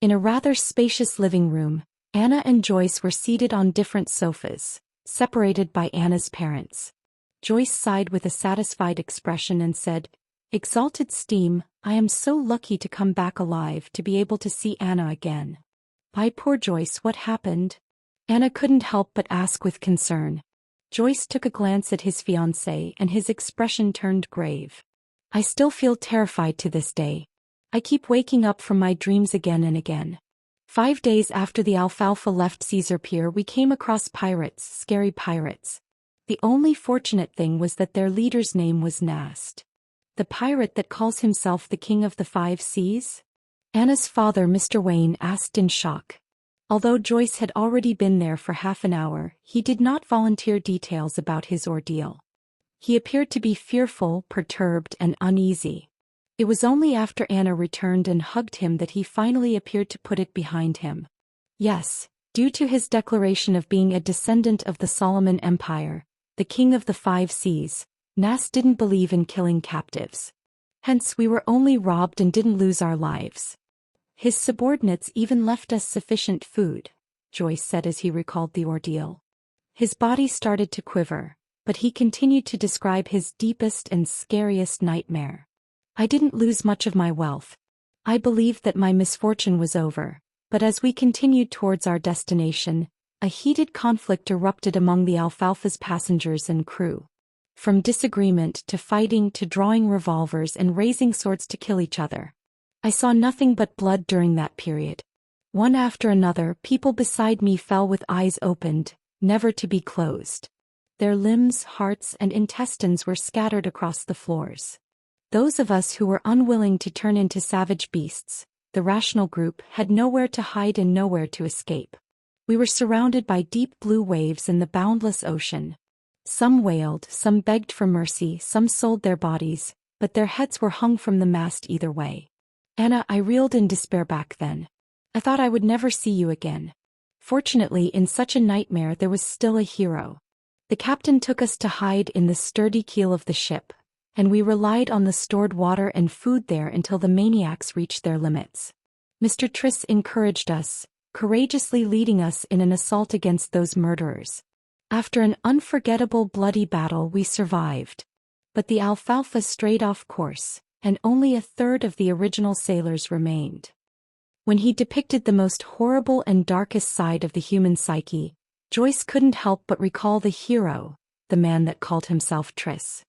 In a rather spacious living room, Anna and Joyce were seated on different sofas, separated by Anna's parents. Joyce sighed with a satisfied expression and said, "Exalted Steam, I am so lucky to come back alive to be able to see Anna again." "Why, poor Joyce, what happened?" Anna couldn't help but ask with concern. Joyce took a glance at his fiancée and his expression turned grave. "I still feel terrified to this day. I keep waking up from my dreams again and again. 5 days after the Alfalfa left Caesar Pier, we came across pirates, scary pirates. The only fortunate thing was that their leader's name was Nast. The pirate that calls himself the King of the Five Seas?" Anna's father, Mr. Wayne, asked in shock. Although Joyce had already been there for half an hour, he did not volunteer details about his ordeal. He appeared to be fearful, perturbed, and uneasy. It was only after Anna returned and hugged him that he finally appeared to put it behind him. Yes, due to his declaration of being a descendant of the Solomon Empire, the King of the Five Seas, Nast didn't believe in killing captives. Hence we were only robbed and didn't lose our lives. His subordinates even left us sufficient food, Joyce said as he recalled the ordeal. His body started to quiver, but he continued to describe his deepest and scariest nightmare. "I didn't lose much of my wealth. I believed that my misfortune was over, but as we continued towards our destination, a heated conflict erupted among the Alfalfa's passengers and crew. From disagreement to fighting to drawing revolvers and raising swords to kill each other. I saw nothing but blood during that period. One after another, people beside me fell with eyes opened, never to be closed. Their limbs, hearts, and intestines were scattered across the floors. Those of us who were unwilling to turn into savage beasts, the rational group, had nowhere to hide and nowhere to escape. We were surrounded by deep blue waves in the boundless ocean. Some wailed, some begged for mercy, some sold their bodies, but their heads were hung from the mast either way. Anna, I reeled in despair back then. I thought I would never see you again. Fortunately, in such a nightmare there was still a hero. The captain took us to hide in the sturdy keel of the ship, and we relied on the stored water and food there until the maniacs reached their limits. Mr. Triss encouraged us, courageously leading us in an assault against those murderers. After an unforgettable bloody battle we survived. But the Alfalfa strayed off course, and only a third of the original sailors remained." When he depicted the most horrible and darkest side of the human psyche, Joyce couldn't help but recall the hero, the man that called himself Triss.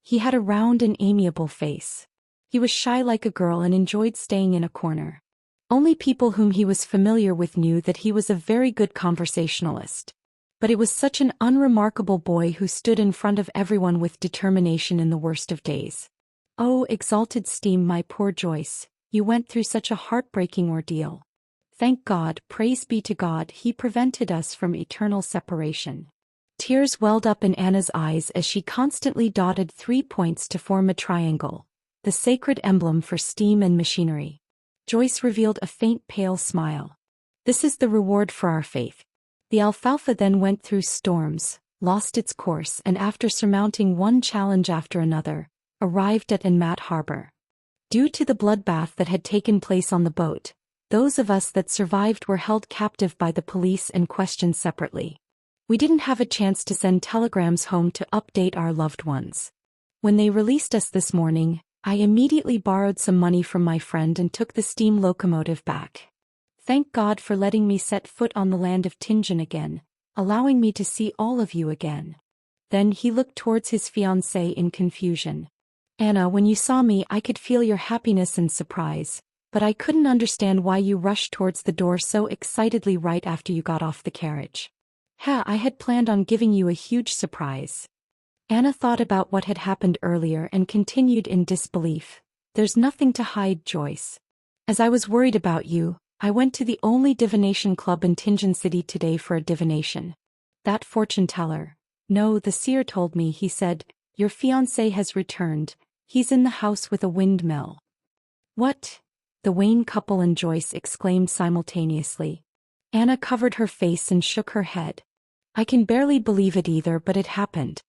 He had a round and amiable face. He was shy like a girl and enjoyed staying in a corner. Only people whom he was familiar with knew that he was a very good conversationalist. But it was such an unremarkable boy who stood in front of everyone with determination in the worst of days. "Oh, exalted Steam, my poor Joyce, you went through such a heartbreaking ordeal. Thank God, praise be to God, he prevented us from eternal separation." Tears welled up in Anna's eyes as she constantly dotted 3 points to form a triangle, the sacred emblem for steam and machinery. Joyce revealed a faint pale smile. "This is the reward for our faith." The Alfalfa then went through storms, lost its course, and after surmounting one challenge after another, arrived at Enmat Harbor. Due to the bloodbath that had taken place on the boat, those of us that survived were held captive by the police and questioned separately. We didn't have a chance to send telegrams home to update our loved ones. When they released us this morning, I immediately borrowed some money from my friend and took the steam locomotive back. Thank God for letting me set foot on the land of Tingen again, allowing me to see all of you again. Then he looked towards his fiancée in confusion. "Anna, when you saw me I could feel your happiness and surprise, but I couldn't understand why you rushed towards the door so excitedly right after you got off the carriage." I had planned on giving you a huge surprise." Anna thought about what had happened earlier and continued in disbelief. "There's nothing to hide, Joyce. As I was worried about you, I went to the only divination club in Tingen City today for a divination. That fortune teller, no, the seer told me, he said, your fiancé has returned, he's in the house with a windmill." "What?" the Wayne couple and Joyce exclaimed simultaneously. Anna covered her face and shook her head. "I can barely believe it either, but it happened.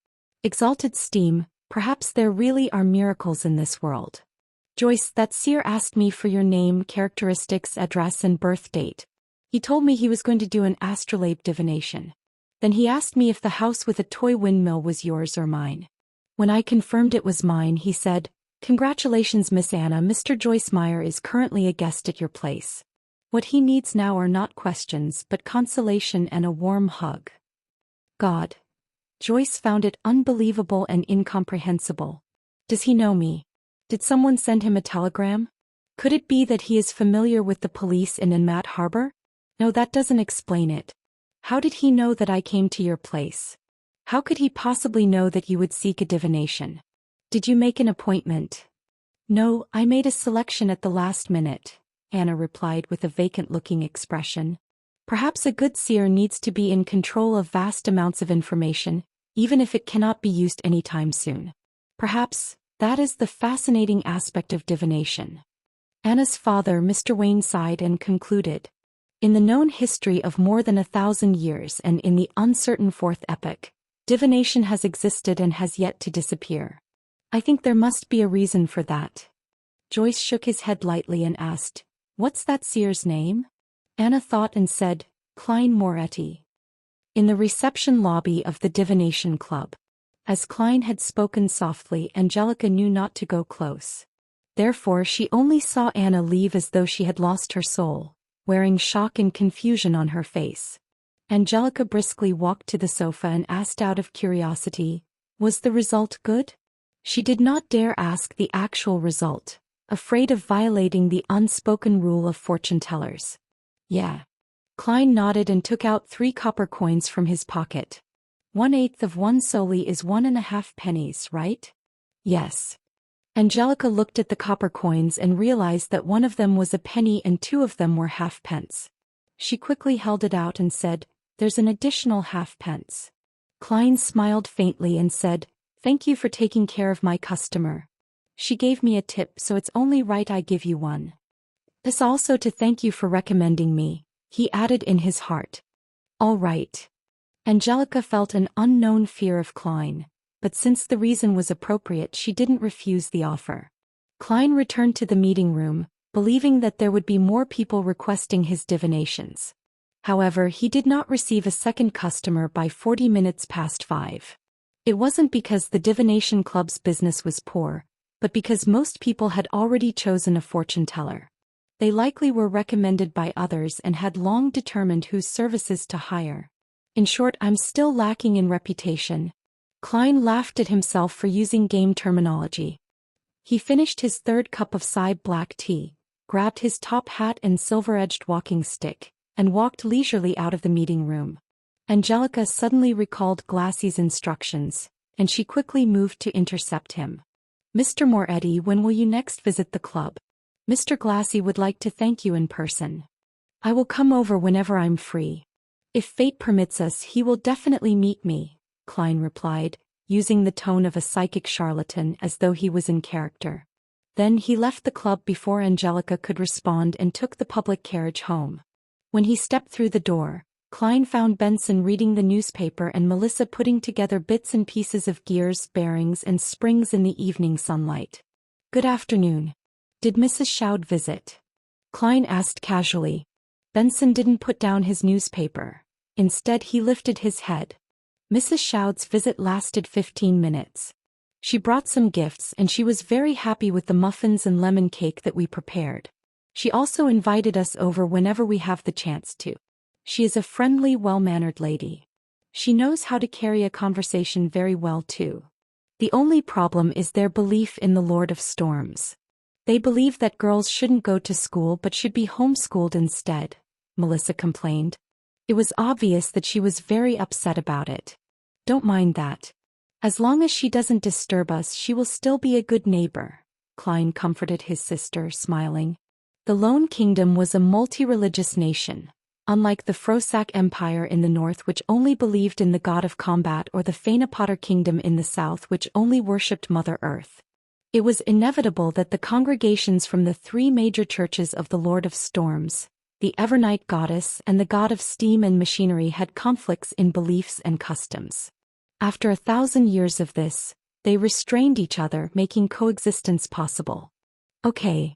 Exalted Steam, perhaps there really are miracles in this world." Joyce, that seer asked me for your name, characteristics, address, and birth date. He told me he was going to do an astrolabe divination. Then he asked me if the house with a toy windmill was yours or mine. When I confirmed it was mine, he said, "Congratulations, Miss Anna. Mr. Joyce Meyer is currently a guest at your place. What he needs now are not questions but consolation and a warm hug." God. Joyce found it unbelievable and incomprehensible. Does he know me? Did someone send him a telegram? Could it be that he is familiar with the police in Inmat Harbor? No, that doesn't explain it. How did he know that I came to your place? How could he possibly know that you would seek a divination? Did you make an appointment? No, I made a selection at the last minute, Anna replied with a vacant-looking expression. Perhaps a good seer needs to be in control of vast amounts of information, even if it cannot be used anytime soon. Perhaps that is the fascinating aspect of divination. Anna's father, Mr. Wayne, sighed and concluded. In the known history of more than 1,000 years and in the uncertain fourth epoch, divination has existed and has yet to disappear. I think there must be a reason for that. Joyce shook his head lightly and asked, "What's that seer's name?" Anna thought and said, "Klein Moretti." In the reception lobby of the Divination Club. As Klein had spoken softly, Angelica knew not to go close. Therefore she only saw Anna leave as though she had lost her soul, wearing shock and confusion on her face. Angelica briskly walked to the sofa and asked out of curiosity, "Was the result good?" She did not dare ask the actual result, afraid of violating the unspoken rule of fortune-tellers. "Yeah." Klein nodded and took out 3 copper coins from his pocket. 1/8 of 1 soldi is 1.5 pennies, right? Yes. Angelica looked at the copper coins and realized that one of them was a penny and 2 of them were halfpence. She quickly held it out and said, "There's an additional halfpence." Klein smiled faintly and said, "Thank you for taking care of my customer. She gave me a tip, so it's only right I give you one. This also to thank you for recommending me," he added in his heart. "All right." Angelica felt an unknown fear of Klein, but since the reason was appropriate she didn't refuse the offer. Klein returned to the meeting room, believing that there would be more people requesting his divinations. However, he did not receive a second customer by 40 minutes past 5. It wasn't because the Divination Club's business was poor, but because most people had already chosen a fortune-teller. They likely were recommended by others and had long determined whose services to hire. In short, I'm still lacking in reputation. Klein laughed at himself for using game terminology. He finished his 3rd cup of Psy black tea, grabbed his top hat and silver-edged walking stick, and walked leisurely out of the meeting room. Angelica suddenly recalled Glassie's instructions, and she quickly moved to intercept him. "Mr. Moretti, when will you next visit the club? Mr. Glassie would like to thank you in person." "I will come over whenever I'm free. If fate permits us, he will definitely meet me," Klein replied, using the tone of a psychic charlatan as though he was in character. Then he left the club before Angelica could respond and took the public carriage home. When he stepped through the door, Klein found Benson reading the newspaper and Melissa putting together bits and pieces of gears, bearings, and springs in the evening sunlight. "Good afternoon. Did Mrs. Schaud visit?" Klein asked casually. Benson didn't put down his newspaper. Instead, he lifted his head. "Mrs. Schaud's visit lasted 15 minutes. She brought some gifts and she was very happy with the muffins and lemon cake that we prepared. She also invited us over whenever we have the chance to. She is a friendly, well-mannered lady. She knows how to carry a conversation very well too. The only problem is their belief in the Lord of Storms. They believe that girls shouldn't go to school but should be homeschooled instead," Melissa complained. It was obvious that she was very upset about it. "Don't mind that. As long as she doesn't disturb us, she will still be a good neighbor," Klein comforted his sister, smiling. The Lone Kingdom was a multi-religious nation, unlike the Frosak Empire in the north, which only believed in the god of combat, or the Feynapotter Kingdom in the south, which only worshipped Mother Earth. It was inevitable that the congregations from the 3 major churches of the Lord of Storms, the Evernight Goddess, and the God of Steam and Machinery had conflicts in beliefs and customs. After 1,000 years of this, they restrained each other, making coexistence possible. Okay.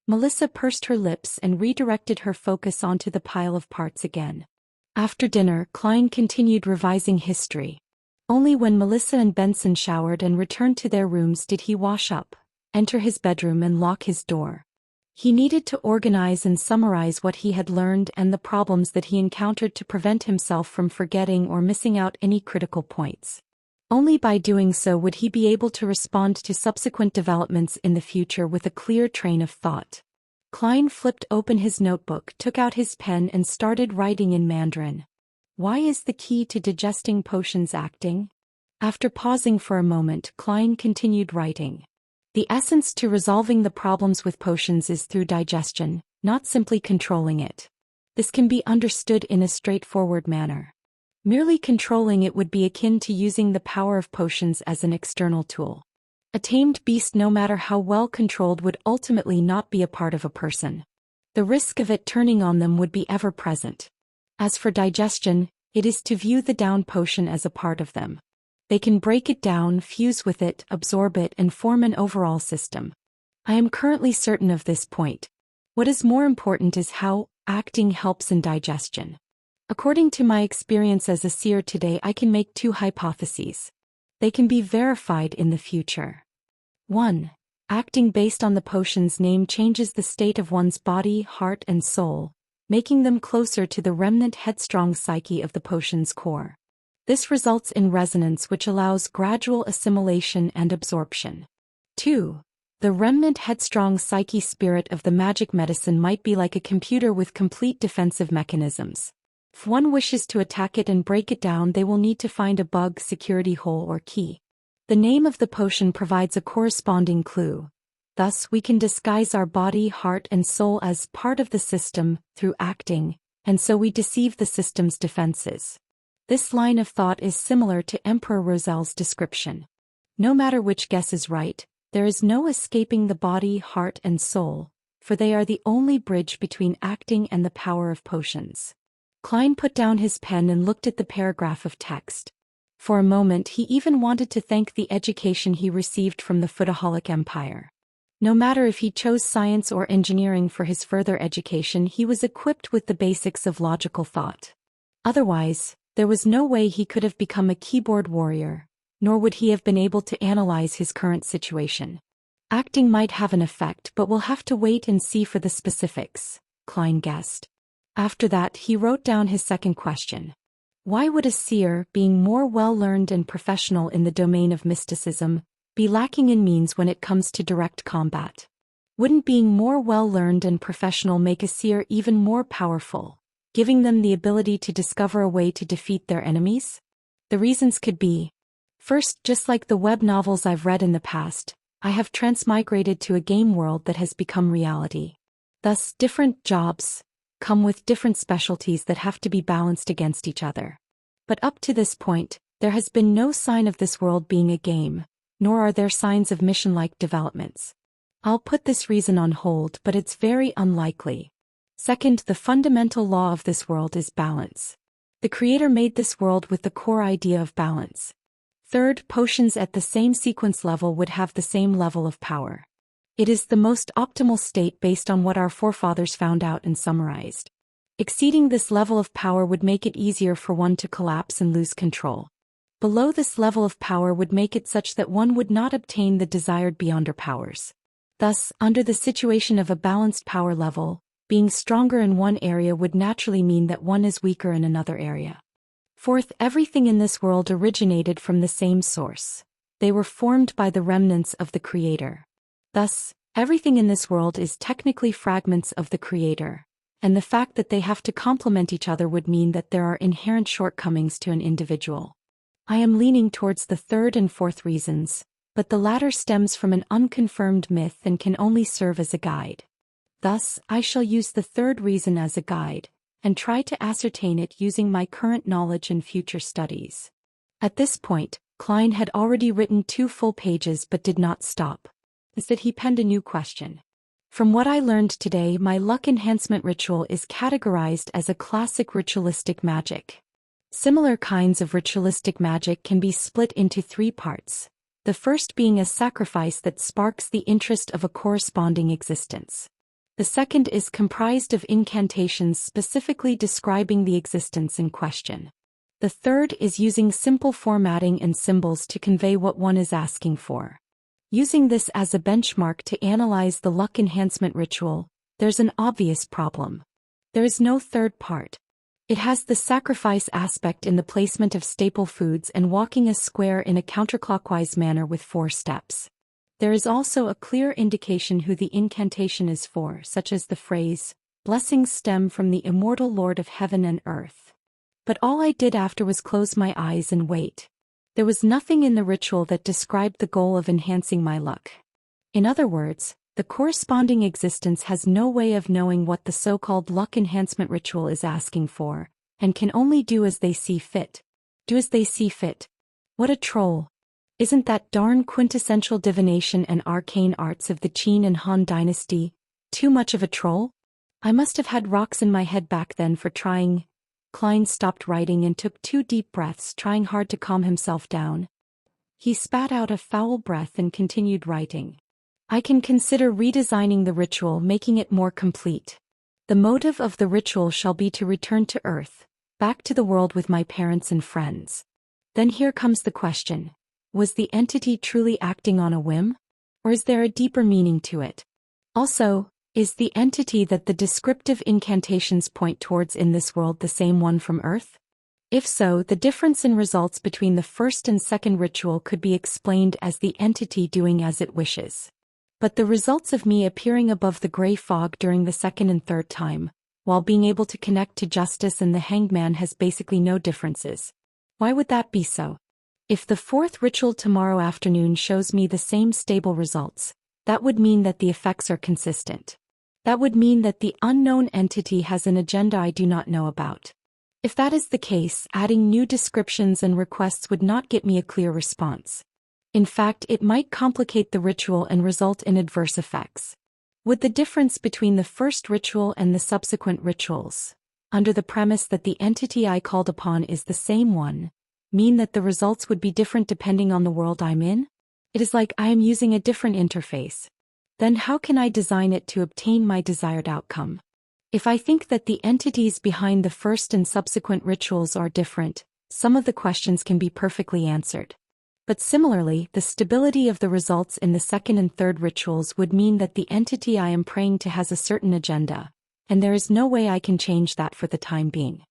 Melissa pursed her lips and redirected her focus onto the pile of parts again. After dinner, Klein continued revising history. Only when Melissa and Benson showered and returned to their rooms did he wash up, enter his bedroom and lock his door. He needed to organize and summarize what he had learned and the problems that he encountered to prevent himself from forgetting or missing out any critical points. Only by doing so would he be able to respond to subsequent developments in the future with a clear train of thought. Klein flipped open his notebook, took out his pen and started writing in Mandarin. Why is the key to digesting potions acting? After pausing for a moment, Klein continued writing. The essence to resolving the problems with potions is through digestion, not simply controlling it. This can be understood in a straightforward manner. Merely controlling it would be akin to using the power of potions as an external tool. A tamed beast, no matter how well controlled, would ultimately not be a part of a person. The risk of it turning on them would be ever present. As for digestion, it is to view the down potion as a part of them. They can break it down, fuse with it, absorb it, and form an overall system. I am currently certain of this point. What is more important is how acting helps in digestion. According to my experience as a seer today, I can make two hypotheses. They can be verified in the future. 1. Acting based on the potion's name changes the state of one's body, heart, and soul, making them closer to the remnant headstrong psyche of the potion's core. This results in resonance, which allows gradual assimilation and absorption. 2. The remnant headstrong psyche spirit of the magic medicine might be like a computer with complete defensive mechanisms. If one wishes to attack it and break it down, they will need to find a bug, security hole, or key. The name of the potion provides a corresponding clue. Thus, we can disguise our body, heart, and soul as part of the system through acting, and so we deceive the system's defenses. This line of thought is similar to Emperor Rosel's description. No matter which guess is right, there is no escaping the body, heart, and soul, for they are the only bridge between acting and the power of potions. Klein put down his pen and looked at the paragraph of text. For a moment he even wanted to thank the education he received from the Foodaholic Empire. No matter if he chose science or engineering for his further education, he was equipped with the basics of logical thought. Otherwise, there was no way he could have become a keyboard warrior, nor would he have been able to analyze his current situation. Acting might have an effect, but we'll have to wait and see for the specifics, Klein guessed. After that, he wrote down his second question. Why would a seer, being more well-learned and professional in the domain of mysticism, be lacking in means when it comes to direct combat? Wouldn't being more well-learned and professional make a seer even more powerful, giving them the ability to discover a way to defeat their enemies? The reasons could be: first, just like the web novels I've read in the past, I have transmigrated to a game world that has become reality. Thus, different jobs come with different specialties that have to be balanced against each other. But up to this point, there has been no sign of this world being a game, nor are there signs of mission-like developments. I'll put this reason on hold, but it's very unlikely. Second, the fundamental law of this world is balance. The Creator made this world with the core idea of balance. Third, potions at the same sequence level would have the same level of power. It is the most optimal state based on what our forefathers found out and summarized. Exceeding this level of power would make it easier for one to collapse and lose control. Below this level of power would make it such that one would not obtain the desired beyonder powers. Thus, under the situation of a balanced power level, being stronger in one area would naturally mean that one is weaker in another area. Fourth, everything in this world originated from the same source. They were formed by the remnants of the Creator. Thus, everything in this world is technically fragments of the Creator, and the fact that they have to complement each other would mean that there are inherent shortcomings to an individual. I am leaning towards the third and fourth reasons, but the latter stems from an unconfirmed myth and can only serve as a guide. Thus, I shall use the third reason as a guide, and try to ascertain it using my current knowledge and future studies. At this point, Klein had already written 2 full pages but did not stop. Instead, he penned a new question. From what I learned today, my luck enhancement ritual is categorized as a classic ritualistic magic. Similar kinds of ritualistic magic can be split into 3 parts: the first being a sacrifice that sparks the interest of a corresponding existence. The second is comprised of incantations specifically describing the existence in question. The third is using simple formatting and symbols to convey what one is asking for. Using this as a benchmark to analyze the luck enhancement ritual, there's an obvious problem. There is no third part. It has the sacrifice aspect in the placement of staple foods and walking a square in a counterclockwise manner with 4 steps. There is also a clear indication who the incantation is for, such as the phrase, "Blessings stem from the immortal Lord of heaven and earth." But all I did after was close my eyes and wait. There was nothing in the ritual that described the goal of enhancing my luck. In other words, the corresponding existence has no way of knowing what the so-called luck enhancement ritual is asking for, and can only do as they see fit. Do as they see fit. What a troll. Isn't that darn quintessential divination and arcane arts of the Qin and Han dynasty too much of a troll? I must have had rocks in my head back then for trying. Klein stopped writing and took 2 deep breaths, trying hard to calm himself down. He spat out a foul breath and continued writing. I can consider redesigning the ritual, making it more complete. The motive of the ritual shall be to return to Earth, back to the world with my parents and friends. Then here comes the question. Was the entity truly acting on a whim? Or is there a deeper meaning to it? Also, is the entity that the descriptive incantations point towards in this world the same one from Earth? If so, the difference in results between the first and second ritual could be explained as the entity doing as it wishes. But the results of me appearing above the gray fog during the second and third time, while being able to connect to justice and the hanged man, has basically no differences. Why would that be so? If the fourth ritual tomorrow afternoon shows me the same stable results, that would mean that the effects are consistent. That would mean that the unknown entity has an agenda I do not know about. If that is the case, adding new descriptions and requests would not get me a clear response. In fact, it might complicate the ritual and result in adverse effects. Would the difference between the first ritual and the subsequent rituals, under the premise that the entity I called upon is the same one, mean that the results would be different depending on the world I'm in? It is like I am using a different interface. Then how can I design it to obtain my desired outcome? If I think that the entities behind the first and subsequent rituals are different, some of the questions can be perfectly answered. But similarly, the stability of the results in the second and third rituals would mean that the entity I am praying to has a certain agenda, and there is no way I can change that for the time being.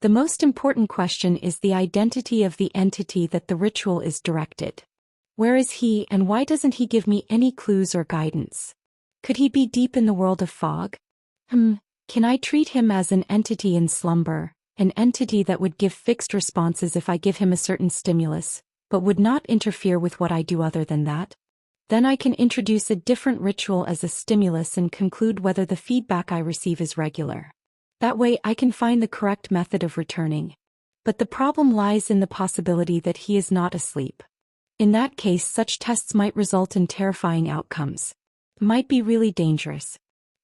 The most important question is the identity of the entity that the ritual is directed. Where is he, and why doesn't he give me any clues or guidance? Could he be deep in the world of fog? Can I treat him as an entity in slumber, an entity that would give fixed responses if I give him a certain stimulus, but would not interfere with what I do other than that? Then I can introduce a different ritual as a stimulus and conclude whether the feedback I receive is regular. That way I can find the correct method of returning. But the problem lies in the possibility that he is not asleep. In that case, such tests might result in terrifying outcomes. Might be really dangerous.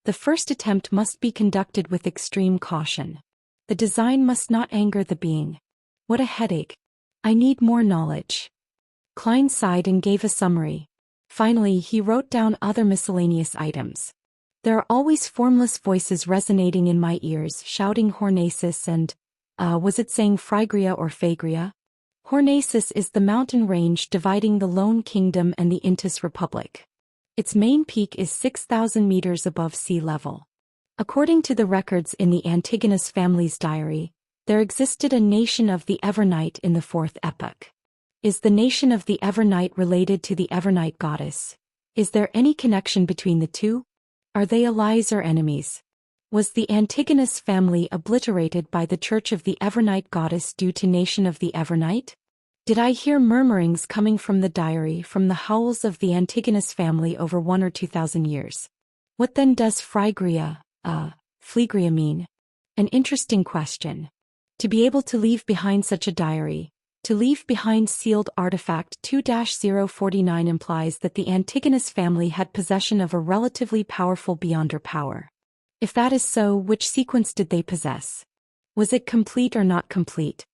The first attempt must be conducted with extreme caution. The design must not anger the being. What a headache. I need more knowledge. Klein sighed and gave a summary. Finally, he wrote down other miscellaneous items. There are always formless voices resonating in my ears, shouting Hornacis and, was it saying Phrygia or Phagria? Hornacis is the mountain range dividing the Lone Kingdom and the Intis Republic. Its main peak is 6,000 meters above sea level. According to the records in the Antigonus family's diary, there existed a nation of the Evernight in the fourth epoch. Is the nation of the Evernight related to the Evernight goddess? Is there any connection between the two? Are they allies or enemies? Was the Antigonus family obliterated by the Church of the Evernight goddess due to nation of the Evernight? Did I hear murmurings coming from the diary from the howls of the Antigonus family over 1 or 2,000 years? What then does Phrygia mean? An interesting question. To be able to leave behind such a diary, to leave behind sealed artifact 2-049 implies that the Antigonus family had possession of a relatively powerful Beyonder power. If that is so, which sequence did they possess? Was it complete or not complete?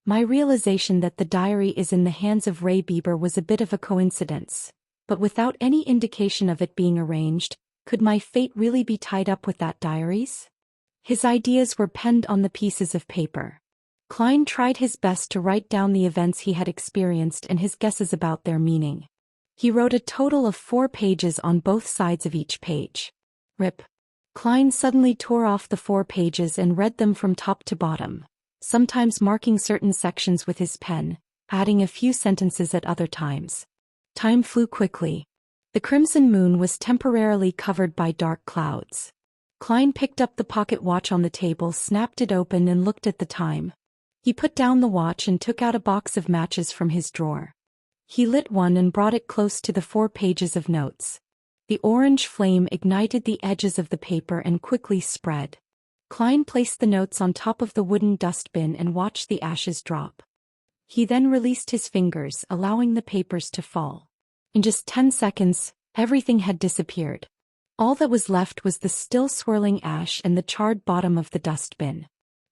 My realization that the diary is in the hands of Ray Bieber was a bit of a coincidence. But without any indication of it being arranged, could my fate really be tied up with that diary's? His ideas were penned on the pieces of paper. Klein tried his best to write down the events he had experienced and his guesses about their meaning. He wrote a total of 4 pages on both sides of each page. Rip. Klein suddenly tore off the 4 pages and read them from top to bottom, sometimes marking certain sections with his pen, adding a few sentences at other times. Time flew quickly. The crimson moon was temporarily covered by dark clouds. Klein picked up the pocket watch on the table, snapped it open and looked at the time. He put down the watch and took out a box of matches from his drawer. He lit one and brought it close to the 4 pages of notes. The orange flame ignited the edges of the paper and quickly spread. Klein placed the notes on top of the wooden dustbin and watched the ashes drop. He then released his fingers, allowing the papers to fall. In just 10 seconds, everything had disappeared. All that was left was the still swirling ash and the charred bottom of the dustbin.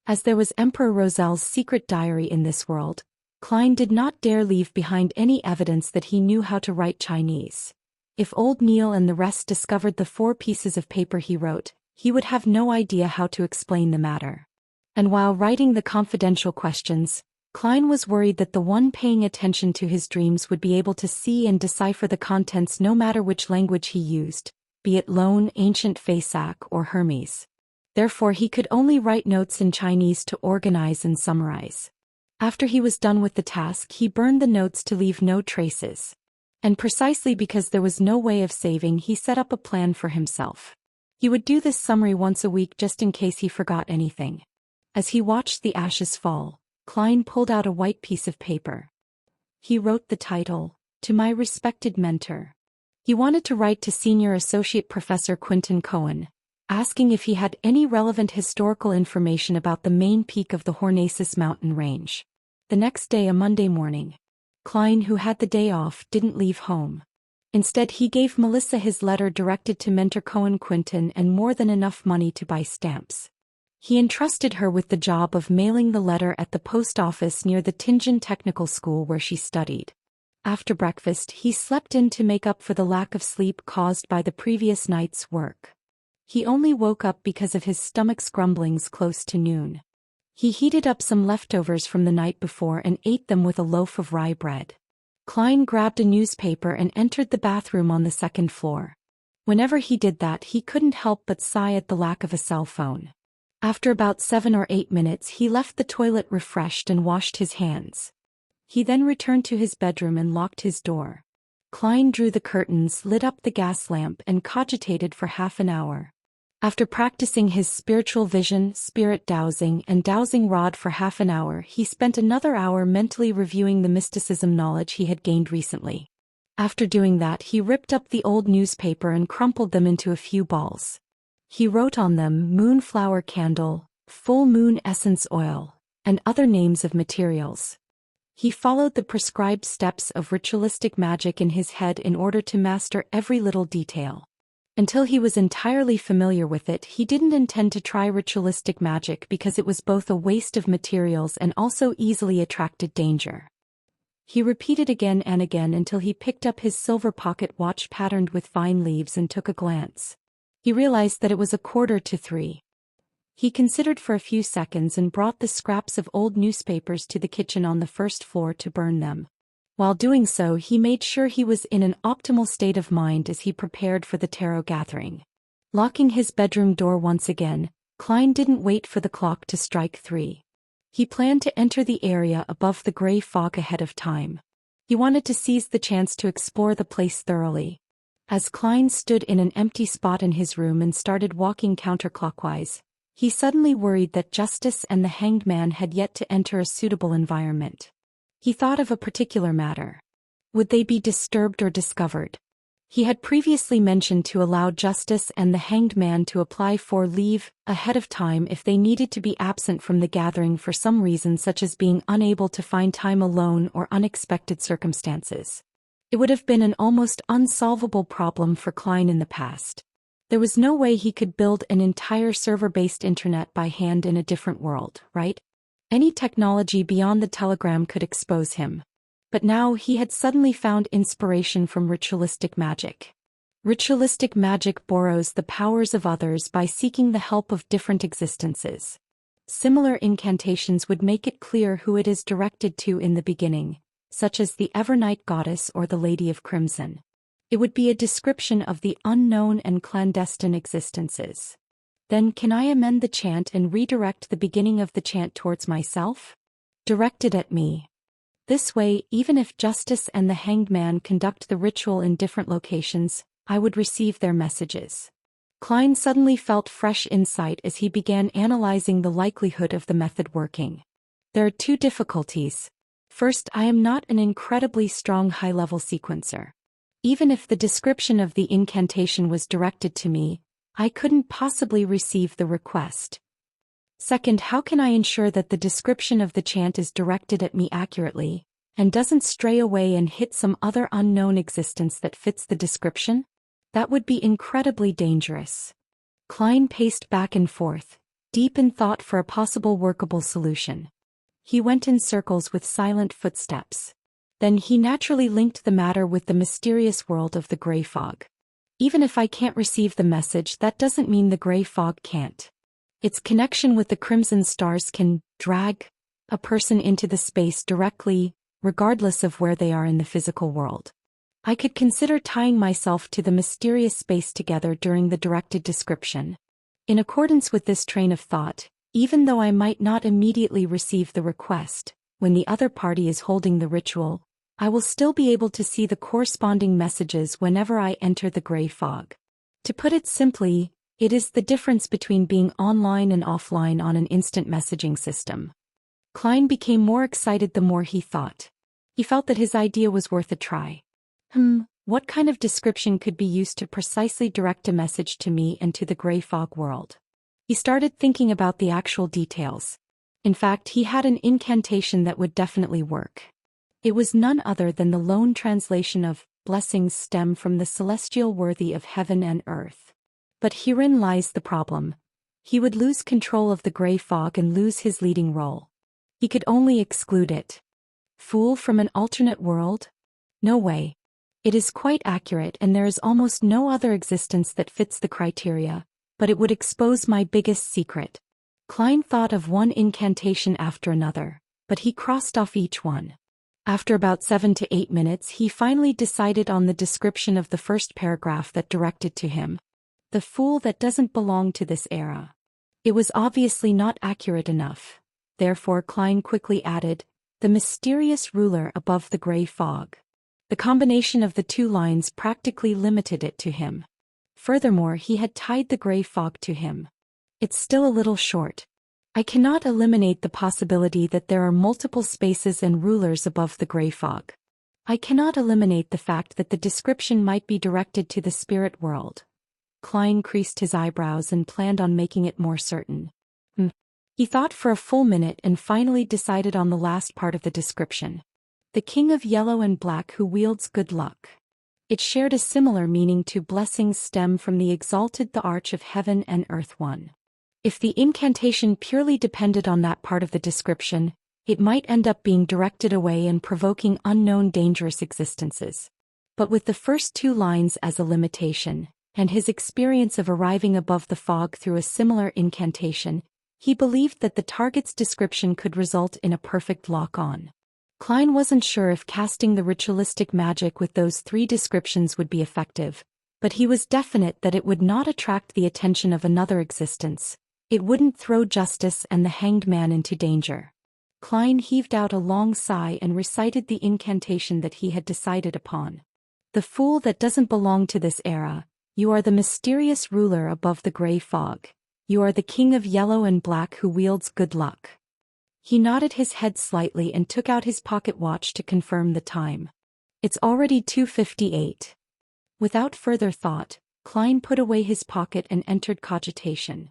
As there was Emperor Rozel's secret diary in this world, Klein did not dare leave behind any evidence that he knew how to write Chinese. If old Neil and the rest discovered the 4 pieces of paper he wrote, he would have no idea how to explain the matter. And while writing the confidential questions, Klein was worried that the one paying attention to his dreams would be able to see and decipher the contents no matter which language he used, be it Loan, Ancient Fasak, or Hermes. Therefore he could only write notes in Chinese to organize and summarize. After he was done with the task, he burned the notes to leave no traces. And precisely because there was no way of saving, he set up a plan for himself. He would do this summary once a week just in case he forgot anything. As he watched the ashes fall, Klein pulled out a white piece of paper. He wrote the title, "To My Respected Mentor." He wanted to write to Senior Associate Professor Quinton Cohen, asking if he had any relevant historical information about the main peak of the Hornacis mountain range. The next day, a Monday morning, Klein, who had the day off, didn't leave home. Instead, he gave Melissa his letter directed to Mentor Cohen Quinton and more than enough money to buy stamps. He entrusted her with the job of mailing the letter at the post office near the Tianjin Technical School where she studied. After breakfast, he slept in to make up for the lack of sleep caused by the previous night's work. He only woke up because of his stomach's grumblings close to noon. He heated up some leftovers from the night before and ate them with a loaf of rye bread. Klein grabbed a newspaper and entered the bathroom on the 2nd floor. Whenever he did that, he couldn't help but sigh at the lack of a cell phone. After about 7 or 8 minutes, he left the toilet refreshed and washed his hands. He then returned to his bedroom and locked his door. Klein drew the curtains, lit up the gas lamp, and cogitated for half an hour. After practicing his spiritual vision, spirit dowsing, and dowsing rod for half an hour, he spent another hour mentally reviewing the mysticism knowledge he had gained recently. After doing that, he ripped up the old newspaper and crumpled them into a few balls. He wrote on them moonflower candle, full moon essence oil, and other names of materials. He followed the prescribed steps of ritualistic magic in his head in order to master every little detail. Until he was entirely familiar with it, he didn't intend to try ritualistic magic because it was both a waste of materials and also easily attracted danger. He repeated again and again until he picked up his silver pocket watch patterned with vine leaves and took a glance. He realized that it was 2:45. He considered for a few seconds and brought the scraps of old newspapers to the kitchen on the 1st floor to burn them. While doing so, he made sure he was in an optimal state of mind as he prepared for the tarot gathering. Locking his bedroom door once again, Klein didn't wait for the clock to strike 3. He planned to enter the area above the gray fog ahead of time. He wanted to seize the chance to explore the place thoroughly. As Klein stood in an empty spot in his room and started walking counterclockwise, he suddenly worried that Justice and the Hanged Man had yet to enter a suitable environment. He thought of a particular matter. Would they be disturbed or discovered? He had previously mentioned to allow Justice and the Hanged Man to apply for leave ahead of time if they needed to be absent from the gathering for some reason, such as being unable to find time alone or unexpected circumstances. It would have been an almost unsolvable problem for Klein in the past. There was no way he could build an entire server-based internet by hand in a different world, right? Any technology beyond the telegram could expose him. But now he had suddenly found inspiration from ritualistic magic. Ritualistic magic borrows the powers of others by seeking the help of different existences. Similar incantations would make it clear who it is directed to in the beginning, such as the Evernight Goddess or the Lady of Crimson. It would be a description of the unknown and clandestine existences. Then can I amend the chant and redirect the beginning of the chant towards myself? Directed at me. This way, even if Justice and the Hanged Man conduct the ritual in different locations, I would receive their messages. Klein suddenly felt fresh insight as he began analyzing the likelihood of the method working. There are two difficulties. First, I am not an incredibly strong high-level sequencer. Even if the description of the incantation was directed to me, I couldn't possibly receive the request. Second, how can I ensure that the description of the chant is directed at me accurately, and doesn't stray away and hit some other unknown existence that fits the description? That would be incredibly dangerous. Klein paced back and forth, deep in thought for a possible workable solution. He went in circles with silent footsteps. Then he naturally linked the matter with the mysterious world of the gray fog. Even if I can't receive the message, that doesn't mean the gray fog can't. Its connection with the crimson stars can drag a person into the space directly, regardless of where they are in the physical world. I could consider tying myself to the mysterious space together during the directed description. In accordance with this train of thought, even though I might not immediately receive the request, when the other party is holding the ritual, I will still be able to see the corresponding messages whenever I enter the gray fog. To put it simply, it is the difference between being online and offline on an instant messaging system. Klein became more excited the more he thought. He felt that his idea was worth a try. What kind of description could be used to precisely direct a message to me and to the gray fog world? He started thinking about the actual details. In fact, he had an incantation that would definitely work. It was none other than the lone translation of "Blessings stem from the celestial worthy of heaven and earth." But herein lies the problem. He would lose control of the gray fog and lose his leading role. He could only exclude it. Fool from an alternate world? No way. It is quite accurate and there is almost no other existence that fits the criteria, but it would expose my biggest secret. Klein thought of one incantation after another, but he crossed off each one. After about 7 to 8 minutes, he finally decided on the description of the first paragraph that directed to him. The fool that doesn't belong to this era. It was obviously not accurate enough. Therefore Klein quickly added, the mysterious ruler above the gray fog. The combination of the two lines practically limited it to him. Furthermore, he had tied the gray fog to him. It's still a little short. I cannot eliminate the possibility that there are multiple spaces and rulers above the gray fog. I cannot eliminate the fact that the description might be directed to the spirit world. Klein creased his eyebrows and planned on making it more certain. He thought for a full minute and finally decided on the last part of the description. The king of yellow and black who wields good luck. It shared a similar meaning to blessings stem from the exalted the arch of heaven and earth one. If the incantation purely depended on that part of the description, it might end up being directed away and provoking unknown dangerous existences. But with the first two lines as a limitation, and his experience of arriving above the fog through a similar incantation, he believed that the target's description could result in a perfect lock-on. Klein wasn't sure if casting the ritualistic magic with those three descriptions would be effective, but he was definite that it would not attract the attention of another existence. It wouldn't throw Justice and the Hanged Man into danger. Klein heaved out a long sigh and recited the incantation that he had decided upon. The fool that doesn't belong to this era, you are the mysterious ruler above the gray fog. You are the king of yellow and black who wields good luck. He nodded his head slightly and took out his pocket watch to confirm the time. It's already 2:58. Without further thought, Klein put away his pocket and entered cogitation.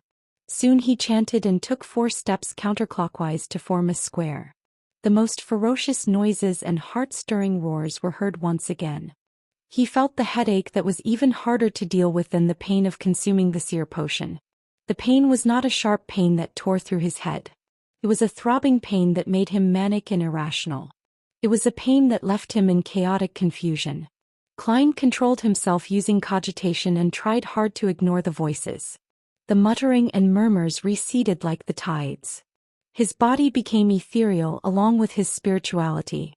Soon he chanted and took 4 steps counterclockwise to form a square. The most ferocious noises and heart-stirring roars were heard once again. He felt the headache that was even harder to deal with than the pain of consuming the seer potion. The pain was not a sharp pain that tore through his head. It was a throbbing pain that made him manic and irrational. It was a pain that left him in chaotic confusion. Klein controlled himself using cogitation and tried hard to ignore the voices. The muttering and murmurs receded like the tides. His body became ethereal along with his spirituality.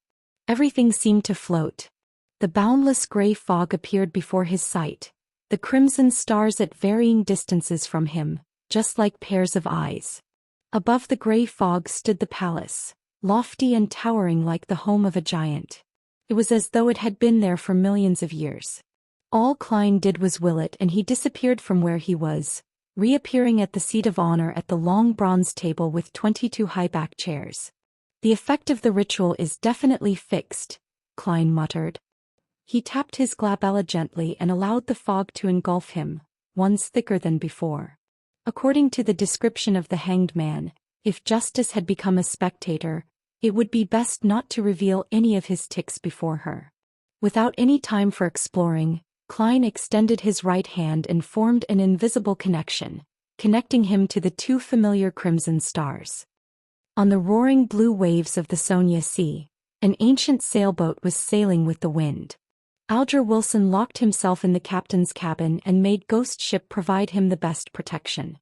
Everything seemed to float. The boundless gray fog appeared before his sight, the crimson stars at varying distances from him, just like pairs of eyes. Above the gray fog stood the palace, lofty and towering like the home of a giant. It was as though it had been there for millions of years. All Klein did was will it, and he disappeared from where he was, reappearing at the seat of honor at the long bronze table with 22 high-backed chairs. The effect of the ritual is definitely fixed, Klein muttered. He tapped his glabella gently and allowed the fog to engulf him, once thicker than before. According to the description of the hanged man, if Justice had become a spectator, it would be best not to reveal any of his tics before her. Without any time for exploring, Klein extended his right hand and formed an invisible connection, connecting him to the two familiar crimson stars. On the roaring blue waves of the Sonia Sea, an ancient sailboat was sailing with the wind. Alger Wilson locked himself in the captain's cabin and made Ghost Ship provide him the best protection.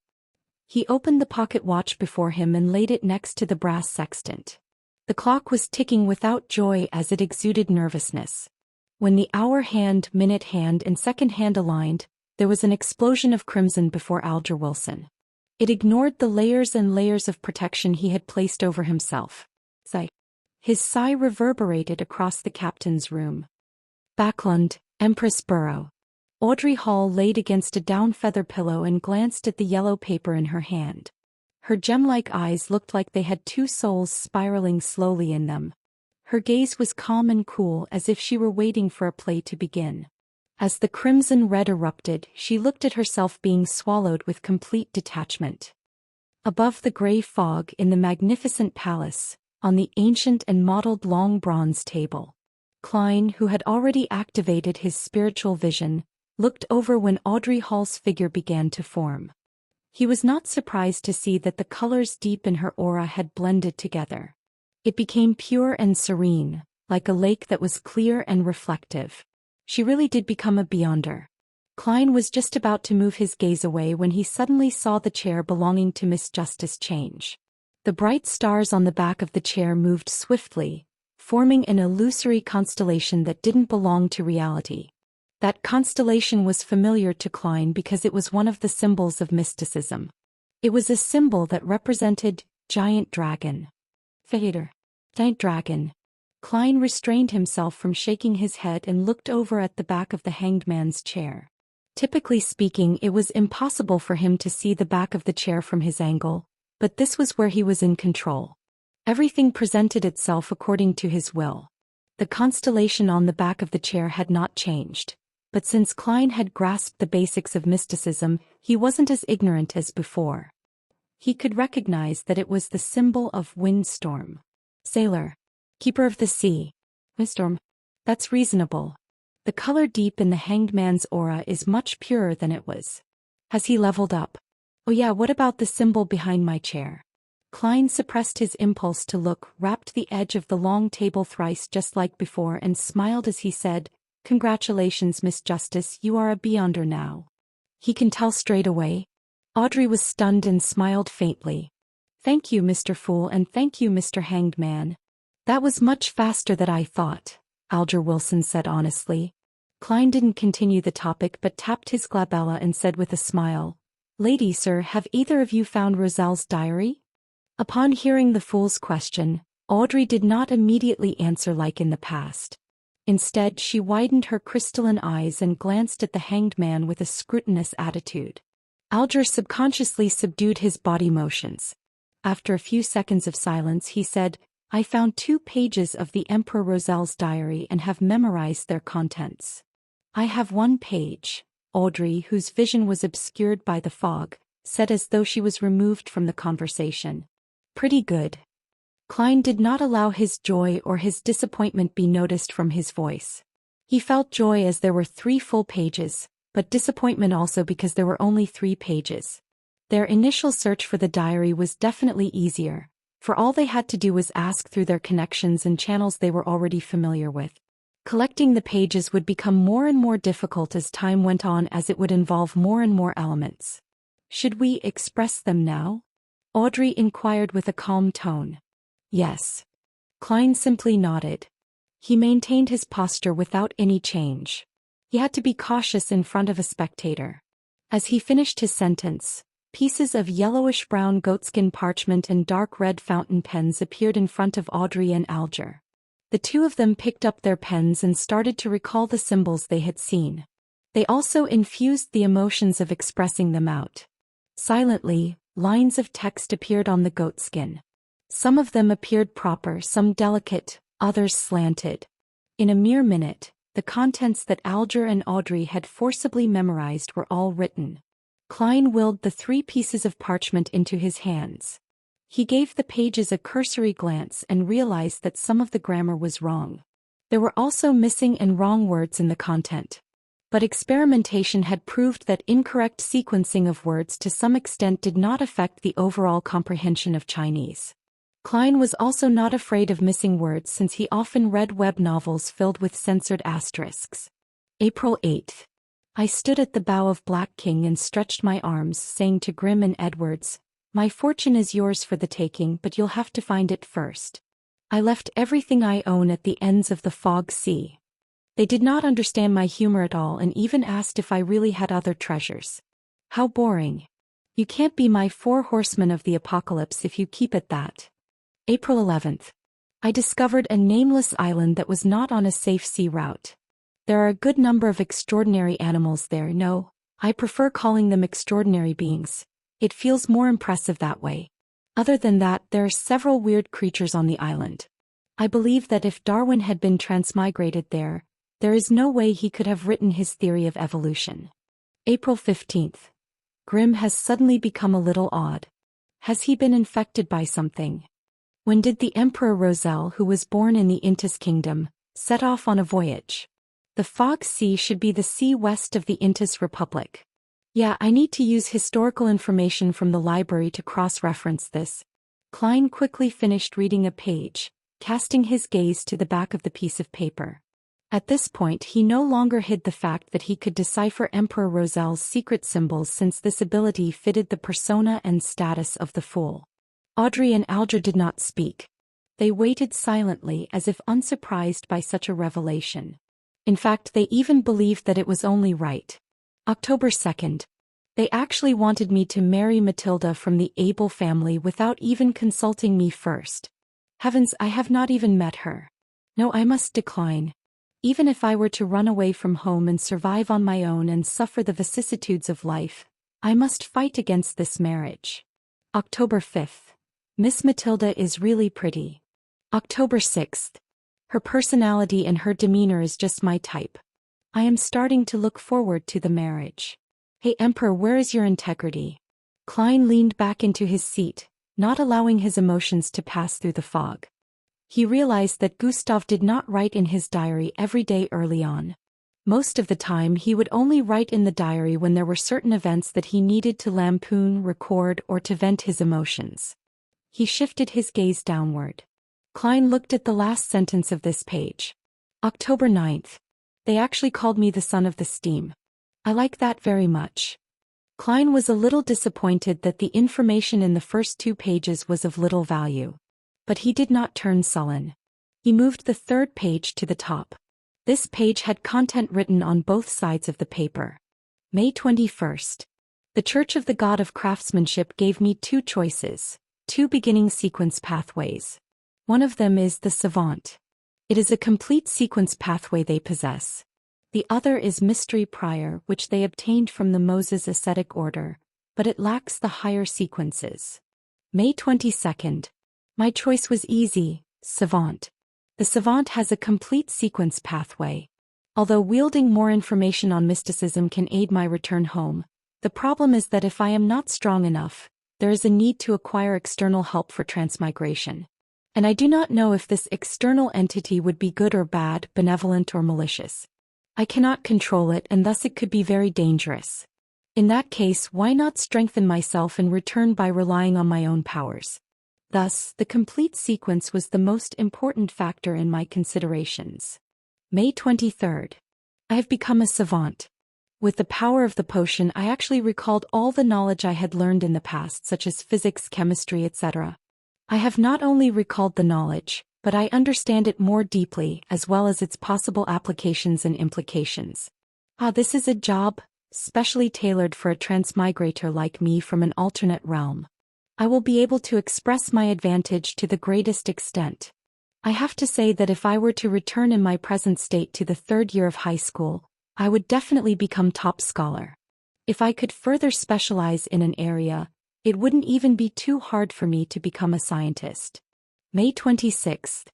He opened the pocket watch before him and laid it next to the brass sextant. The clock was ticking without joy as it exuded nervousness. When the hour hand, minute hand, and second hand aligned, there was an explosion of crimson before Alger Wilson. It ignored the layers and layers of protection he had placed over himself. Sigh. His sigh reverberated across the captain's room. Backlund, Empress Borough. Audrey Hall laid against a down feather pillow and glanced at the yellow paper in her hand. Her gem-like eyes looked like they had two souls spiraling slowly in them. Her gaze was calm and cool as if she were waiting for a play to begin. As the crimson red erupted, she looked at herself being swallowed with complete detachment. Above the gray fog in the magnificent palace, on the ancient and mottled long bronze table, Klein, who had already activated his spiritual vision, looked over when Audrey Hall's figure began to form. He was not surprised to see that the colors deep in her aura had blended together. It became pure and serene, like a lake that was clear and reflective. She really did become a beyonder. Klein was just about to move his gaze away when he suddenly saw the chair belonging to Miss Justice change. The bright stars on the back of the chair moved swiftly, forming an illusory constellation that didn't belong to reality. That constellation was familiar to Klein because it was one of the symbols of mysticism. It was a symbol that represented Giant Dragon. Vader. Giant Dragon. Klein restrained himself from shaking his head and looked over at the back of the hanged man's chair. Typically speaking, it was impossible for him to see the back of the chair from his angle, but this was where he was in control. Everything presented itself according to his will. The constellation on the back of the chair had not changed. But since Klein had grasped the basics of mysticism, he wasn't as ignorant as before. He could recognize that it was the symbol of windstorm. Sailor. Keeper of the sea. Windstorm. That's reasonable. The color deep in the hanged man's aura is much purer than it was. Has he leveled up? Oh yeah, what about the symbol behind my chair? Klein suppressed his impulse to look, rapped the edge of the long table thrice just like before and smiled as he said, "Congratulations, Miss Justice, you are a beyonder now." He can tell straight away. Audrey was stunned and smiled faintly. "Thank you, Mr. Fool, and thank you, Mr. Hanged Man. That was much faster than I thought," Alger Wilson said honestly. Klein didn't continue the topic but tapped his glabella and said with a smile, "Lady sir, have either of you found Rozelle's diary?" Upon hearing the fool's question, Audrey did not immediately answer like in the past. Instead, she widened her crystalline eyes and glanced at the hanged man with a scrutinous attitude. Alger subconsciously subdued his body motions. After a few seconds of silence, he said, "I found 2 pages of the Emperor Rozelle's diary and have memorized their contents." "I have 1 page," Audrey, whose vision was obscured by the fog, said as though she was removed from the conversation. "Pretty good." Klein did not allow his joy or his disappointment be noticed from his voice. He felt joy as there were 3 full pages, but disappointment also because there were only 3 pages. Their initial search for the diary was definitely easier, For all they had to do was ask through their connections and channels they were already familiar with. Collecting the pages would become more and more difficult as time went on, as it would involve more and more elements. Should we express them now? Audrey inquired with a calm tone. Yes. Klein simply nodded. He maintained his posture without any change. He had to be cautious in front of a spectator. As he finished his sentence, pieces of yellowish-brown goatskin parchment and dark red fountain pens appeared in front of Audrey and Alger. The two of them picked up their pens and started to recall the symbols they had seen. They also infused the emotions of expressing them out. Silently, lines of text appeared on the goatskin. Some of them appeared proper, some delicate, others slanted. In a mere minute, the contents that Alger and Audrey had forcibly memorized were all written. Klein willed the 3 pieces of parchment into his hands. He gave the pages a cursory glance and realized that some of the grammar was wrong. There were also missing and wrong words in the content. But experimentation had proved that incorrect sequencing of words to some extent did not affect the overall comprehension of Chinese. Klein was also not afraid of missing words, since he often read web novels filled with censored asterisks. April 8th. I stood at the bow of Black King and stretched my arms, saying to Grimm and Edwards, "My fortune is yours for the taking, but you'll have to find it first." I left everything I own at the ends of the Fog Sea. They did not understand my humor at all and even asked if I really had other treasures. How boring. You can't be my 4 horsemen of the apocalypse if you keep it that. April 11th. I discovered a nameless island that was not on a safe sea route. There are a good number of extraordinary animals there. No, I prefer calling them extraordinary beings. It feels more impressive that way. Other than that, there are several weird creatures on the island. I believe that if Darwin had been transmigrated there is no way he could have written his theory of evolution. April 15th. Grimm has suddenly become a little odd. Has he been infected by something? When did the Emperor Roselle, who was born in the Intis Kingdom, set off on a voyage? The Fog Sea should be the sea west of the Intis Republic. Yeah, I need to use historical information from the library to cross-reference this. Klein quickly finished reading a page, casting his gaze to the back of the piece of paper. At this point, he no longer hid the fact that he could decipher Emperor Roselle's secret symbols, since this ability fitted the persona and status of the fool. Audrey and Alger did not speak. They waited silently, as if unsurprised by such a revelation. In fact, they even believed that it was only right. October 2nd. They actually wanted me to marry Matilda from the Abel family without even consulting me first. Heavens, I have not even met her. No, I must decline. Even if I were to run away from home and survive on my own and suffer the vicissitudes of life, I must fight against this marriage. October 5th. Miss Matilda is really pretty. October 6th. Her personality and her demeanor is just my type. I am starting to look forward to the marriage. Hey Emperor, where is your integrity? Klein leaned back into his seat, not allowing his emotions to pass through the fog. He realized that Gustav did not write in his diary every day early on. Most of the time he would only write in the diary when there were certain events that he needed to lampoon, record, or to vent his emotions. He shifted his gaze downward. Klein looked at the last sentence of this page. October 9th. They actually called me the son of the steam. I like that very much. Klein was a little disappointed that the information in the first 2 pages was of little value. But he did not turn sullen. He moved the 3rd page to the top. This page had content written on both sides of the paper. May 21st. The Church of the God of Craftsmanship gave me 2 choices, 2 beginning sequence pathways. One of them is the Savant. It is a complete sequence pathway they possess. The other is Mystery Prior, which they obtained from the Moses Ascetic Order, but it lacks the higher sequences. May 22nd. My choice was easy, Savant. The Savant has a complete sequence pathway. Although wielding more information on mysticism can aid my return home, the problem is that if I am not strong enough, there is a need to acquire external help for transmigration. And I do not know if this external entity would be good or bad, benevolent or malicious. I cannot control it, and thus it could be very dangerous. In that case, why not strengthen myself and return by relying on my own powers? Thus, the complete sequence was the most important factor in my considerations. May 23rd. I have become a savant. With the power of the potion, I actually recalled all the knowledge I had learned in the past, such as physics, chemistry, etc. I have not only recalled the knowledge, but I understand it more deeply, as well as its possible applications and implications. This is a job specially tailored for a transmigrator like me from an alternate realm. I will be able to express my advantage to the greatest extent. I have to say that if I were to return in my present state to the third year of high school, I would definitely become top scholar. If I could further specialize in an area, it wouldn't even be too hard for me to become a scientist. May 26th.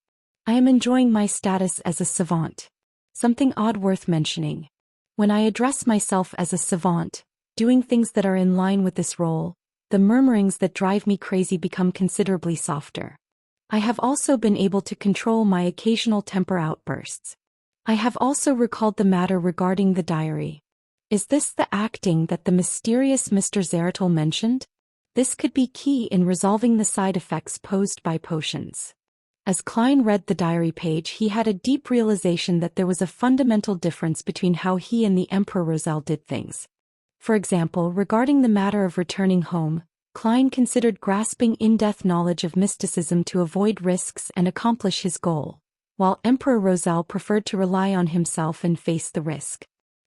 I am enjoying my status as a savant. Something odd worth mentioning. When I address myself as a savant, doing things that are in line with this role, the murmurings that drive me crazy become considerably softer. I have also been able to control my occasional temper outbursts. I have also recalled the matter regarding the diary. Is this the acting that the mysterious Mr. Zeratul mentioned? This could be key in resolving the side effects posed by potions. As Klein read the diary page, he had a deep realization that there was a fundamental difference between how he and the Emperor Rosal did things. For example, regarding the matter of returning home, Klein considered grasping in-depth knowledge of mysticism to avoid risks and accomplish his goal, while Emperor Rosal preferred to rely on himself and face the risk.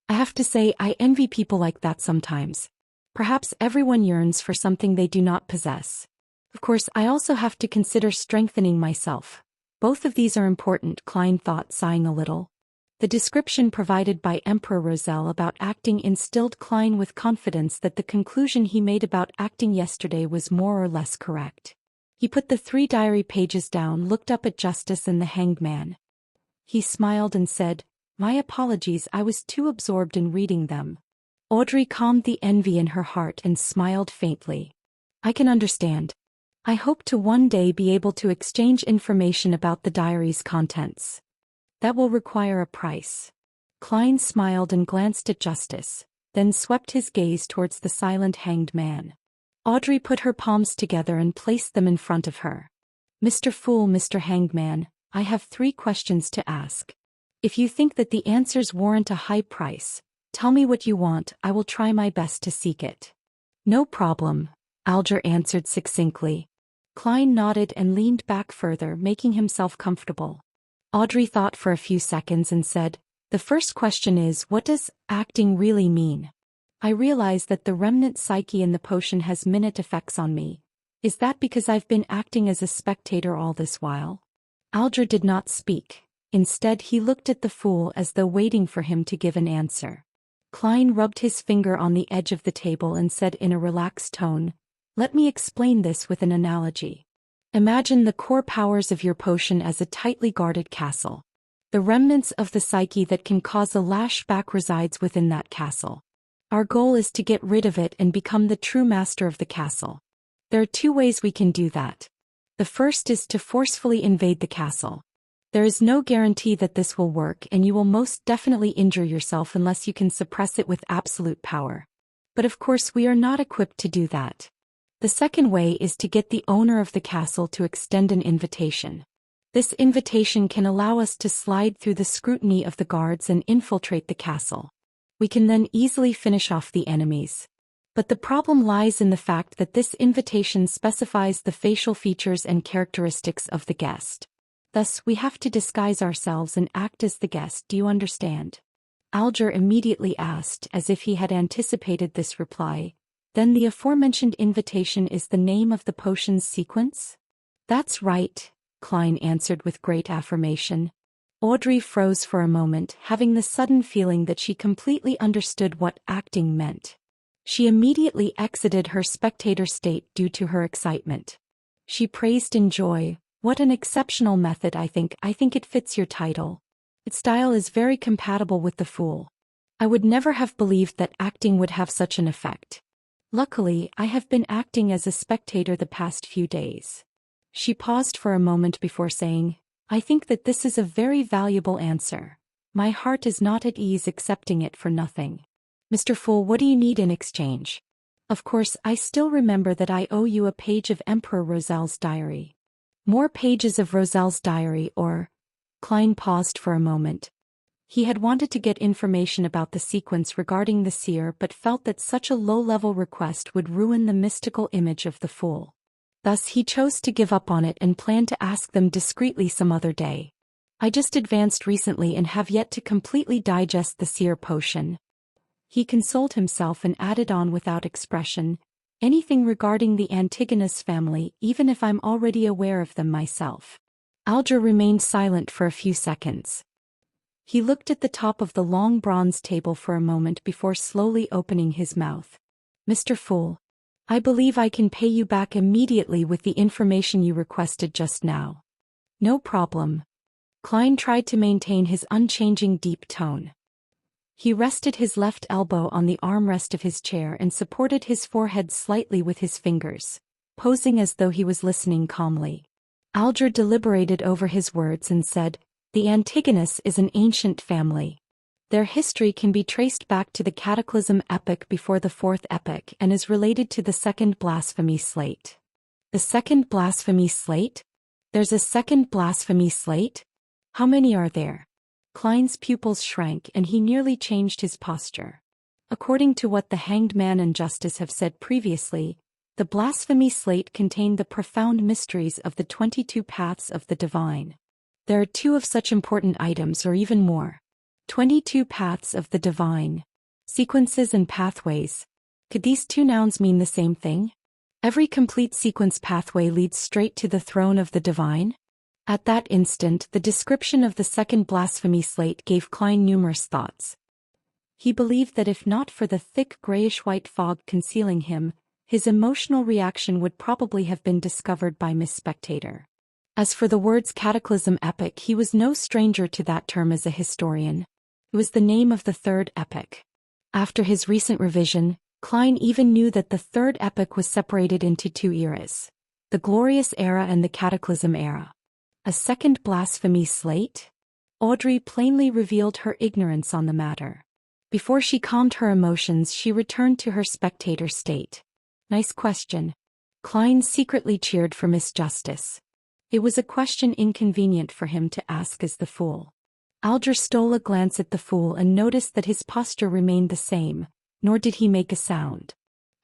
I have to say, I envy people like that sometimes. Perhaps everyone yearns for something they do not possess. Of course, I also have to consider strengthening myself. Both of these are important, Klein thought, sighing a little. The description provided by Emperor Rosal about acting instilled Klein with confidence that the conclusion he made about acting yesterday was more or less correct. He put the 3 diary pages down, looked up at Justice and the Hanged Man. He smiled and said, "My apologies, I was too absorbed in reading them." Audrey calmed the envy in her heart and smiled faintly. "I can understand. I hope to one day be able to exchange information about the diary's contents. That will require a price." Klein smiled and glanced at Justice, then swept his gaze towards the silent Hanged Man. Audrey put her palms together and placed them in front of her. "Mr. Fool, Mr. Hanged Man, I have 3 questions to ask. If you think that the answers warrant a high price, tell me what you want, I will try my best to seek it." "No problem," Alger answered succinctly. Klein nodded and leaned back further, making himself comfortable. Audrey thought for a few seconds and said, "The first question is, what does acting really mean? I realize that the remnant psyche in the potion has minute effects on me. Is that because I've been acting as a spectator all this while?" Alger did not speak. Instead, he looked at the fool as though waiting for him to give an answer. Klein rubbed his finger on the edge of the table and said in a relaxed tone, "Let me explain this with an analogy. Imagine the core powers of your potion as a tightly guarded castle. The remnants of the psyche that can cause a lashback resides within that castle. Our goal is to get rid of it and become the true master of the castle. There are 2 ways we can do that. The first is to forcefully invade the castle. There is no guarantee that this will work, and you will most definitely injure yourself unless you can suppress it with absolute power. But of course we are not equipped to do that. The second way is to get the owner of the castle to extend an invitation. This invitation can allow us to slide through the scrutiny of the guards and infiltrate the castle. We can then easily finish off the enemies. But the problem lies in the fact that this invitation specifies the facial features and characteristics of the guest. Thus, we have to disguise ourselves and act as the guest. Do you understand?" Alger immediately asked, as if he had anticipated this reply. "Then the aforementioned invitation is the name of the potion's sequence?" "That's right," Klein answered with great affirmation. Audrey froze for a moment, having the sudden feeling that she completely understood what acting meant. She immediately exited her spectator state due to her excitement. She praised in joy, "What an exceptional method, I think it fits your title. Its style is very compatible with the fool. I would never have believed that acting would have such an effect. Luckily, I have been acting as a spectator the past few days." She paused for a moment before saying, "I think that this is a very valuable answer. My heart is not at ease accepting it for nothing. Mr. Fool, what do you need in exchange?" Of course, I still remember that I owe you a page of Emperor Rozel's diary. More pages of Rozel's diary or... Klein paused for a moment. He had wanted to get information about the sequence regarding the seer but felt that such a low-level request would ruin the mystical image of the fool. Thus he chose to give up on it and planned to ask them discreetly some other day. I just advanced recently and have yet to completely digest the seer potion. He consoled himself and added on without expression, anything regarding the Antigonus family, even if I'm already aware of them myself. Alger remained silent for a few seconds. He looked at the top of the long bronze table for a moment before slowly opening his mouth. Mr. Fool, I believe I can pay you back immediately with the information you requested just now. No problem. Klein tried to maintain his unchanging deep tone. He rested his left elbow on the armrest of his chair and supported his forehead slightly with his fingers, posing as though he was listening calmly. Alger deliberated over his words and said, "The Antigonus is an ancient family. Their history can be traced back to the Cataclysm epoch before the Fourth Epoch and is related to the Second Blasphemy Slate." The Second Blasphemy Slate? There's a Second Blasphemy Slate? How many are there? Klein's pupils shrank and he nearly changed his posture. According to what the Hanged Man and Justice have said previously, the Blasphemy Slate contained the profound mysteries of the 22 paths of the divine. There are 2 of such important items or even more. 22 paths of the divine. Sequences and pathways. Could these 2 nouns mean the same thing? Every complete sequence pathway leads straight to the throne of the divine? At that instant, the description of the Second Blasphemy Slate gave Klein numerous thoughts. He believed that if not for the thick grayish-white fog concealing him, his emotional reaction would probably have been discovered by Miss Spectator. As for the words Cataclysm Epoch, he was no stranger to that term as a historian. It was the name of the Third Epoch. After his recent revision, Klein even knew that the Third Epoch was separated into 2 eras, the Glorious Era and the Cataclysm Era. A Second Blasphemy Slate? Audrey plainly revealed her ignorance on the matter. Before she calmed her emotions, she returned to her spectator state. Nice question. Klein secretly cheered for Miss Justice. It was a question inconvenient for him to ask as the fool. Alger stole a glance at the fool and noticed that his posture remained the same, nor did he make a sound.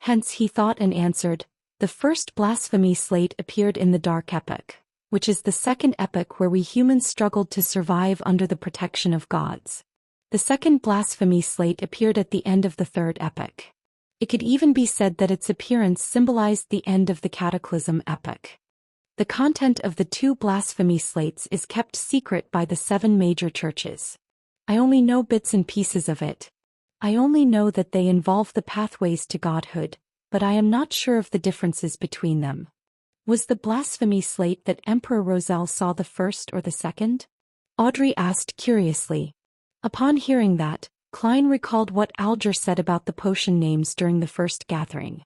Hence he thought and answered, "The First Blasphemy Slate appeared in the Dark Epoch, which is the second epoch where we humans struggled to survive under the protection of gods. The Second Blasphemy Slate appeared at the end of the Third Epoch. It could even be said that its appearance symbolized the end of the Cataclysm Epoch. The content of the 2 blasphemy slates is kept secret by the 7 major churches. I only know bits and pieces of it. I only know that they involve the pathways to godhood, but I am not sure of the differences between them. Was the blasphemy slate that Emperor Rozel saw the first or the second?" Audrey asked curiously. Upon hearing that, Klein recalled what Alger said about the potion names during the first gathering.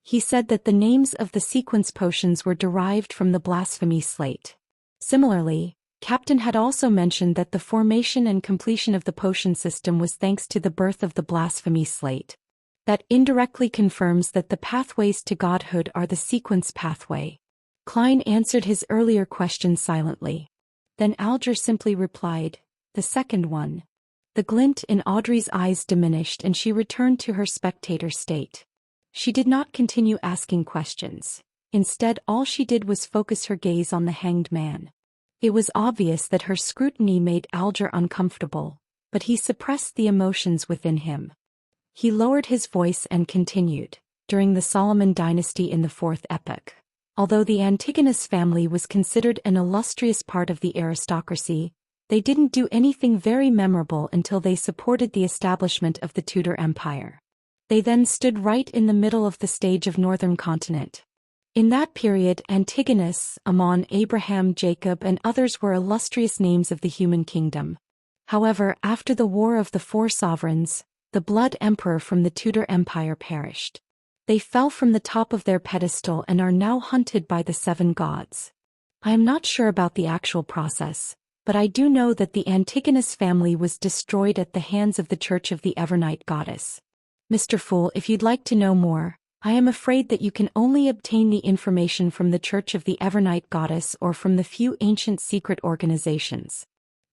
He said that the names of the sequence potions were derived from the blasphemy slate. Similarly, Captain had also mentioned that the formation and completion of the potion system was thanks to the birth of the blasphemy slate. That indirectly confirms that the pathways to godhood are the sequence pathway. Klein answered his earlier question silently. Then Alger simply replied, "The second one." The glint in Audrey's eyes diminished and she returned to her spectator state. She did not continue asking questions. Instead, all she did was focus her gaze on the Hanged Man. It was obvious that her scrutiny made Alger uncomfortable, but he suppressed the emotions within him. He lowered his voice and continued, "During the Solomon dynasty in the Fourth Epoch, although the Antigonus family was considered an illustrious part of the aristocracy, they didn't do anything very memorable until they supported the establishment of the Tudor Empire. They then stood right in the middle of the stage of northern continent. In that period, Antigonus, Ammon, Abraham, Jacob and others were illustrious names of the human kingdom. However, after the War of the Four Sovereigns, the Blood Emperor from the Tudor Empire perished. They fell from the top of their pedestal and are now hunted by the 7 gods. I am not sure about the actual process, but I do know that the Antigonus family was destroyed at the hands of the Church of the Evernight Goddess. Mr. Fool, if you'd like to know more, I am afraid that you can only obtain the information from the Church of the Evernight Goddess or from the few ancient secret organizations.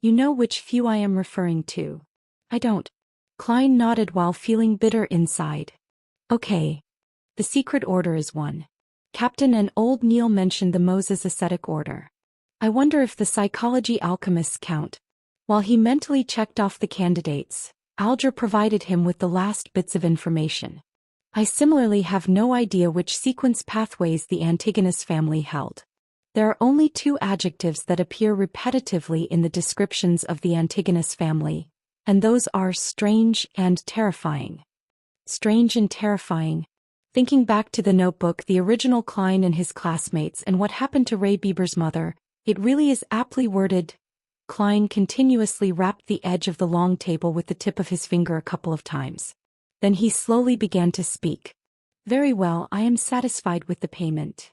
You know which few I am referring to. I don't. Klein nodded while feeling bitter inside. Okay. The secret order is one. Captain and old Neil mentioned the Moses Ascetic Order. I wonder if the psychology alchemists count. While he mentally checked off the candidates, Alger provided him with the last bits of information. I similarly have no idea which sequence pathways the Antigonus family held. There are only two adjectives that appear repetitively in the descriptions of the Antigonus family, and those are strange and terrifying. Strange and terrifying. Thinking back to the notebook, the original Klein and his classmates, and what happened to Ray Bieber's mother, it really is aptly worded. Klein continuously rapped the edge of the long table with the tip of his finger a couple of times. Then he slowly began to speak. Very well, I am satisfied with the payment.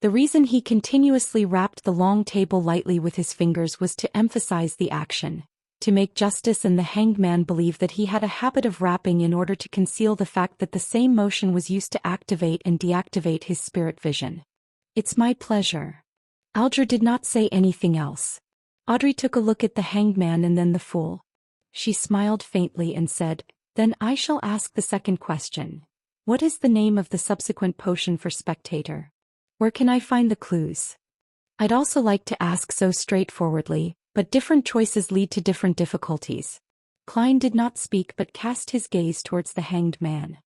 The reason he continuously rapped the long table lightly with his fingers was to emphasize the action, to make Justice and the Hanged Man believe that he had a habit of rapping in order to conceal the fact that the same motion was used to activate and deactivate his spirit vision. It's my pleasure. Alger did not say anything else. Audrey took a look at the Hanged Man and then the Fool. She smiled faintly and said, Then I shall ask the second question. What is the name of the subsequent potion for Spectator? Where can I find the clues? I'd also like to ask so straightforwardly, but different choices lead to different difficulties. Klein did not speak but cast his gaze towards the Hanged Man.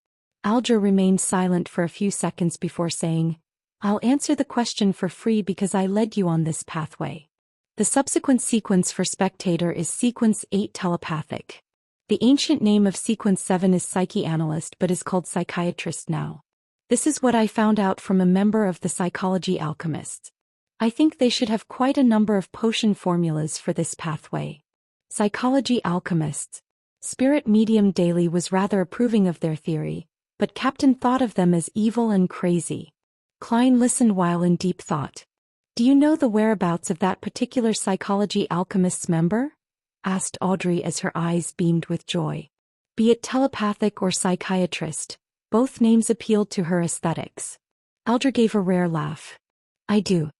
Alger remained silent for a few seconds before saying, I'll answer the question for free because I led you on this pathway. The subsequent sequence for Spectator is Sequence 8 Telepathic. The ancient name of Sequence 7 is Psyche-Analyst but is called Psychiatrist now. This is what I found out from a member of the Psychology Alchemists. I think they should have quite a number of potion formulas for this pathway. Psychology Alchemists. Spirit Medium Daily was rather approving of their theory, but Captain thought of them as evil and crazy. Klein listened while in deep thought. Do you know the whereabouts of that particular Psychology Alchemists member? Asked Audrey as her eyes beamed with joy. Be it telepathic or psychiatrist, both names appealed to her aesthetics. Alger gave a rare laugh. I do.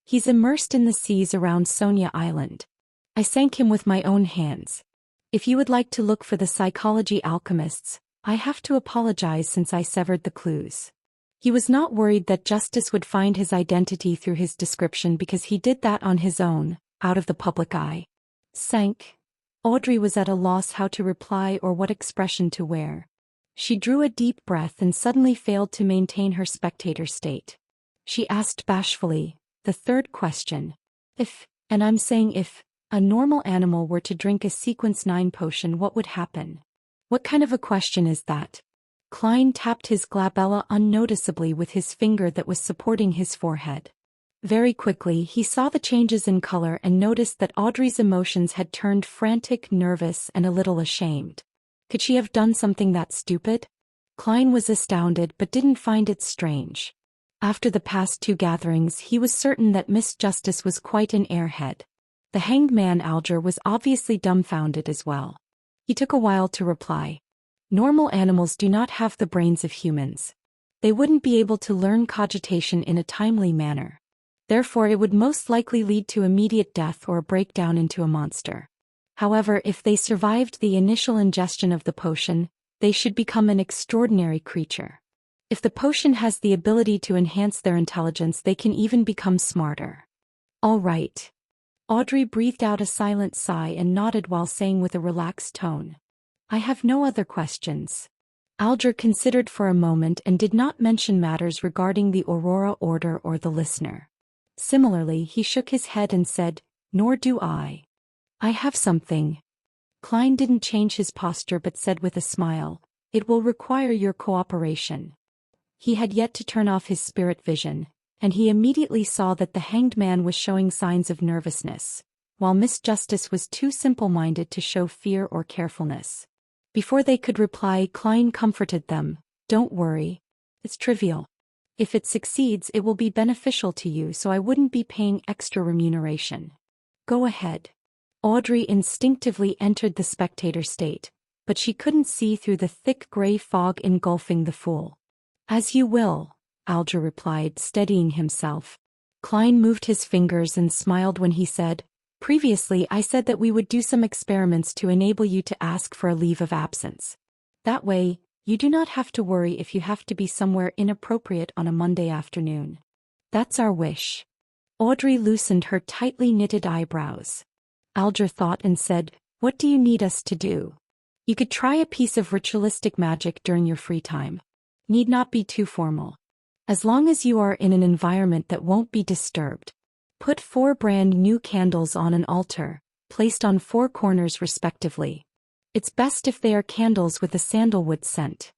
He's immersed in the seas around Sonia Island. I sank him with my own hands. If you would like to look for the Psychology Alchemists, I have to apologize since I severed the clues. He was not worried that Justice would find his identity through his description because he did that on his own, out of the public eye. Sank. Audrey was at a loss how to reply or what expression to wear. She drew a deep breath and suddenly failed to maintain her spectator state. She asked bashfully, the third question. If, and I'm saying if, a normal animal were to drink a Sequence 9 potion, what would happen? What kind of a question is that? Klein tapped his glabella unnoticeably with his finger that was supporting his forehead. Very quickly he saw the changes in color and noticed that Audrey's emotions had turned frantic, nervous, and a little ashamed. Could she have done something that stupid? Klein was astounded but didn't find it strange. After the past two gatherings he was certain that Miss Justice was quite an airhead. The Hanged Man Alger was obviously dumbfounded as well. He took a while to reply. Normal animals do not have the brains of humans. They wouldn't be able to learn cogitation in a timely manner. Therefore it would most likely lead to immediate death or a breakdown into a monster. However, if they survived the initial ingestion of the potion, they should become an extraordinary creature. If the potion has the ability to enhance their intelligence, they can even become smarter. All right. Audrey breathed out a silent sigh and nodded while saying with a relaxed tone. I have no other questions. Alger considered for a moment and did not mention matters regarding the Aurora Order or the listener. Similarly, he shook his head and said, Nor do I. I have something. Klein didn't change his posture but said with a smile, It will require your cooperation. He had yet to turn off his spirit vision, and he immediately saw that the Hanged Man was showing signs of nervousness, while Miss Justice was too simple-minded to show fear or carefulness. Before they could reply, Klein comforted them, Don't worry. It's trivial. If it succeeds, it will be beneficial to you, so I wouldn't be paying extra remuneration. Go ahead. Audrey instinctively entered the spectator state, but she couldn't see through the thick gray fog engulfing the Fool. As you will, Alger replied, steadying himself. Klein moved his fingers and smiled when he said, "Previously I said that we would do some experiments to enable you to ask for a leave of absence. That way, you do not have to worry if you have to be somewhere inappropriate on a Monday afternoon." "That's our wish." Audrey loosened her tightly knitted eyebrows. Alger thought and said, "What do you need us to do?" "You could try a piece of ritualistic magic during your free time. Need not be too formal. As long as you are in an environment that won't be disturbed. Put 4 brand new candles on an altar, placed on 4 corners respectively. It's best if they are candles with a sandalwood scent.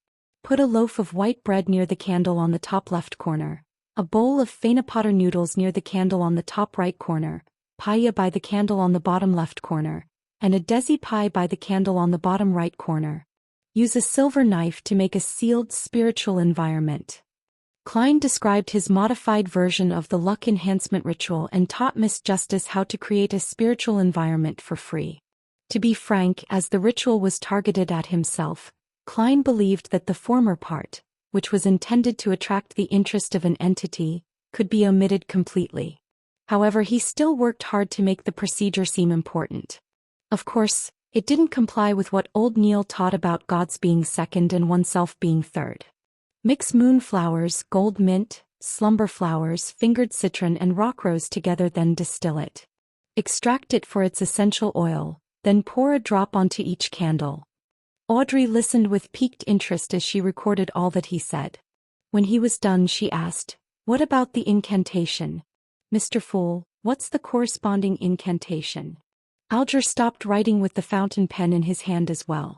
Put a loaf of white bread near the candle on the top left corner, a bowl of Potter noodles near the candle on the top right corner, paella by the candle on the bottom left corner, and a desi pie by the candle on the bottom right corner. Use a silver knife to make a sealed spiritual environment." Klein described his modified version of the luck enhancement ritual and taught Miss Justice how to create a spiritual environment for free. To be frank, as the ritual was targeted at himself, Klein believed that the former part, which was intended to attract the interest of an entity, could be omitted completely. However, he still worked hard to make the procedure seem important. Of course, it didn't comply with what old Neil taught about gods being second and oneself being third. Mix moonflowers, gold mint, slumber flowers, fingered citron and rock rose together, then distill it. Extract it for its essential oil, then pour a drop onto each candle. Audrey listened with piqued interest as she recorded all that he said. When he was done, she asked, "What about the incantation? Mr. Fool, what's the corresponding incantation?" Alger stopped writing with the fountain pen in his hand as well.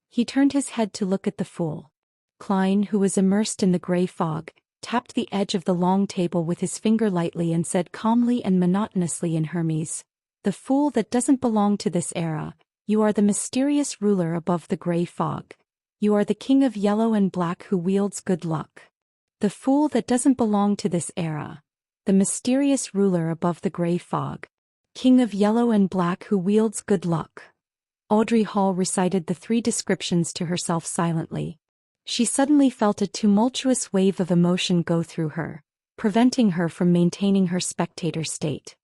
He turned his head to look at the fool. Klein, who was immersed in the gray fog, tapped the edge of the long table with his finger lightly and said calmly and monotonously in Hermes, "The fool that doesn't belong to this era, you are the mysterious ruler above the gray fog. You are the king of yellow and black who wields good luck. The fool that doesn't belong to this era, the mysterious ruler above the gray fog. King of yellow and black who wields good luck." Audrey Hall recited the 3 descriptions to herself silently. She suddenly felt a tumultuous wave of emotion go through her, preventing her from maintaining her spectator state.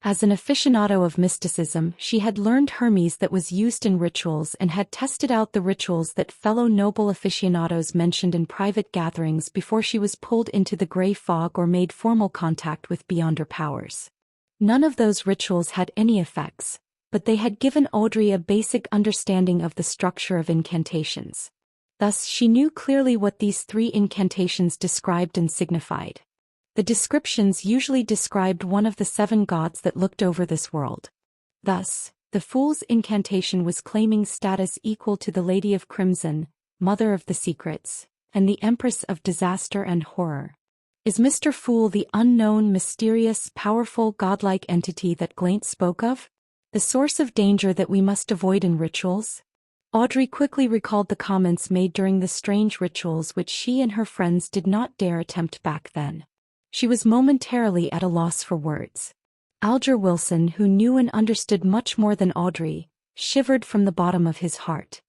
As an aficionado of mysticism, she had learned Hermes that was used in rituals and had tested out the rituals that fellow noble aficionados mentioned in private gatherings before she was pulled into the gray fog or made formal contact with beyonder powers. None of those rituals had any effects, but they had given Audrey a basic understanding of the structure of incantations. Thus, she knew clearly what these 3 incantations described and signified. The descriptions usually described one of the 7 gods that looked over this world. Thus, the fool's incantation was claiming status equal to the Lady of Crimson, Mother of the Secrets, and the Empress of Disaster and Horror. Is Mr. Fool the unknown, mysterious, powerful, godlike entity that Glaint spoke of? The source of danger that we must avoid in rituals? Audrey quickly recalled the comments made during the strange rituals which she and her friends did not dare attempt back then. She was momentarily at a loss for words. Alger Wilson, who knew and understood much more than Audrey, shivered from the bottom of his heart.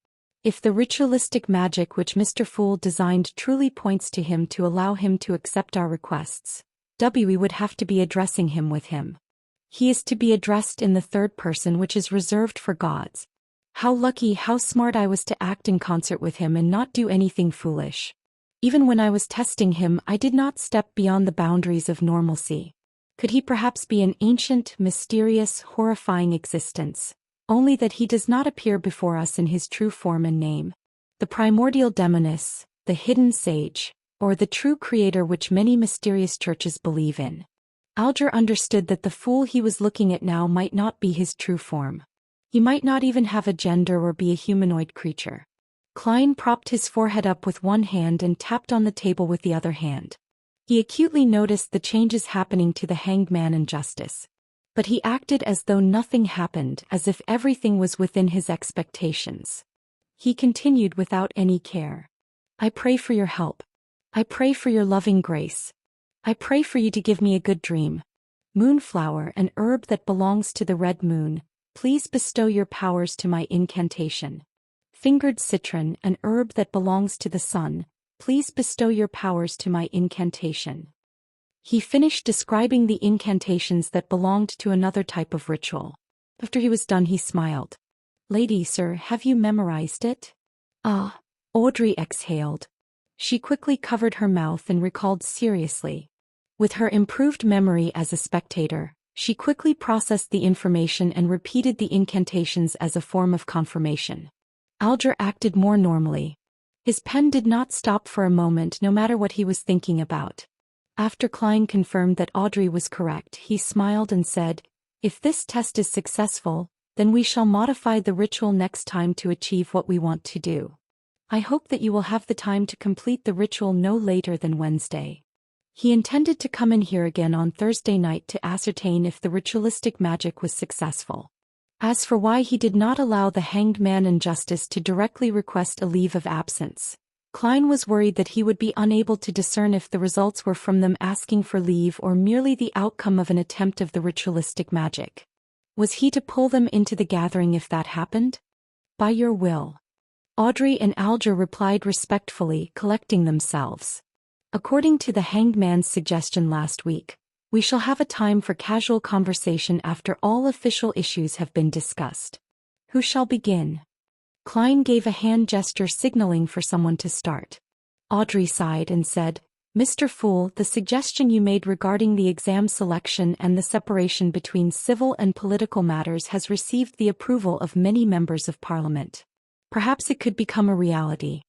If the ritualistic magic which Mr. Fool designed truly points to him to allow him to accept our requests, we would have to be addressing him with him. He is to be addressed in the 3rd person, which is reserved for gods. How lucky, how smart I was to act in concert with him and not do anything foolish. Even when I was testing him, I did not step beyond the boundaries of normalcy. Could he perhaps be an ancient, mysterious, horrifying existence, only that he does not appear before us in his true form and name? The primordial demoness, the hidden sage, or the true creator which many mysterious churches believe in? Alger understood that the fool he was looking at now might not be his true form. He might not even have a gender or be a humanoid creature. Klein propped his forehead up with one hand and tapped on the table with the other hand. He acutely noticed the changes happening to the hanged man and Justice. But he acted as though nothing happened, as if everything was within his expectations. He continued without any care. "I pray for your help. I pray for your loving grace. I pray for you to give me a good dream. Moonflower, an herb that belongs to the red moon, please bestow your powers to my incantation. Fingered citron, an herb that belongs to the sun, please bestow your powers to my incantation. He finished describing the incantations that belonged to another type of ritual. After he was done, he smiled. Lady, sir, have you memorized it? Ah, Audrey exhaled. She quickly covered her mouth and recalled seriously. With her improved memory as a spectator, she quickly processed the information and repeated the incantations as a form of confirmation. Alger acted more normally. His pen did not stop for a moment no matter what he was thinking about. After Klein confirmed that Audrey was correct, he smiled and said, "If this test is successful, then we shall modify the ritual next time to achieve what we want to do. I hope that you will have the time to complete the ritual no later than Wednesday." He intended to come in here again on Thursday night to ascertain if the ritualistic magic was successful. As for why he did not allow the hanged man and Justice to directly request a leave of absence, Klein was worried that he would be unable to discern if the results were from them asking for leave or merely the outcome of an attempt of the ritualistic magic. Was he to pull them into the gathering if that happened? By your will. Audrey and Alger replied respectfully, collecting themselves. According to the hanged man's suggestion last week, we shall have a time for casual conversation after all official issues have been discussed. Who shall begin? Klein gave a hand gesture signaling for someone to start. Audrey sighed and said, Mr. Fool, the suggestion you made regarding the exam selection and the separation between civil and political matters has received the approval of many members of Parliament. Perhaps it could become a reality.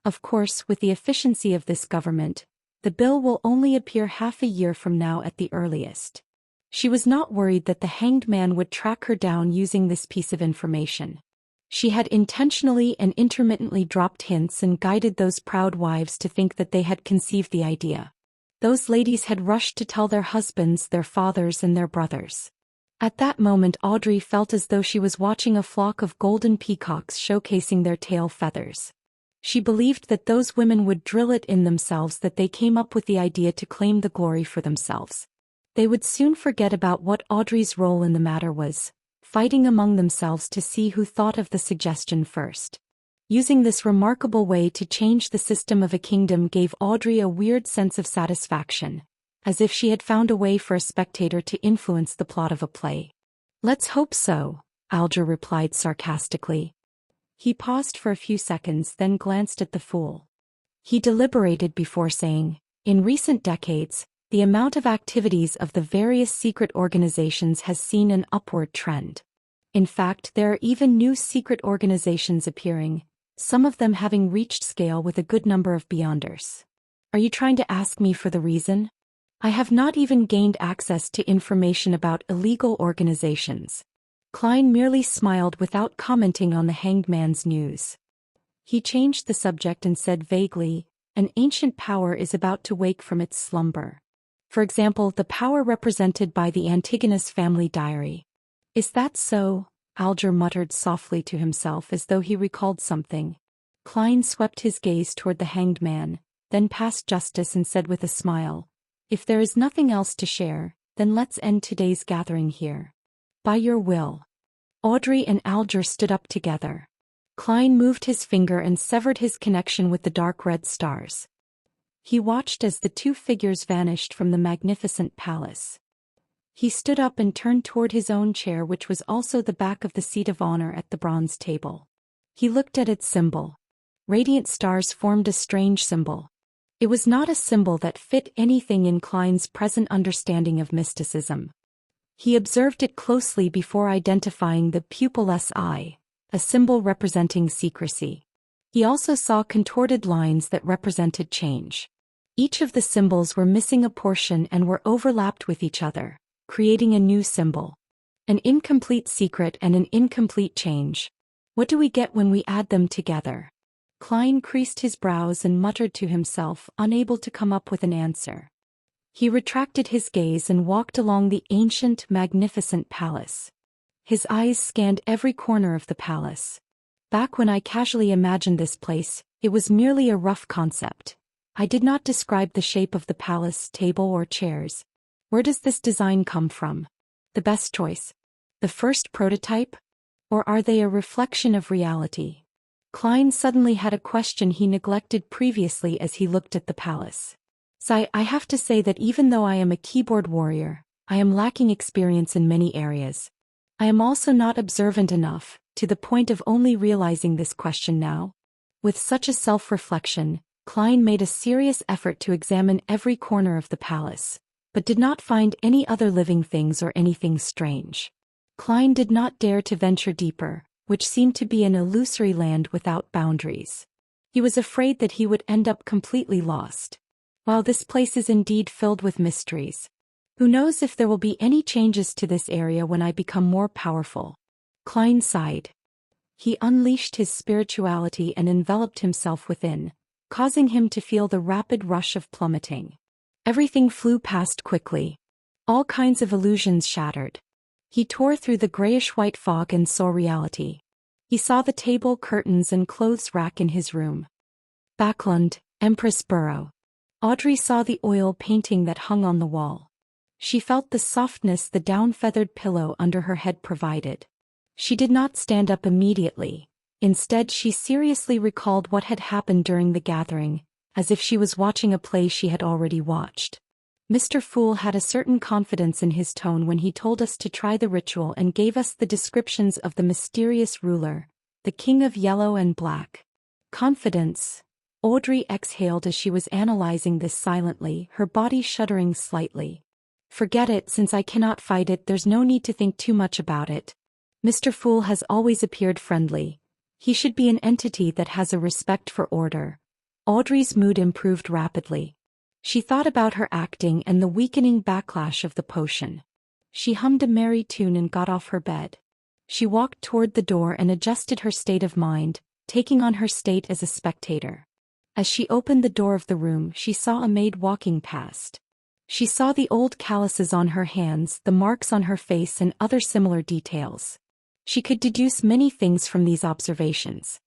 Of course, with the efficiency of this government, the bill will only appear half a year from now at the earliest. She was not worried that the hanged man would track her down using this piece of information. She had intentionally and intermittently dropped hints and guided those proud wives to think that they had conceived the idea. Those ladies had rushed to tell their husbands, their fathers, and their brothers. At that moment Audrey felt as though she was watching a flock of golden peacocks showcasing their tail feathers. She believed that those women would drill it in themselves that they came up with the idea to claim the glory for themselves. They would soon forget about what Audrey's role in the matter was, fighting among themselves to see who thought of the suggestion first. Using this remarkable way to change the system of a kingdom gave Audrey a weird sense of satisfaction, as if she had found a way for a spectator to influence the plot of a play. Let's hope so, Alger replied sarcastically. He paused for a few seconds, then glanced at the fool. He deliberated before saying, in recent decades, the amount of activities of the various secret organizations has seen an upward trend. In fact, there are even new secret organizations appearing, some of them having reached scale with a good number of Beyonders. Are you trying to ask me for the reason? I have not even gained access to information about illegal organizations. Klein merely smiled without commenting on the hanged man's news. He changed the subject and said vaguely, an ancient power is about to wake from its slumber. For example, the power represented by the Antigonus family diary. Is that so? Alger muttered softly to himself as though he recalled something. Klein swept his gaze toward the hanged man, then past Justice and said with a smile, if there is nothing else to share, then let's end today's gathering here. By your will. Audrey and Alger stood up together. Klein moved his finger and severed his connection with the dark red stars. He watched as the two figures vanished from the magnificent palace. He stood up and turned toward his own chair, which was also the back of the seat of honor at the bronze table. He looked at its symbol. Radiant stars formed a strange symbol. It was not a symbol that fit anything in Klein's present understanding of mysticism. He observed it closely before identifying the pupilless eye, a symbol representing secrecy. He also saw contorted lines that represented change. Each of the symbols were missing a portion and were overlapped with each other, creating a new symbol. An incomplete secret and an incomplete change. What do we get when we add them together? Klein creased his brows and muttered to himself, unable to come up with an answer. He retracted his gaze and walked along the ancient, magnificent palace. His eyes scanned every corner of the palace. Back when I casually imagined this place, it was merely a rough concept. I did not describe the shape of the palace, table or chairs. Where does this design come from? The best choice? The first prototype? Or are they a reflection of reality? Klein suddenly had a question he neglected previously as he looked at the palace. I have to say that even though I am a keyboard warrior, I am lacking experience in many areas. I am also not observant enough, to the point of only realizing this question now. With such a self-reflection, Klein made a serious effort to examine every corner of the palace, but did not find any other living things or anything strange. Klein did not dare to venture deeper, which seemed to be an illusory land without boundaries. He was afraid that he would end up completely lost. While this place is indeed filled with mysteries, who knows if there will be any changes to this area when I become more powerful? Klein sighed. He unleashed his spirituality and enveloped himself within, causing him to feel the rapid rush of plummeting. Everything flew past quickly. All kinds of illusions shattered. He tore through the grayish-white fog and saw reality. He saw the table, curtains and clothes rack in his room. Backlund, Empress Burrow. Audrey saw the oil painting that hung on the wall. She felt the softness the down-feathered pillow under her head provided. She did not stand up immediately. Instead, she seriously recalled what had happened during the gathering, as if she was watching a play she had already watched. Mr. Fool had a certain confidence in his tone when he told us to try the ritual and gave us the descriptions of the mysterious ruler, the King of Yellow and Black. Confidence. Audrey exhaled as she was analyzing this silently, her body shuddering slightly. Forget it, since I cannot fight it, there's no need to think too much about it. Mr. Fool has always appeared friendly. He should be an entity that has a respect for order. Audrey's mood improved rapidly. She thought about her acting and the weakening backlash of the potion. She hummed a merry tune and got off her bed. She walked toward the door and adjusted her state of mind, taking on her state as a spectator. As she opened the door of the room, she saw a maid walking past. She saw the old calluses on her hands, the marks on her face and other similar details. She could deduce many things from these observations.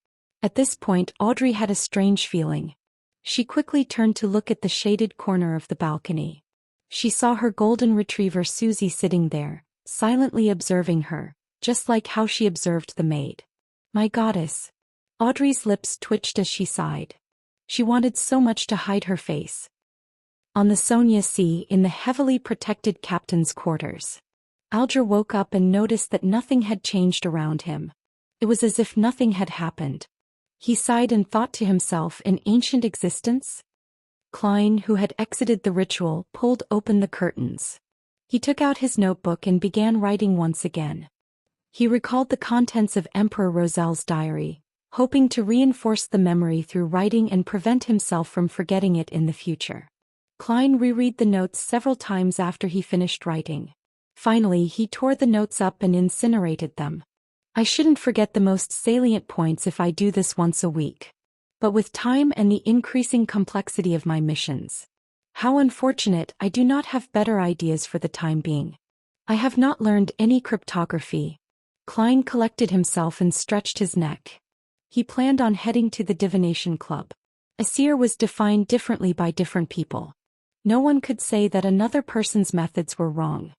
At this point, Audrey had a strange feeling. She quickly turned to look at the shaded corner of the balcony. She saw her golden retriever Susie sitting there, silently observing her, just like how she observed the maid. My goddess. Audrey's lips twitched as she sighed. She wanted so much to hide her face. On the Sonia Sea, in the heavily protected captain's quarters, Alger woke up and noticed that nothing had changed around him. It was as if nothing had happened. He sighed and thought to himself, an ancient existence? Klein, who had exited the ritual, pulled open the curtains. He took out his notebook and began writing once again. He recalled the contents of Emperor Roselle's diary, hoping to reinforce the memory through writing and prevent himself from forgetting it in the future. Klein reread the notes several times after he finished writing. Finally, he tore the notes up and incinerated them. I shouldn't forget the most salient points if I do this once a week. But with time and the increasing complexity of my missions, how unfortunate I do not have better ideas for the time being. I have not learned any cryptography. Klein collected himself and stretched his neck. He planned on heading to the divination club. A seer was defined differently by different people. No one could say that another person's methods were wrong.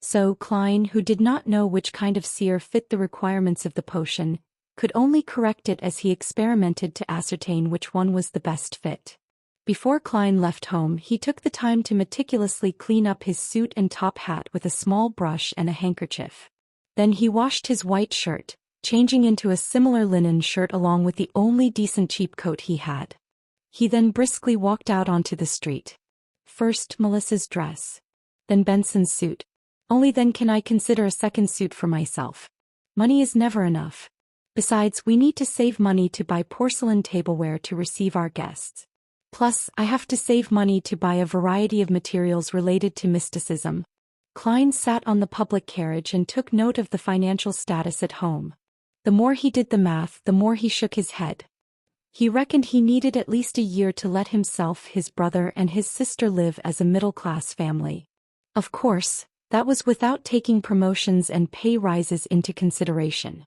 So Klein, who did not know which kind of seer fit the requirements of the potion, could only correct it as he experimented to ascertain which one was the best fit. Before Klein left home, he took the time to meticulously clean up his suit and top hat with a small brush and a handkerchief. Then he washed his white shirt, changing into a similar linen shirt along with the only decent cheap coat he had. He then briskly walked out onto the street. First Melissa's dress. Then Benson's suit. Only then can I consider a second suit for myself. Money is never enough. Besides, we need to save money to buy porcelain tableware to receive our guests. Plus, I have to save money to buy a variety of materials related to mysticism. Klein sat on the public carriage and took note of the financial status at home. The more he did the math, the more he shook his head. He reckoned he needed at least a year to let himself, his brother, and his sister live as a middle-class family. Of course, that was without taking promotions and pay rises into consideration.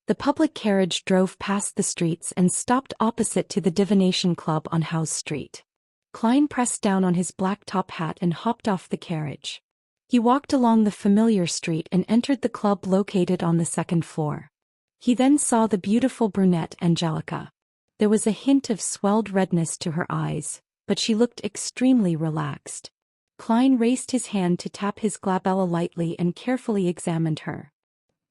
The public carriage drove past the streets and stopped opposite to the Divination Club on House Street. Klein pressed down on his black top hat and hopped off the carriage. He walked along the familiar street and entered the club located on the second floor. He then saw the beautiful brunette Angelica. There was a hint of swelled redness to her eyes, but she looked extremely relaxed. Klein raised his hand to tap his glabella lightly and carefully examined her.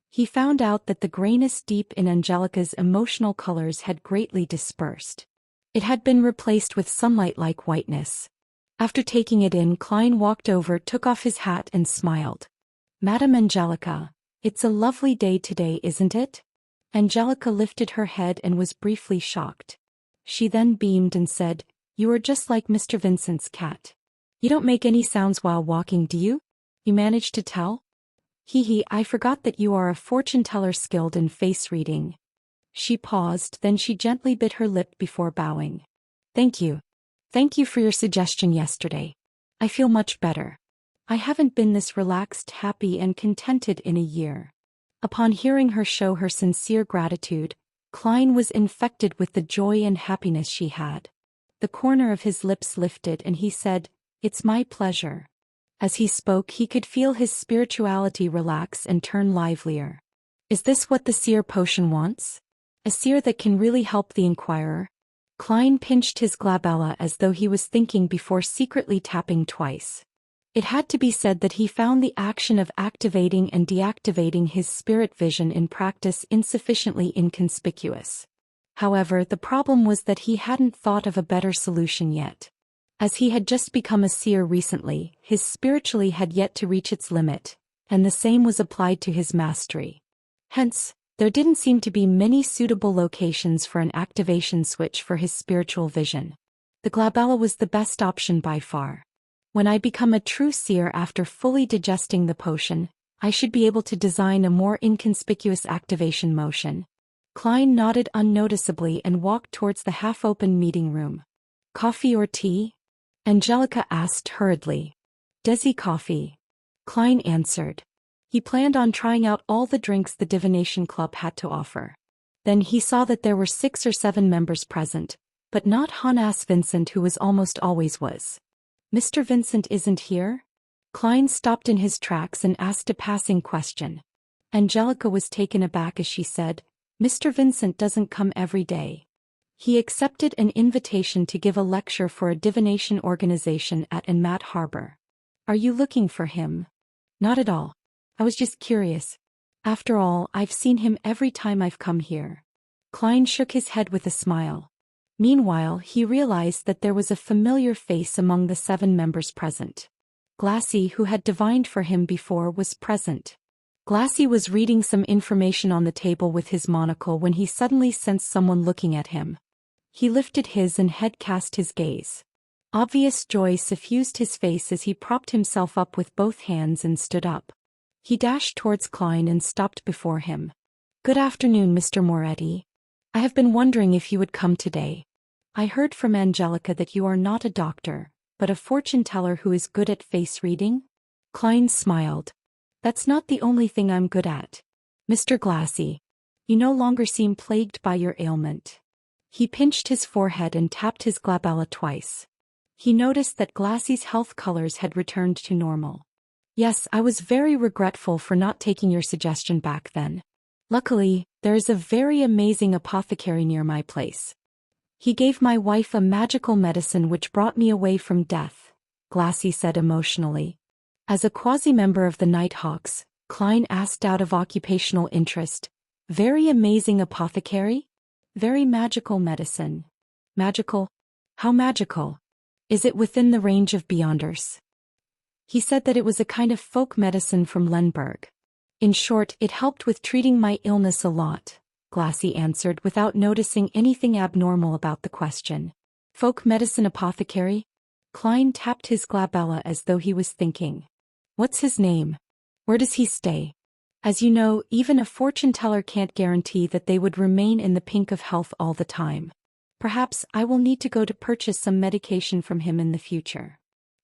He found out that the grayness deep in Angelica's emotional colors had greatly dispersed. It had been replaced with sunlight-like whiteness. After taking it in, Klein walked over, took off his hat and smiled. "Madam Angelica, it's a lovely day today, isn't it?" Angelica lifted her head and was briefly shocked. She then beamed and said, "You are just like Mr. Vincent's cat. You don't make any sounds while walking, do you? You managed to tell?" "Hee, I forgot that you are a fortune teller skilled in face reading." She paused, then she gently bit her lip before bowing. "Thank you. Thank you for your suggestion yesterday. I feel much better. I haven't been this relaxed, happy and contented in a year." Upon hearing her show her sincere gratitude, Klein was infected with the joy and happiness she had. The corner of his lips lifted and he said, "It's my pleasure." As he spoke, he could feel his spirituality relax and turn livelier. "Is this what the seer potion wants? A seer that can really help the inquirer?" Klein pinched his glabella as though he was thinking before secretly tapping twice. It had to be said that he found the action of activating and deactivating his spirit vision in practice insufficiently inconspicuous. However, the problem was that he hadn't thought of a better solution yet. As he had just become a seer recently, his spiritually had yet to reach its limit, and the same was applied to his mastery. Hence, there didn't seem to be many suitable locations for an activation switch for his spiritual vision. The glabella was the best option by far. "When I become a true seer after fully digesting the potion, I should be able to design a more inconspicuous activation motion." Klein nodded unnoticeably and walked towards the half-open meeting room. "Coffee or tea?" Angelica asked hurriedly. "Desi coffee," Klein answered. He planned on trying out all the drinks the Divination Club had to offer. Then he saw that there were 6 or 7 members present, but not Hannes Vincent, who was almost always was. "Mr. Vincent isn't here?" Klein stopped in his tracks and asked a passing question. Angelica was taken aback as she said, "Mr. Vincent doesn't come every day. He accepted an invitation to give a lecture for a divination organization at Enmat Harbor. Are you looking for him?" "Not at all. I was just curious. After all, I've seen him every time I've come here." Klein shook his head with a smile. Meanwhile, he realized that there was a familiar face among the 7 members present. Glassy, who had divined for him before, was present. Glassy was reading some information on the table with his monocle when he suddenly sensed someone looking at him. He lifted his and head cast his gaze. Obvious joy suffused his face as he propped himself up with both hands and stood up. He dashed towards Klein and stopped before him. "Good afternoon, Mr. Moretti. I have been wondering if you would come today. I heard from Angelica that you are not a doctor, but a fortune teller who is good at face reading?" Klein smiled. "That's not the only thing I'm good at. Mr. Glassy, you no longer seem plagued by your ailment." He pinched his forehead and tapped his glabella twice. He noticed that Glassy's health colors had returned to normal. "Yes, I was very regretful for not taking your suggestion back then. Luckily, there is a very amazing apothecary near my place. He gave my wife a magical medicine which brought me away from death," Glassy said emotionally. As a quasi-member of the Nighthawks, Klein asked out of occupational interest, "Very amazing apothecary? Very magical medicine. Magical? How magical? Is it within the range of Beyonders?" He said that it was a kind of folk medicine from Lemberg. "In short, it helped with treating my illness a lot," Glassy answered without noticing anything abnormal about the question. "Folk medicine apothecary?" Klein tapped his glabella as though he was thinking. "What's his name? Where does he stay?" As you know, even a fortune teller can't guarantee that they would remain in the pink of health all the time. Perhaps I will need to go to purchase some medication from him in the future.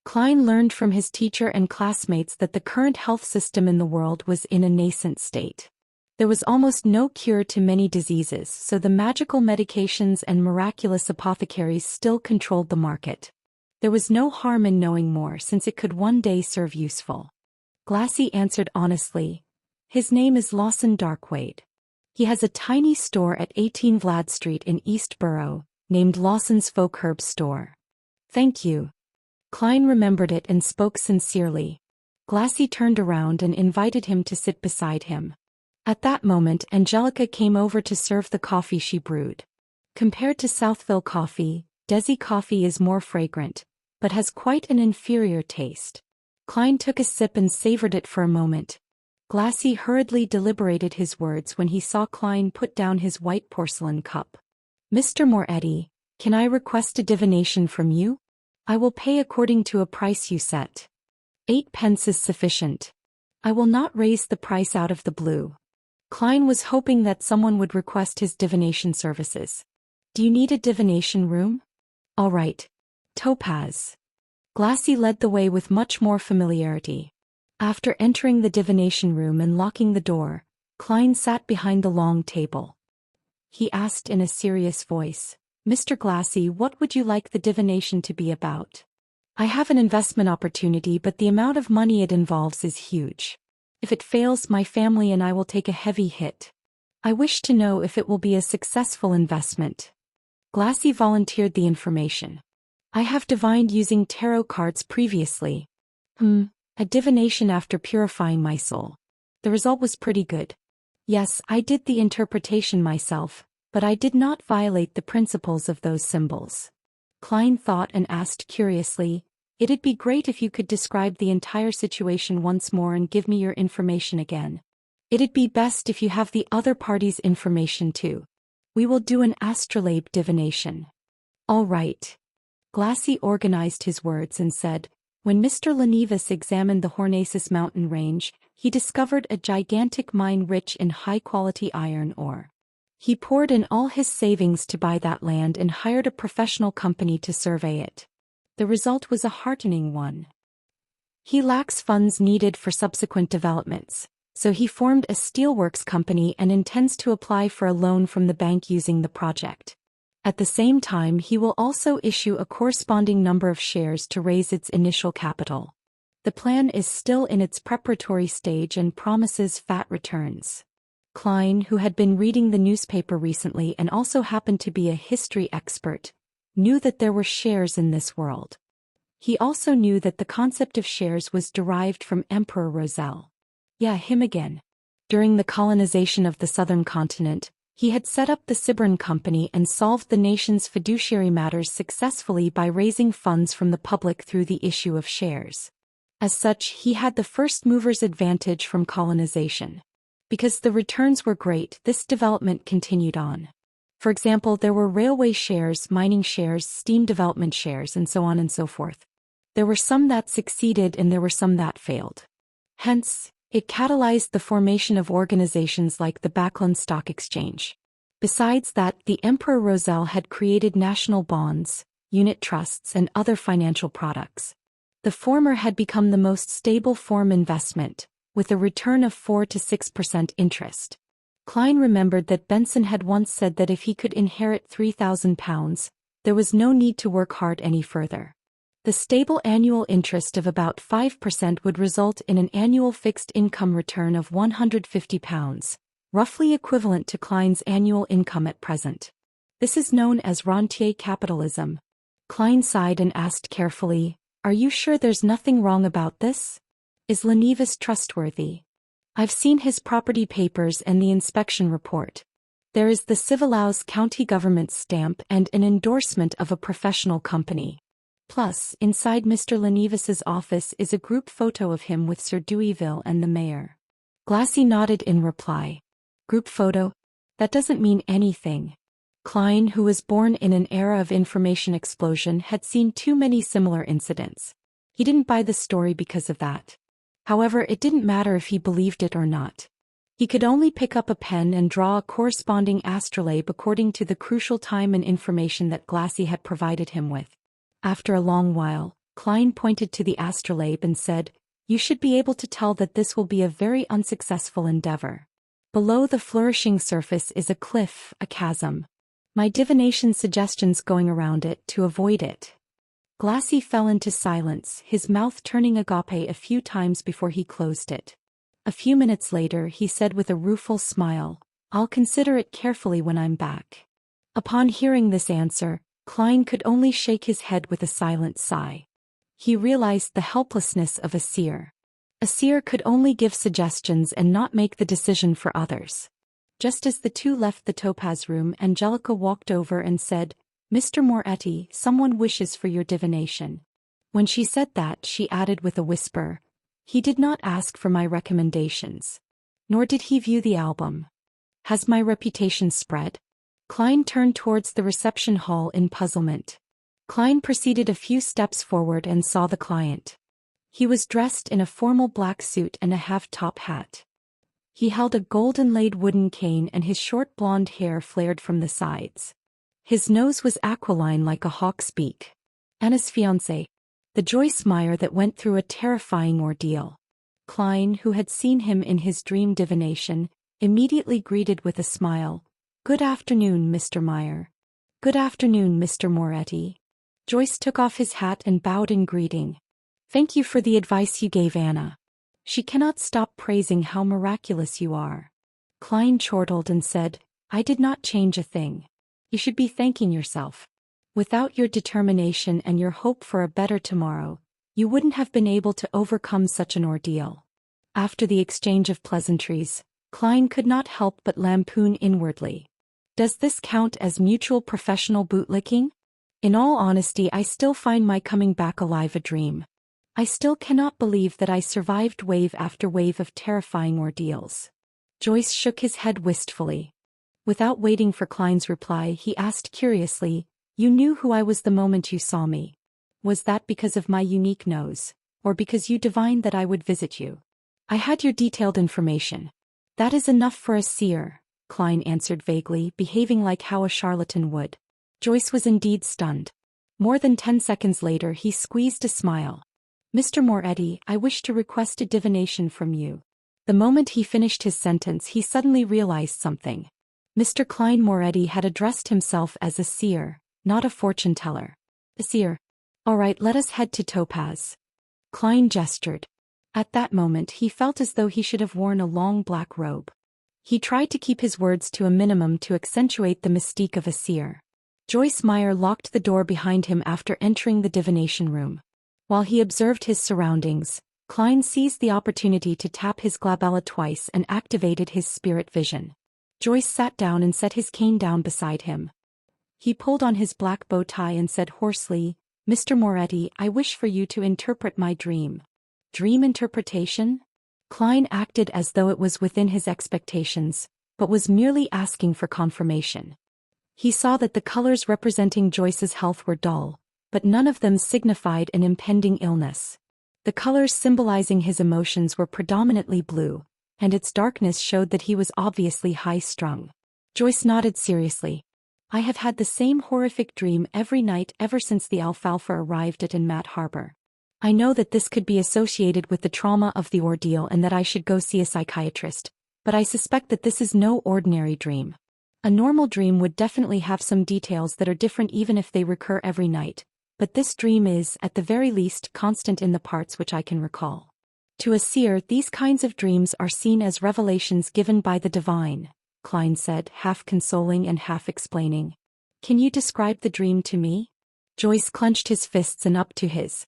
Klein learned from his teacher and classmates that the current health system in the world was in a nascent state. There was almost no cure to many diseases, so the magical medications and miraculous apothecaries still controlled the market. There was no harm in knowing more since it could one day serve useful. Glassy answered honestly, "His name is Lawson Darkwaite." He has a tiny store at 18 Vlad Street in East Borough, named Lawson's Folk Herb Store. Thank you. Klein remembered it and spoke sincerely. Glassy turned around and invited him to sit beside him. At that moment, Angelica came over to serve the coffee she brewed. Compared to Southville coffee, Desi coffee is more fragrant, but has quite an inferior taste. Klein took a sip and savored it for a moment. Glassy hurriedly deliberated his words when he saw Klein put down his white porcelain cup. Mr. Moretti, can I request a divination from you? I will pay according to a price you set. 8 pence is sufficient. I will not raise the price out of the blue. Klein was hoping that someone would request his divination services. Do you need a divination room? All right. Topaz. Glassy led the way with much more familiarity. After entering the divination room and locking the door, Klein sat behind the long table. He asked in a serious voice, Mr. Glassy, what would you like the divination to be about? I have an investment opportunity, but the amount of money it involves is huge. If it fails, my family and I will take a heavy hit. I wish to know if it will be a successful investment. Glassy volunteered the information. I have divined using tarot cards previously. A divination after purifying my soul. The result was pretty good. Yes, I did the interpretation myself, but I did not violate the principles of those symbols. Klein thought and asked curiously, It'd be great if you could describe the entire situation once more and give me your information again. It'd be best if you have the other party's information too. We will do an astrolabe divination. All right. Glassy organized his words and said, When Mr. Lenivas examined the Hornacis mountain range, he discovered a gigantic mine rich in high-quality iron ore. He poured in all his savings to buy that land and hired a professional company to survey it. The result was a heartening one. He lacks funds needed for subsequent developments, so he formed a steelworks company and intends to apply for a loan from the bank using the project. At the same time, he will also issue a corresponding number of shares to raise its initial capital. The plan is still in its preparatory stage and promises fat returns. Klein, who had been reading the newspaper recently and also happened to be a history expert, knew that there were shares in this world. He also knew that the concept of shares was derived from Emperor Roselle. Yeah, him again. During the colonization of the southern continent, he had set up the Sibern Company and solved the nation's fiduciary matters successfully by raising funds from the public through the issue of shares. As such, he had the first mover's advantage from colonization. Because the returns were great, this development continued on. For example, there were railway shares, mining shares, steam development shares, and so on and so forth. There were some that succeeded and there were some that failed. Hence, it catalyzed the formation of organizations like the Backlund Stock Exchange. Besides that, the Emperor Roselle had created national bonds, unit trusts, and other financial products. The former had become the most stable form investment, with a return of 4 to 6% interest. Klein remembered that Benson had once said that if he could inherit £3,000, there was no need to work hard any further. The stable annual interest of about 5% would result in an annual fixed income return of £150, roughly equivalent to Klein's annual income at present. This is known as rentier capitalism. Klein sighed and asked carefully, Are you sure there's nothing wrong about this? Is Lenivas trustworthy? I've seen his property papers and the inspection report. There is the Civalaus county government stamp and an endorsement of a professional company. Plus, inside Mr. Lenivas's office is a group photo of him with Sir Deweyville and the mayor. Glassy nodded in reply. Group photo? That doesn't mean anything. Klein, who was born in an era of information explosion, had seen too many similar incidents. He didn't buy the story because of that. However, it didn't matter if he believed it or not. He could only pick up a pen and draw a corresponding astrolabe according to the crucial time and information that Glassy had provided him with. After a long while, Klein pointed to the astrolabe and said, You should be able to tell that this will be a very unsuccessful endeavor. Below the flourishing surface is a cliff, a chasm. My divination suggestions going around it to avoid it. Glassy fell into silence, his mouth turning agape a few times before he closed it. A few minutes later he said with a rueful smile, I'll consider it carefully when I'm back. Upon hearing this answer, Klein could only shake his head with a silent sigh. He realized the helplessness of a seer. A seer could only give suggestions and not make the decision for others. Just as the two left the Topaz room, Angelica walked over and said, "Mr. Moretti, someone wishes for your divination." When she said that, she added with a whisper, "He did not ask for my recommendations. Nor did he view the album. Has my reputation spread?" Klein turned towards the reception hall in puzzlement. Klein proceeded a few steps forward and saw the client. He was dressed in a formal black suit and a half-top hat. He held a gold-inlaid wooden cane and his short blonde hair flared from the sides. His nose was aquiline like a hawk's beak. Anna's fiancé. The Joyce Meyer that went through a terrifying ordeal. Klein, who had seen him in his dream divination, immediately greeted with a smile, "Good afternoon, Mr. Meyer." "Good afternoon, Mr. Moretti." Joyce took off his hat and bowed in greeting. "Thank you for the advice you gave Anna. She cannot stop praising how miraculous you are." Klein chortled and said, "I did not change a thing. You should be thanking yourself. Without your determination and your hope for a better tomorrow, you wouldn't have been able to overcome such an ordeal." After the exchange of pleasantries, Klein could not help but lampoon inwardly. Does this count as mutual professional bootlicking? In all honesty, I still find my coming back alive a dream. I still cannot believe that I survived wave after wave of terrifying ordeals. Joyce shook his head wistfully. Without waiting for Klein's reply, he asked curiously, "You knew who I was the moment you saw me. Was that because of my unique nose, or because you divined that I would visit you?" "I had your detailed information." "That is enough for a seer," Klein answered vaguely, behaving like how a charlatan would. Joyce was indeed stunned. More than 10 seconds later he squeezed a smile. "Mr. Moretti, I wish to request a divination from you." The moment he finished his sentence he suddenly realized something. Mr. Klein Moretti had addressed himself as a seer, not a fortune-teller. "A seer. All right, let us head to Topaz." Klein gestured. At that moment he felt as though he should have worn a long black robe. He tried to keep his words to a minimum to accentuate the mystique of a seer. Joyce Meyer locked the door behind him after entering the divination room. While he observed his surroundings, Klein seized the opportunity to tap his glabella twice and activated his spirit vision. Joyce sat down and set his cane down beside him. He pulled on his black bow tie and said hoarsely, "Mr. Moretti, I wish for you to interpret my dream." Dream interpretation? Klein acted as though it was within his expectations, but was merely asking for confirmation. He saw that the colors representing Joyce's health were dull, but none of them signified an impending illness. The colors symbolizing his emotions were predominantly blue, and its darkness showed that he was obviously high-strung. Joyce nodded seriously. "I have had the same horrific dream every night ever since the Alfalfa arrived at Inmat Harbor. I know that this could be associated with the trauma of the ordeal and that I should go see a psychiatrist, but I suspect that this is no ordinary dream. A normal dream would definitely have some details that are different even if they recur every night, but this dream is, at the very least, constant in the parts which I can recall. To a seer, these kinds of dreams are seen as revelations given by the divine," Klein said, half consoling and half explaining. "Can you describe the dream to me?" Joyce clenched his fists and upped to his.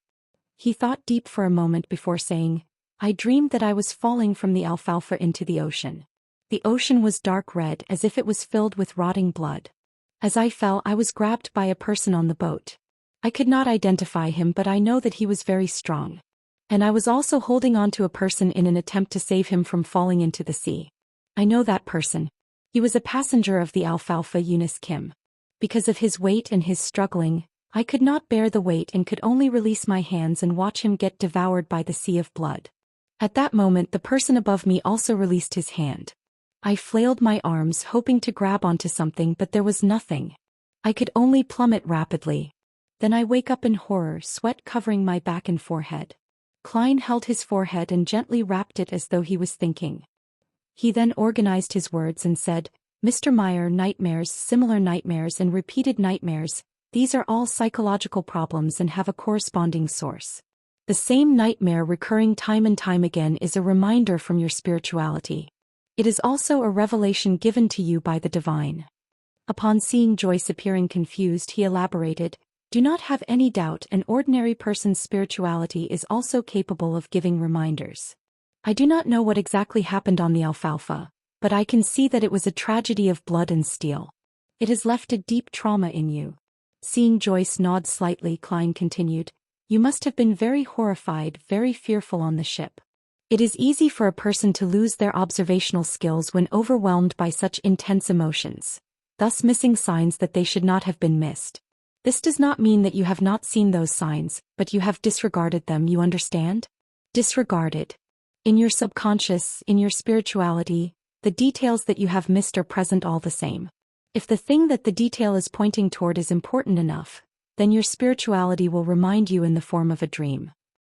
He thought deep for a moment before saying, "I dreamed that I was falling from the Alfalfa into the ocean. The ocean was dark red as if it was filled with rotting blood. As I fell, I was grabbed by a person on the boat. I could not identify him, but I know that he was very strong. And I was also holding on to a person in an attempt to save him from falling into the sea. I know that person. He was a passenger of the Alfalfa, Eunice Kim. Because of his weight and his struggling, I could not bear the weight and could only release my hands and watch him get devoured by the sea of blood. At that moment the person above me also released his hand. I flailed my arms hoping to grab onto something, but there was nothing. I could only plummet rapidly. Then I wake up in horror, sweat covering my back and forehead." Klein held his forehead and gently rapped it as though he was thinking. He then organized his words and said, "Mr. Meyer, nightmares, similar nightmares and repeated nightmares, these are all psychological problems and have a corresponding source. The same nightmare recurring time and time again is a reminder from your spirituality. It is also a revelation given to you by the divine. Upon seeing Joyce appearing confused, he elaborated, "Do not have any doubt, an ordinary person's spirituality is also capable of giving reminders. I do not know what exactly happened on the alfalfa, but I can see that it was a tragedy of blood and steel. It has left a deep trauma in you." Seeing Joyce nod slightly, Klein continued, "You must have been very horrified, very fearful on the ship. It is easy for a person to lose their observational skills when overwhelmed by such intense emotions, thus missing signs that they should not have been missed. This does not mean that you have not seen those signs, but you have disregarded them, you understand? Disregarded. In your subconscious, in your spirituality, the details that you have missed are present all the same. If the thing that the detail is pointing toward is important enough, then your spirituality will remind you in the form of a dream.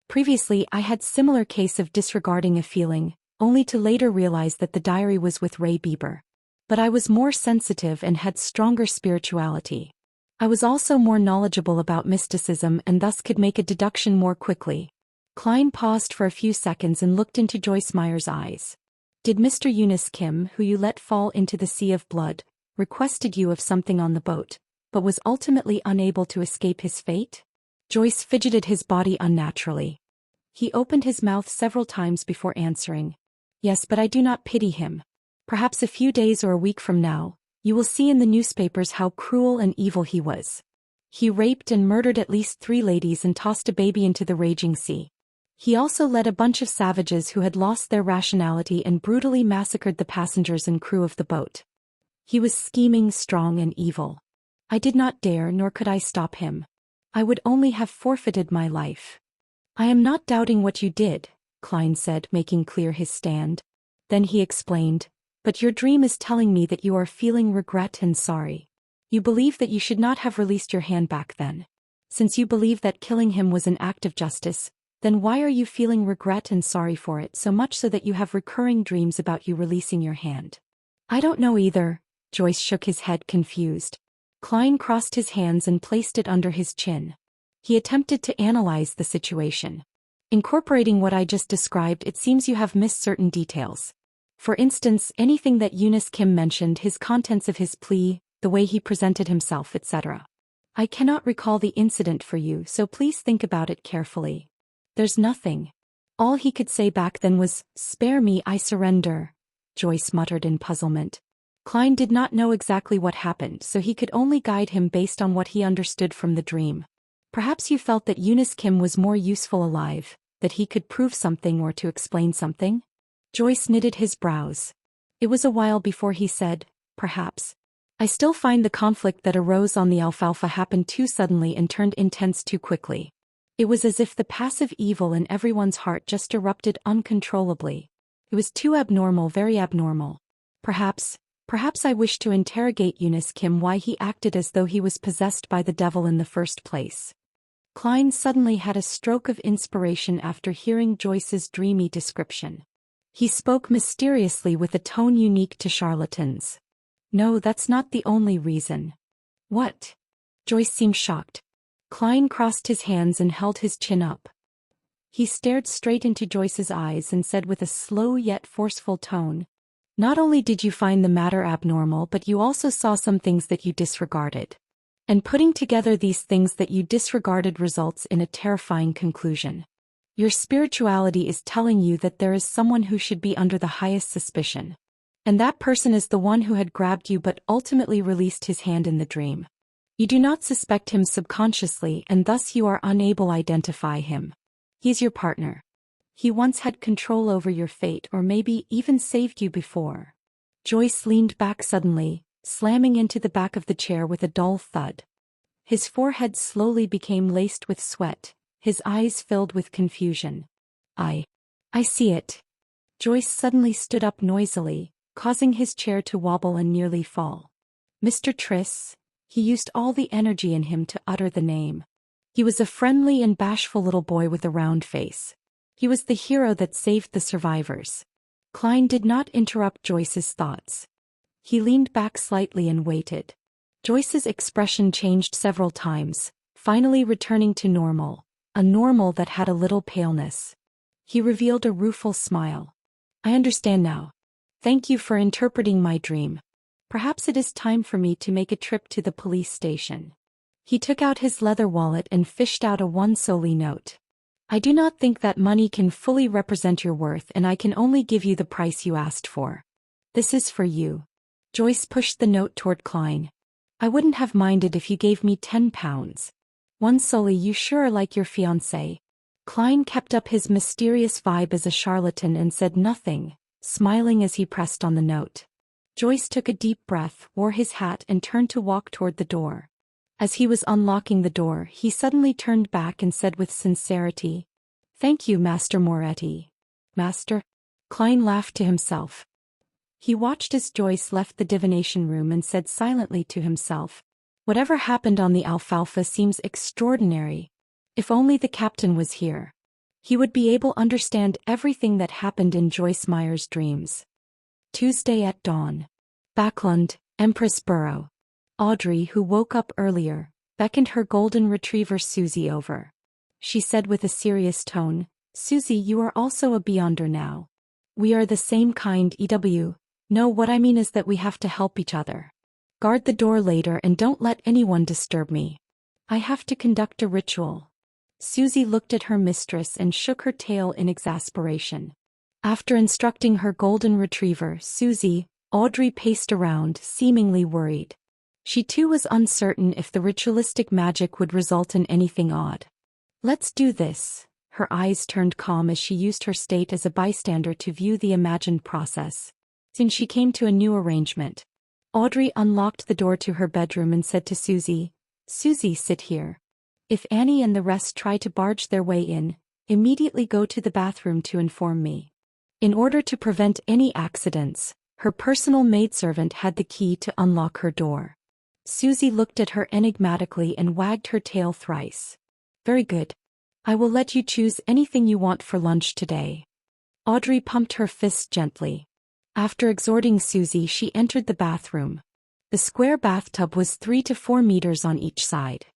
Previously, I had similar case of disregarding a feeling, only to later realize that the diary was with Ray Bieber. But I was more sensitive and had stronger spirituality. I was also more knowledgeable about mysticism and thus could make a deduction more quickly." Klein paused for a few seconds and looked into Joyce Meyer's eyes. "Did Mr. Eunice Kim, who you let fall into the sea of blood, requested you of something on the boat, but was ultimately unable to escape his fate?" Joyce fidgeted his body unnaturally. He opened his mouth several times before answering. "Yes, but I do not pity him. Perhaps a few days or a week from now, you will see in the newspapers how cruel and evil he was. He raped and murdered at least 3 ladies and tossed a baby into the raging sea. He also led a bunch of savages who had lost their rationality and brutally massacred the passengers and crew of the boat. He was scheming, strong and evil. I did not dare, nor could I stop him. I would only have forfeited my life." "I am not doubting what you did," Klein said, making clear his stand. Then he explained, "But your dream is telling me that you are feeling regret and sorry. You believe that you should not have released your hand back then. Since you believe that killing him was an act of justice, then why are you feeling regret and sorry for it so much so that you have recurring dreams about you releasing your hand?" "I don't know either." Joyce shook his head, confused. Klein crossed his hands and placed it under his chin. He attempted to analyze the situation. "Incorporating what I just described, it seems you have missed certain details. For instance, anything that Eunice Kim mentioned, his contents of his plea, the way he presented himself, etc. I cannot recall the incident for you, so please think about it carefully." "There's nothing." All he could say back then was, "Spare me, I surrender," Joyce muttered in puzzlement. Klein did not know exactly what happened, so he could only guide him based on what he understood from the dream. "Perhaps you felt that Eunice Kim was more useful alive, that he could prove something or to explain something?" Joyce knitted his brows. It was a while before he said, "Perhaps. I still find the conflict that arose on the alfalfa happened too suddenly and turned intense too quickly. It was as if the passive evil in everyone's heart just erupted uncontrollably. It was too abnormal, very abnormal. Perhaps I wish to interrogate Eunice Kim why he acted as though he was possessed by the devil in the first place." Klein suddenly had a stroke of inspiration after hearing Joyce's dreamy description. He spoke mysteriously with a tone unique to charlatans. "No, that's not the only reason." "What?" Joyce seemed shocked. Klein crossed his hands and held his chin up. He stared straight into Joyce's eyes and said with a slow yet forceful tone, "Not only did you find the matter abnormal, but you also saw some things that you disregarded. And putting together these things that you disregarded results in a terrifying conclusion. Your spirituality is telling you that there is someone who should be under the highest suspicion. And that person is the one who had grabbed you but ultimately released his hand in the dream. You do not suspect him subconsciously, and thus you are unable to identify him. He's your partner. He once had control over your fate, or maybe even saved you before." Joyce leaned back suddenly, slamming into the back of the chair with a dull thud. His forehead slowly became laced with sweat, his eyes filled with confusion. I see it." Joyce suddenly stood up noisily, causing his chair to wobble and nearly fall. "Mr. Triss." He used all the energy in him to utter the name. He was a friendly and bashful little boy with a round face. He was the hero that saved the survivors. Klein did not interrupt Joyce's thoughts. He leaned back slightly and waited. Joyce's expression changed several times, finally returning to normal, a normal that had a little paleness. He revealed a rueful smile. "I understand now. Thank you for interpreting my dream. Perhaps it is time for me to make a trip to the police station. He took out his leather wallet and fished out a 1 soldi note. I do not think that money can fully represent your worth, and I can only give you the price you asked for. This is for you. Joyce pushed the note toward Klein. I wouldn't have minded if you gave me £10. 1 soldi, you sure are like your fiancé. Klein kept up his mysterious vibe as a charlatan and said nothing, smiling as he pressed on the note. Joyce took a deep breath, wore his hat and turned to walk toward the door. As he was unlocking the door, he suddenly turned back and said with sincerity, "Thank you, Master Moretti." "Master?" Klein laughed to himself. He watched as Joyce left the divination room and said silently to himself, "Whatever happened on the Alfalfa seems extraordinary. If only the captain was here. He would be able to understand everything that happened in Joyce Meyer's dreams." Tuesday at dawn. Backlund, Empress Borough. Audrey, who woke up earlier, beckoned her golden retriever Susie over. She said with a serious tone, "Susie, you are also a Beyonder now. We are the same kind, EW. No, what I mean is that we have to help each other. Guard the door later and don't let anyone disturb me. I have to conduct a ritual." Susie looked at her mistress and shook her tail in exasperation. After instructing her golden retriever, Susie, Audrey paced around, seemingly worried. She too was uncertain if the ritualistic magic would result in anything odd. "Let's do this." Her eyes turned calm as she used her state as a bystander to view the imagined process. Soon she came to a new arrangement. Audrey unlocked the door to her bedroom and said to Susie, "Susie, sit here. If Annie and the rest try to barge their way in, immediately go to the bathroom to inform me." In order to prevent any accidents, her personal maidservant had the key to unlock her door. Susie looked at her enigmatically and wagged her tail thrice. "Very good. I will let you choose anything you want for lunch today." Audrey pumped her fist gently. After exhorting Susie, she entered the bathroom. The square bathtub was 3 to 4 meters on each side.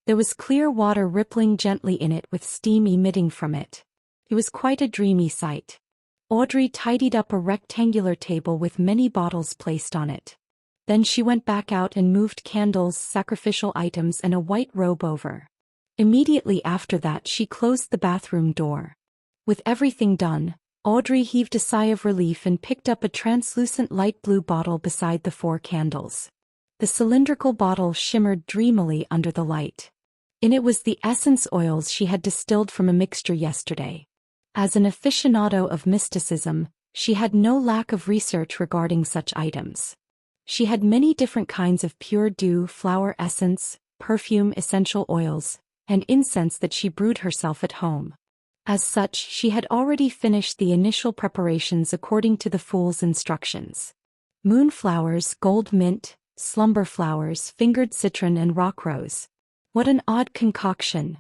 There was clear water rippling gently in it with steam emitting from it. It was quite a dreamy sight. Audrey tidied up a rectangular table with many bottles placed on it. Then she went back out and moved candles, sacrificial items and a white robe over. Immediately after that she closed the bathroom door. With everything done, Audrey heaved a sigh of relief and picked up a translucent light blue bottle beside the 4 candles. The cylindrical bottle shimmered dreamily under the light. In it was the essence oils she had distilled from a mixture yesterday. As an aficionado of mysticism, she had no lack of research regarding such items. She had many different kinds of pure dew, flower essence, perfume, essential oils, and incense that she brewed herself at home. As such, she had already finished the initial preparations according to the fool's instructions. Moonflowers, gold mint, slumber flowers, fingered citron and rock rose. What an odd concoction,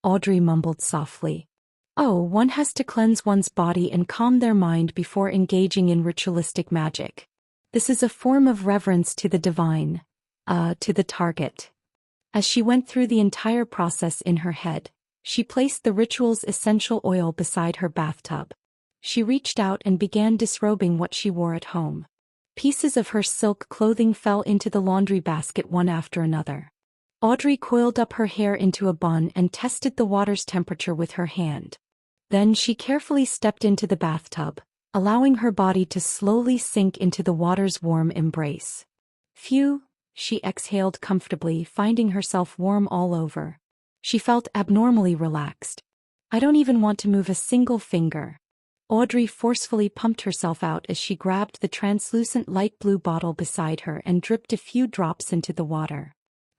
Audrey mumbled softly. Oh, one has to cleanse one's body and calm their mind before engaging in ritualistic magic. This is a form of reverence to the divine, to the target. As she went through the entire process in her head, she placed the ritual's essential oil beside her bathtub. She reached out and began disrobing what she wore at home. Pieces of her silk clothing fell into the laundry basket one after another. Audrey coiled up her hair into a bun and tested the water's temperature with her hand. Then she carefully stepped into the bathtub, allowing her body to slowly sink into the water's warm embrace. Phew, she exhaled comfortably, finding herself warm all over. She felt abnormally relaxed. I don't even want to move a single finger. Audrey forcefully pumped herself out as she grabbed the translucent light blue bottle beside her and dripped a few drops into the water.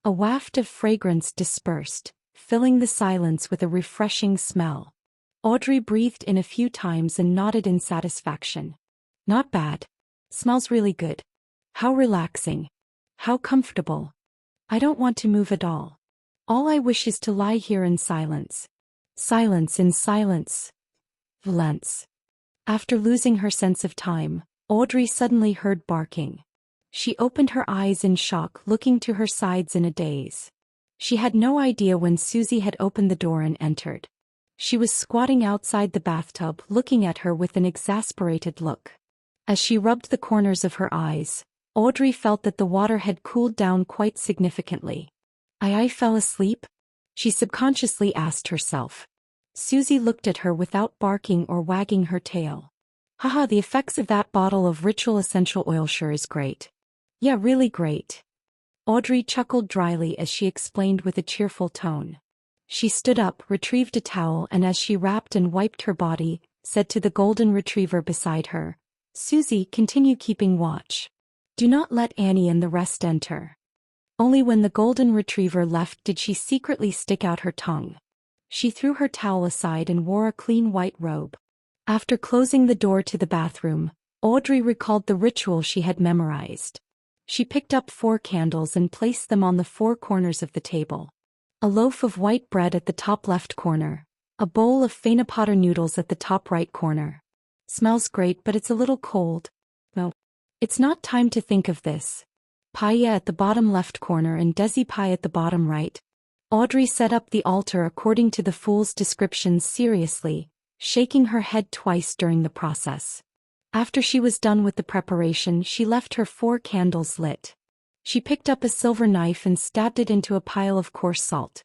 A waft of fragrance dispersed, filling the silence with a refreshing smell. Audrey breathed in a few times and nodded in satisfaction. Not bad. Smells really good. How relaxing. How comfortable. I don't want to move at all. All I wish is to lie here in silence. Silence in silence. Valence. After losing her sense of time, Audrey suddenly heard barking. She opened her eyes in shock, looking to her sides in a daze. She had no idea when Susie had opened the door and entered. She was squatting outside the bathtub, looking at her with an exasperated look. As she rubbed the corners of her eyes, Audrey felt that the water had cooled down quite significantly. I fell asleep? She subconsciously asked herself. Susie looked at her without barking or wagging her tail. Haha, the effects of that bottle of ritual essential oil sure is great. Yeah, really great. Audrey chuckled dryly as she explained with a cheerful tone. She stood up, retrieved a towel, and as she wrapped and wiped her body, said to the golden retriever beside her, Susie, continue keeping watch. Do not let Annie and the rest enter. Only when the golden retriever left did she secretly stick out her tongue. She threw her towel aside and wore a clean white robe. After closing the door to the bathroom, Audrey recalled the ritual she had memorized. She picked up 4 candles and placed them on the 4 corners of the table. A loaf of white bread at the top left corner. A bowl of Fana Potter noodles at the top right corner. Smells great, but it's a little cold. No. It's not time to think of this. Paella at the bottom left corner and desi pie at the bottom right. Audrey set up the altar according to the fool's descriptions seriously, shaking her head twice during the process. After she was done with the preparation, she left her 4 candles lit. She picked up a silver knife and stabbed it into a pile of coarse salt.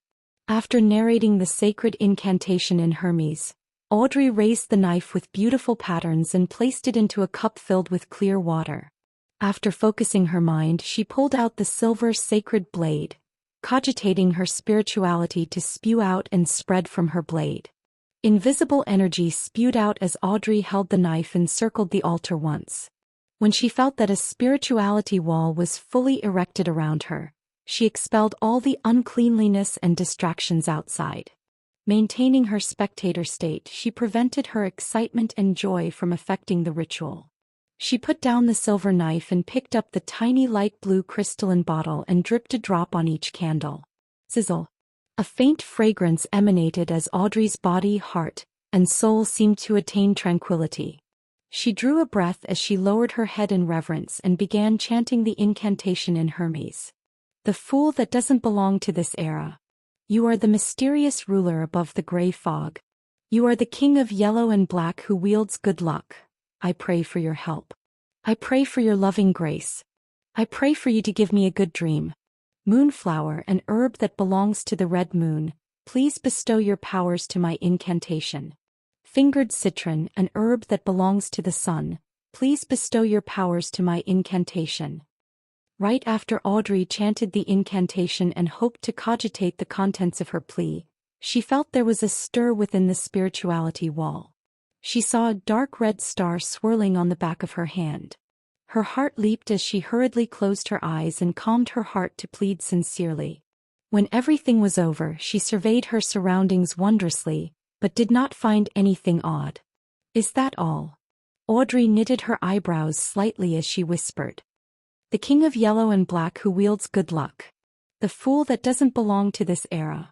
After narrating the sacred incantation in Hermes, Audrey raised the knife with beautiful patterns and placed it into a cup filled with clear water. After focusing her mind, she pulled out the silver sacred blade, cogitating her spirituality to spew out and spread from her blade. Invisible energy spewed out as Audrey held the knife and circled the altar once. When she felt that a spirituality wall was fully erected around her, she expelled all the uncleanliness and distractions outside. Maintaining her spectator state, she prevented her excitement and joy from affecting the ritual. She put down the silver knife and picked up the tiny light blue crystalline bottle and dripped a drop on each candle. Sizzle. A faint fragrance emanated as Audrey's body, heart, and soul seemed to attain tranquility. She drew a breath as she lowered her head in reverence and began chanting the incantation in Hermes. The fool that doesn't belong to this era. You are the mysterious ruler above the gray fog. You are the king of yellow and black who wields good luck. I pray for your help. I pray for your loving grace. I pray for you to give me a good dream. Moonflower, an herb that belongs to the red moon, please bestow your powers to my incantation. Fingered citron, an herb that belongs to the sun, please bestow your powers to my incantation. Right after Audrey chanted the incantation and hoped to cogitate the contents of her plea, she felt there was a stir within the spirituality wall. She saw a dark red star swirling on the back of her hand. Her heart leaped as she hurriedly closed her eyes and calmed her heart to plead sincerely. When everything was over, she surveyed her surroundings wondrously, but did not find anything odd. Is that all? Audrey knitted her eyebrows slightly as she whispered. The king of yellow and black who wields good luck. The fool that doesn't belong to this era.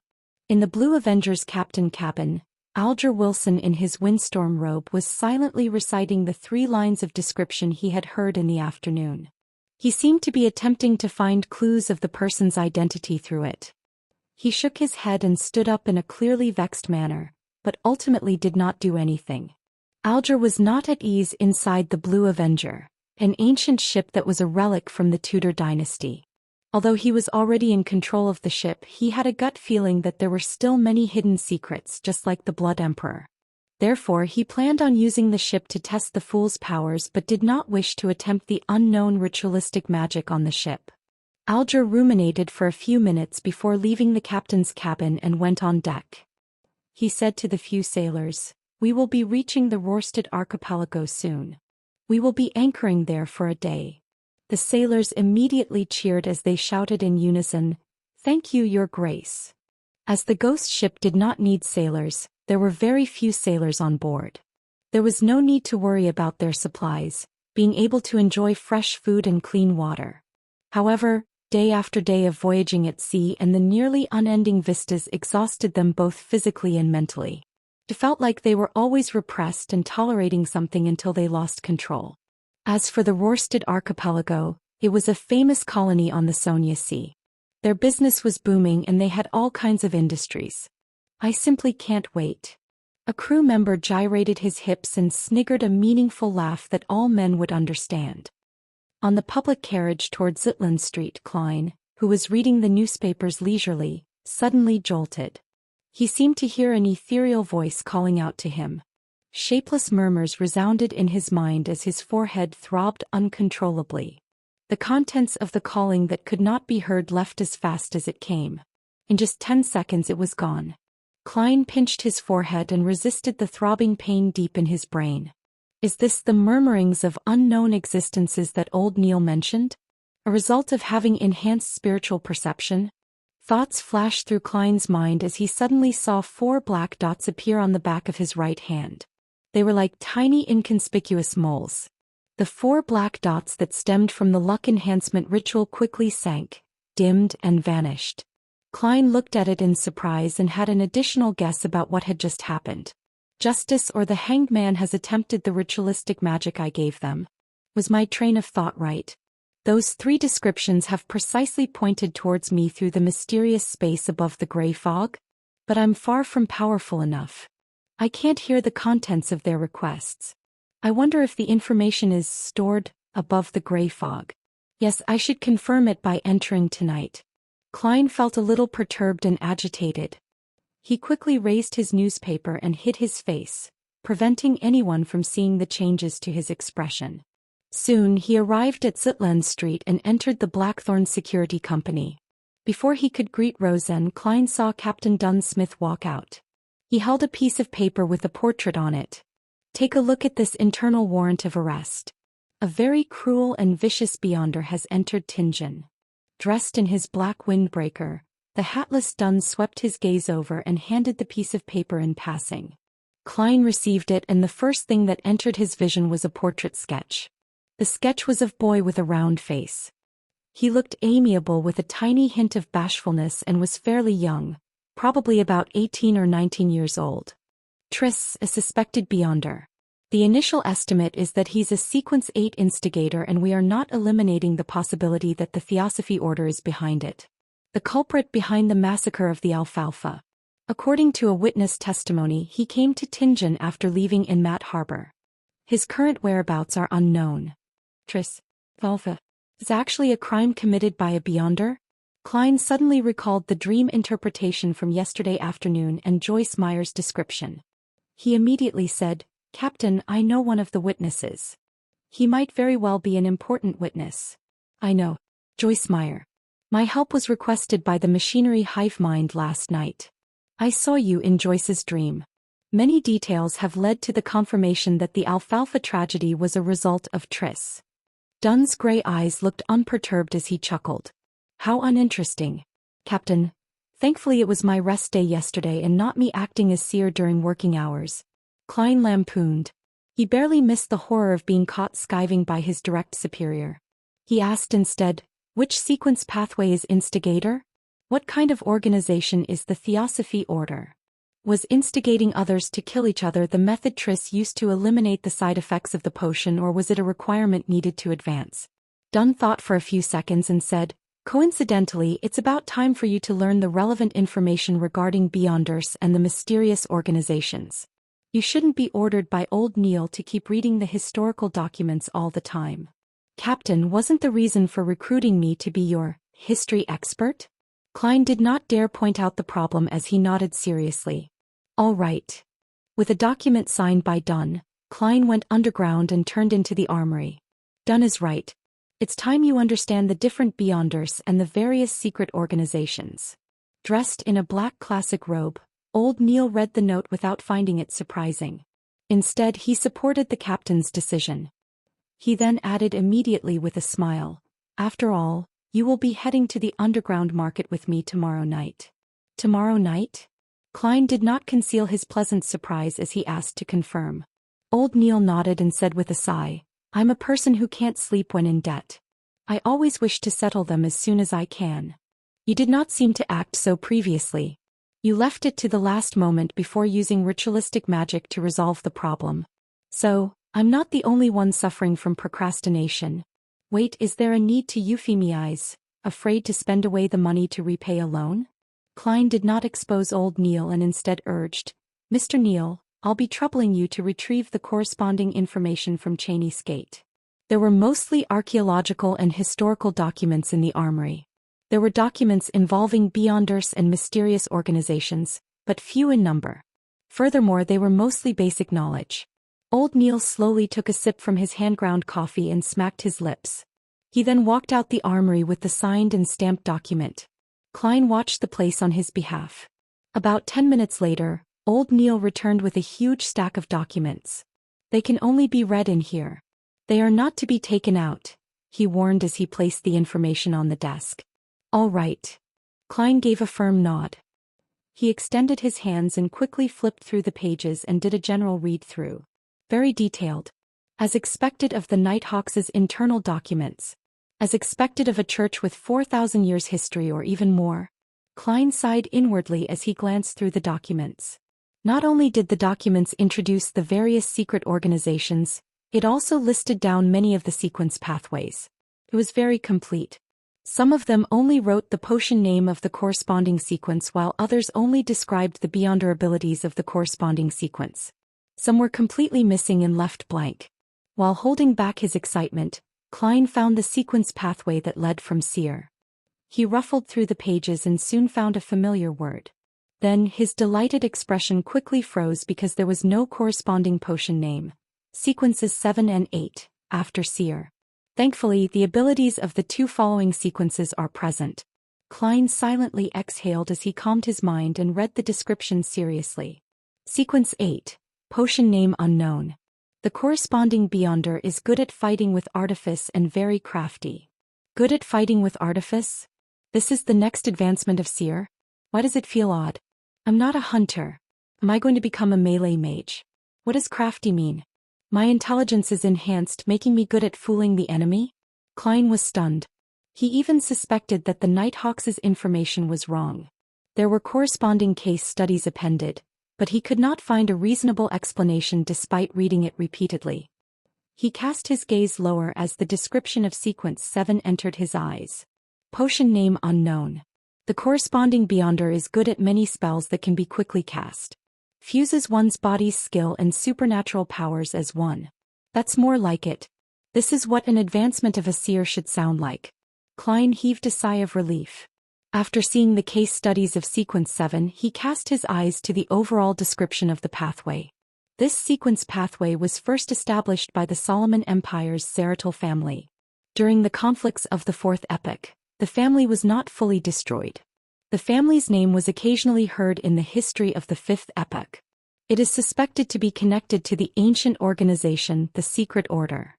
In the Blue Avengers Captain cabin, Alger Wilson in his windstorm robe was silently reciting the 3 lines of description he had heard in the afternoon. He seemed to be attempting to find clues of the person's identity through it. He shook his head and stood up in a clearly vexed manner, but ultimately did not do anything. Alger was not at ease inside the Blue Avenger, an ancient ship that was a relic from the Tudor dynasty. Although he was already in control of the ship, he had a gut feeling that there were still many hidden secrets, just like the Blood Emperor. Therefore, he planned on using the ship to test the fool's powers but did not wish to attempt the unknown ritualistic magic on the ship. Alger ruminated for a few minutes before leaving the captain's cabin and went on deck. He said to the few sailors, "We will be reaching the Rorstad archipelago soon. We will be anchoring there for a day." The sailors immediately cheered as they shouted in unison, "Thank you, Your Grace." As the ghost ship did not need sailors, there were very few sailors on board. There was no need to worry about their supplies, being able to enjoy fresh food and clean water. However, day after day of voyaging at sea and the nearly unending vistas exhausted them both physically and mentally. It felt like they were always repressed and tolerating something until they lost control. As for the Rorstad archipelago, it was a famous colony on the Sonia Sea. Their business was booming and they had all kinds of industries. I simply can't wait. A crew member gyrated his hips and sniggered a meaningful laugh that all men would understand. On the public carriage toward Zetland Street, Klein, who was reading the newspapers leisurely, suddenly jolted. He seemed to hear an ethereal voice calling out to him. Shapeless murmurs resounded in his mind as his forehead throbbed uncontrollably. The contents of the calling that could not be heard left as fast as it came. In just 10 seconds it was gone. Klein pinched his forehead and resisted the throbbing pain deep in his brain. Is this the murmurings of unknown existences that old Neil mentioned? A result of having enhanced spiritual perception? Thoughts flashed through Klein's mind as he suddenly saw 4 black dots appear on the back of his right hand. They were like tiny inconspicuous moles. The 4 black dots that stemmed from the luck enhancement ritual quickly sank, dimmed and vanished. Klein looked at it in surprise and had an additional guess about what had just happened. Justice or the hanged man has attempted the ritualistic magic I gave them. Was my train of thought right? Those 3 descriptions have precisely pointed towards me through the mysterious space above the gray fog? But I'm far from powerful enough. I can't hear the contents of their requests. I wonder if the information is stored above the gray fog. Yes, I should confirm it by entering tonight. Klein felt a little perturbed and agitated. He quickly raised his newspaper and hid his face, preventing anyone from seeing the changes to his expression. Soon he arrived at Zetland Street and entered the Blackthorn Security Company. Before he could greet Rosen, Klein saw Captain Dunsmith walk out. He held a piece of paper with a portrait on it. Take a look at this internal warrant of arrest. A very cruel and vicious beyonder has entered Tingen. Dressed in his black windbreaker, the hatless Dunn swept his gaze over and handed the piece of paper in passing. Klein received it, and the first thing that entered his vision was a portrait sketch. The sketch was of boy with a round face. He looked amiable with a tiny hint of bashfulness and was fairly young, probably about 18 or 19 years old. Triss, a suspected beyonder. The initial estimate is that he's a Sequence 8 instigator, and we are not eliminating the possibility that the Theosophy Order is behind it. The culprit behind the massacre of the Alfalfa. According to a witness testimony, he came to Tingen after leaving in Mat Harbor. His current whereabouts are unknown. Triss, Alpha, is actually a crime committed by a beyonder? Klein suddenly recalled the dream interpretation from yesterday afternoon and Joyce Meyer's description. He immediately said, "Captain, I know one of the witnesses. He might very well be an important witness." "I know. Joyce Meyer. My help was requested by the machinery hive mind last night. I saw you in Joyce's dream. Many details have led to the confirmation that the Alfalfa tragedy was a result of Triss." Dunn's gray eyes looked unperturbed as he chuckled. "How uninteresting. Captain. Thankfully it was my rest day yesterday and not me acting as seer during working hours." Klein lampooned. He barely missed the horror of being caught skiving by his direct superior. He asked instead, "Which sequence pathway is instigator? What kind of organization is the Theosophy Order? Was instigating others to kill each other the method Triss used to eliminate the side effects of the potion, or was it a requirement needed to advance?" Dunn thought for a few seconds and said, "Coincidentally, it's about time for you to learn the relevant information regarding Beyonders and the mysterious organizations. You shouldn't be ordered by old Neil to keep reading the historical documents all the time." "Captain, wasn't the reason for recruiting me to be your history expert?" Klein did not dare point out the problem as he nodded seriously. "All right." With a document signed by Dunn, Klein went underground and turned into the armory. "Dunn is right. It's time you understand the different Beyonders and the various secret organizations." Dressed in a black classic robe, old Neil read the note without finding it surprising. Instead, he supported the captain's decision. He then added immediately with a smile, "After all, you will be heading to the underground market with me tomorrow night." "Tomorrow night?" Klein did not conceal his pleasant surprise as he asked to confirm. Old Neil nodded and said with a sigh, "I'm a person who can't sleep when in debt. I always wish to settle them as soon as I can." "You did not seem to act so previously. You left it to the last moment before using ritualistic magic to resolve the problem. So, I'm not the only one suffering from procrastination. Wait, is there a need to euphemize, afraid to spend away the money to repay a loan?" Klein did not expose old Neil and instead urged, "Mr. Neil, I'll be troubling you to retrieve the corresponding information from Cheney's Gate. There were mostly archaeological and historical documents in the armory. There were documents involving Beyonders and mysterious organizations, but few in number. Furthermore, they were mostly basic knowledge. Old Neil slowly took a sip from his hand-ground coffee and smacked his lips. He then walked out the armory with the signed and stamped document. Klein watched the place on his behalf. About 10 minutes later, Old Neil returned with a huge stack of documents. They can only be read in here. They are not to be taken out, he warned as he placed the information on the desk. All right. Klein gave a firm nod. He extended his hands and quickly flipped through the pages and did a general read-through. Very detailed. As expected of the Nighthawks' internal documents. As expected of a church with 4,000 years history or even more. Klein sighed inwardly as he glanced through the documents. Not only did the documents introduce the various secret organizations, it also listed down many of the sequence pathways. It was very complete. Some of them only wrote the potion name of the corresponding sequence while others only described the Beyonder abilities of the corresponding sequence. Some were completely missing and left blank. While holding back his excitement, Klein found the sequence pathway that led from Seer. He ruffled through the pages and soon found a familiar word. Then his delighted expression quickly froze because there was no corresponding potion name. Sequences 7 and 8, after Seer. Thankfully, the abilities of the two following sequences are present. Klein silently exhaled as he calmed his mind and read the description seriously. Sequence 8, potion name unknown. The corresponding Beyonder is good at fighting with artifice and very crafty. Good at fighting with artifice? This is the next advancement of Seer? Why does it feel odd? I'm not a hunter. Am I going to become a melee mage? What does crafty mean? My intelligence is enhanced, making me good at fooling the enemy? Klein was stunned. He even suspected that the Nighthawks' information was wrong. There were corresponding case studies appended, but he could not find a reasonable explanation despite reading it repeatedly. He cast his gaze lower as the description of Sequence 7 entered his eyes. Potion name unknown. The corresponding Beyonder is good at many spells that can be quickly cast. Fuses one's body's skill and supernatural powers as one. That's more like it. This is what an advancement of a Seer should sound like. Klein heaved a sigh of relief. After seeing the case studies of Sequence 7, he cast his eyes to the overall description of the pathway. This sequence pathway was first established by the Solomon Empire's Zeratul family. During the conflicts of the Fourth Epoch, the family was not fully destroyed. The family's name was occasionally heard in the history of the Fifth Epoch. It is suspected to be connected to the ancient organization, the Secret Order.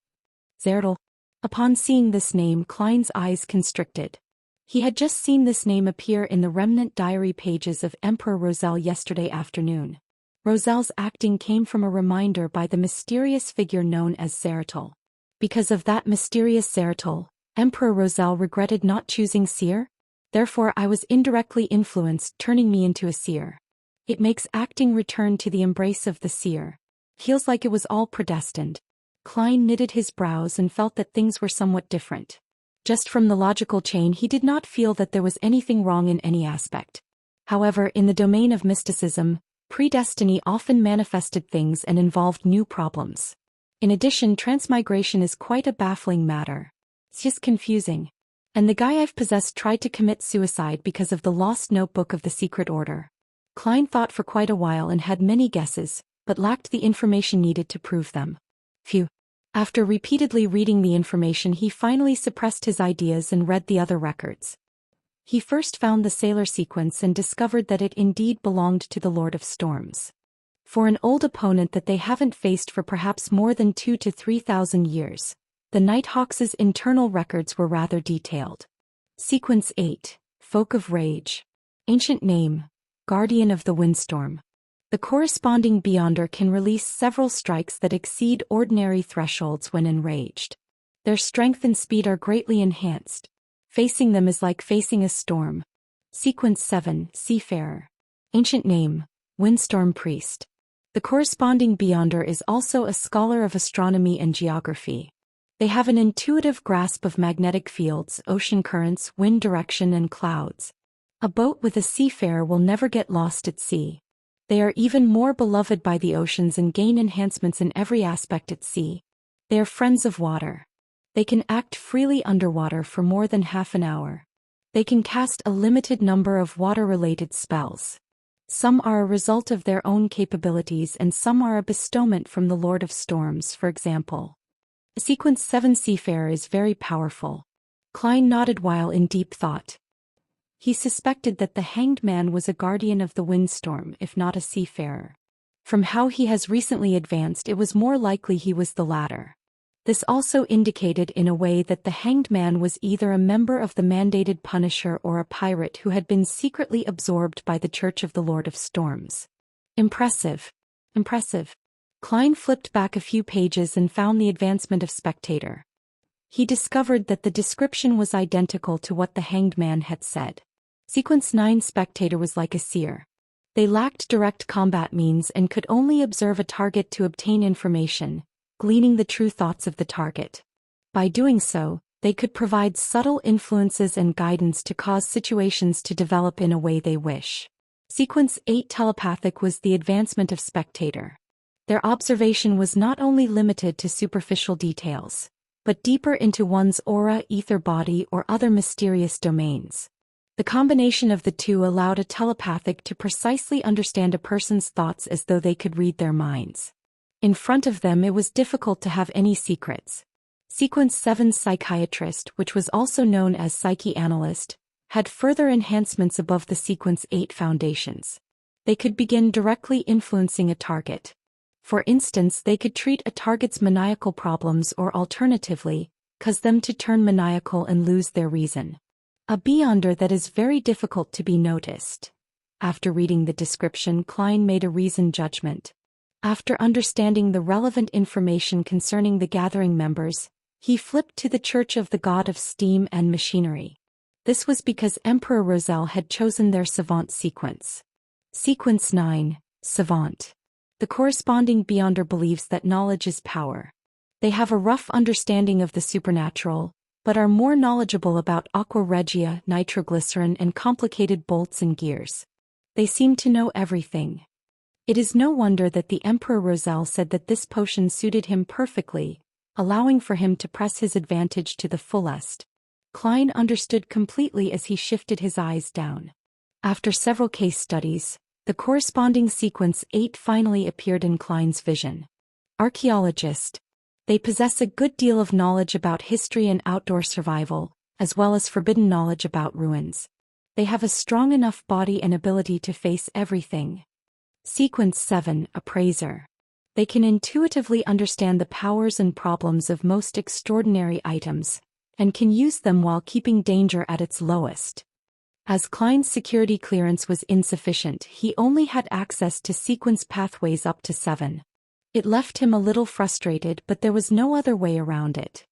Zeratul. Upon seeing this name, Klein's eyes constricted. He had just seen this name appear in the remnant diary pages of Emperor Roselle yesterday afternoon. Roselle's acting came from a reminder by the mysterious figure known as Zeratul. Because of that mysterious Zeratul, Emperor Roselle regretted not choosing Seer? Therefore I was indirectly influenced, turning me into a Seer. It makes acting return to the embrace of the Seer. Feels like it was all predestined. Klein knitted his brows and felt that things were somewhat different. Just from the logical chain, he did not feel that there was anything wrong in any aspect. However, in the domain of mysticism, predestiny often manifested things and involved new problems. In addition, transmigration is quite a baffling matter. It's just confusing. And the guy I've possessed tried to commit suicide because of the lost notebook of the Secret Order. Klein thought for quite a while and had many guesses, but lacked the information needed to prove them. Phew. After repeatedly reading the information, he finally suppressed his ideas and read the other records. He first found the Sailor sequence and discovered that it indeed belonged to the Lord of Storms. For an old opponent that they haven't faced for perhaps more than 2,000 to 3,000 years. The Nighthawks' internal records were rather detailed. Sequence 8, Folk of Rage. Ancient name, Guardian of the Windstorm. The corresponding Beyonder can release several strikes that exceed ordinary thresholds when enraged. Their strength and speed are greatly enhanced. Facing them is like facing a storm. Sequence 7, Seafarer. Ancient name, Windstorm Priest. The corresponding Beyonder is also a scholar of astronomy and geography. They have an intuitive grasp of magnetic fields, ocean currents, wind direction and clouds. A boat with a seafarer will never get lost at sea. They are even more beloved by the oceans and gain enhancements in every aspect at sea. They are friends of water. They can act freely underwater for more than half an hour. They can cast a limited number of water-related spells. Some are a result of their own capabilities and some are a bestowment from the Lord of Storms, for example. Sequence 7 Seafarer is very powerful. Klein nodded while in deep thought. He suspected that the Hanged Man was a guardian of the windstorm, if not a seafarer. From how he has recently advanced, it was more likely he was the latter. This also indicated in a way that the Hanged Man was either a member of the mandated Punisher or a pirate who had been secretly absorbed by the Church of the Lord of Storms. Impressive. Impressive. Klein flipped back a few pages and found the advancement of Spectator. He discovered that the description was identical to what the Hanged Man had said. Sequence 9 Spectator was like a seer. They lacked direct combat means and could only observe a target to obtain information, gleaning the true thoughts of the target. By doing so, they could provide subtle influences and guidance to cause situations to develop in a way they wish. Sequence 8 Telepathic was the advancement of Spectator. Their observation was not only limited to superficial details, but deeper into one's aura, ether body, or other mysterious domains. The combination of the two allowed a telepathic to precisely understand a person's thoughts as though they could read their minds. In front of them it was difficult to have any secrets. Sequence 7 Psychiatrist, which was also known as Psyche-Analyst, had further enhancements above the Sequence 8 foundations. They could begin directly influencing a target. For instance, they could treat a target's maniacal problems or alternatively, cause them to turn maniacal and lose their reason. A beyonder that is very difficult to be noticed. After reading the description, Klein made a reasoned judgment. After understanding the relevant information concerning the gathering members, he flipped to the Church of the God of Steam and Machinery. This was because Emperor Roselle had chosen their Savant sequence. Sequence 9, Savant. The corresponding beyonder believes that knowledge is power. They have a rough understanding of the supernatural, but are more knowledgeable about aqua regia, nitroglycerin, and complicated bolts and gears. They seem to know everything. It is no wonder that the Emperor Roselle said that this potion suited him perfectly, allowing for him to press his advantage to the fullest. Klein understood completely as he shifted his eyes down. After several case studies, the corresponding Sequence 8 finally appeared in Klein's vision. Archaeologist. They possess a good deal of knowledge about history and outdoor survival, as well as forbidden knowledge about ruins. They have a strong enough body and ability to face everything. Sequence 7, Appraiser. They can intuitively understand the powers and problems of most extraordinary items, and can use them while keeping danger at its lowest. As Klein's security clearance was insufficient, he only had access to sequence pathways up to 7. It left him a little frustrated, but there was no other way around it.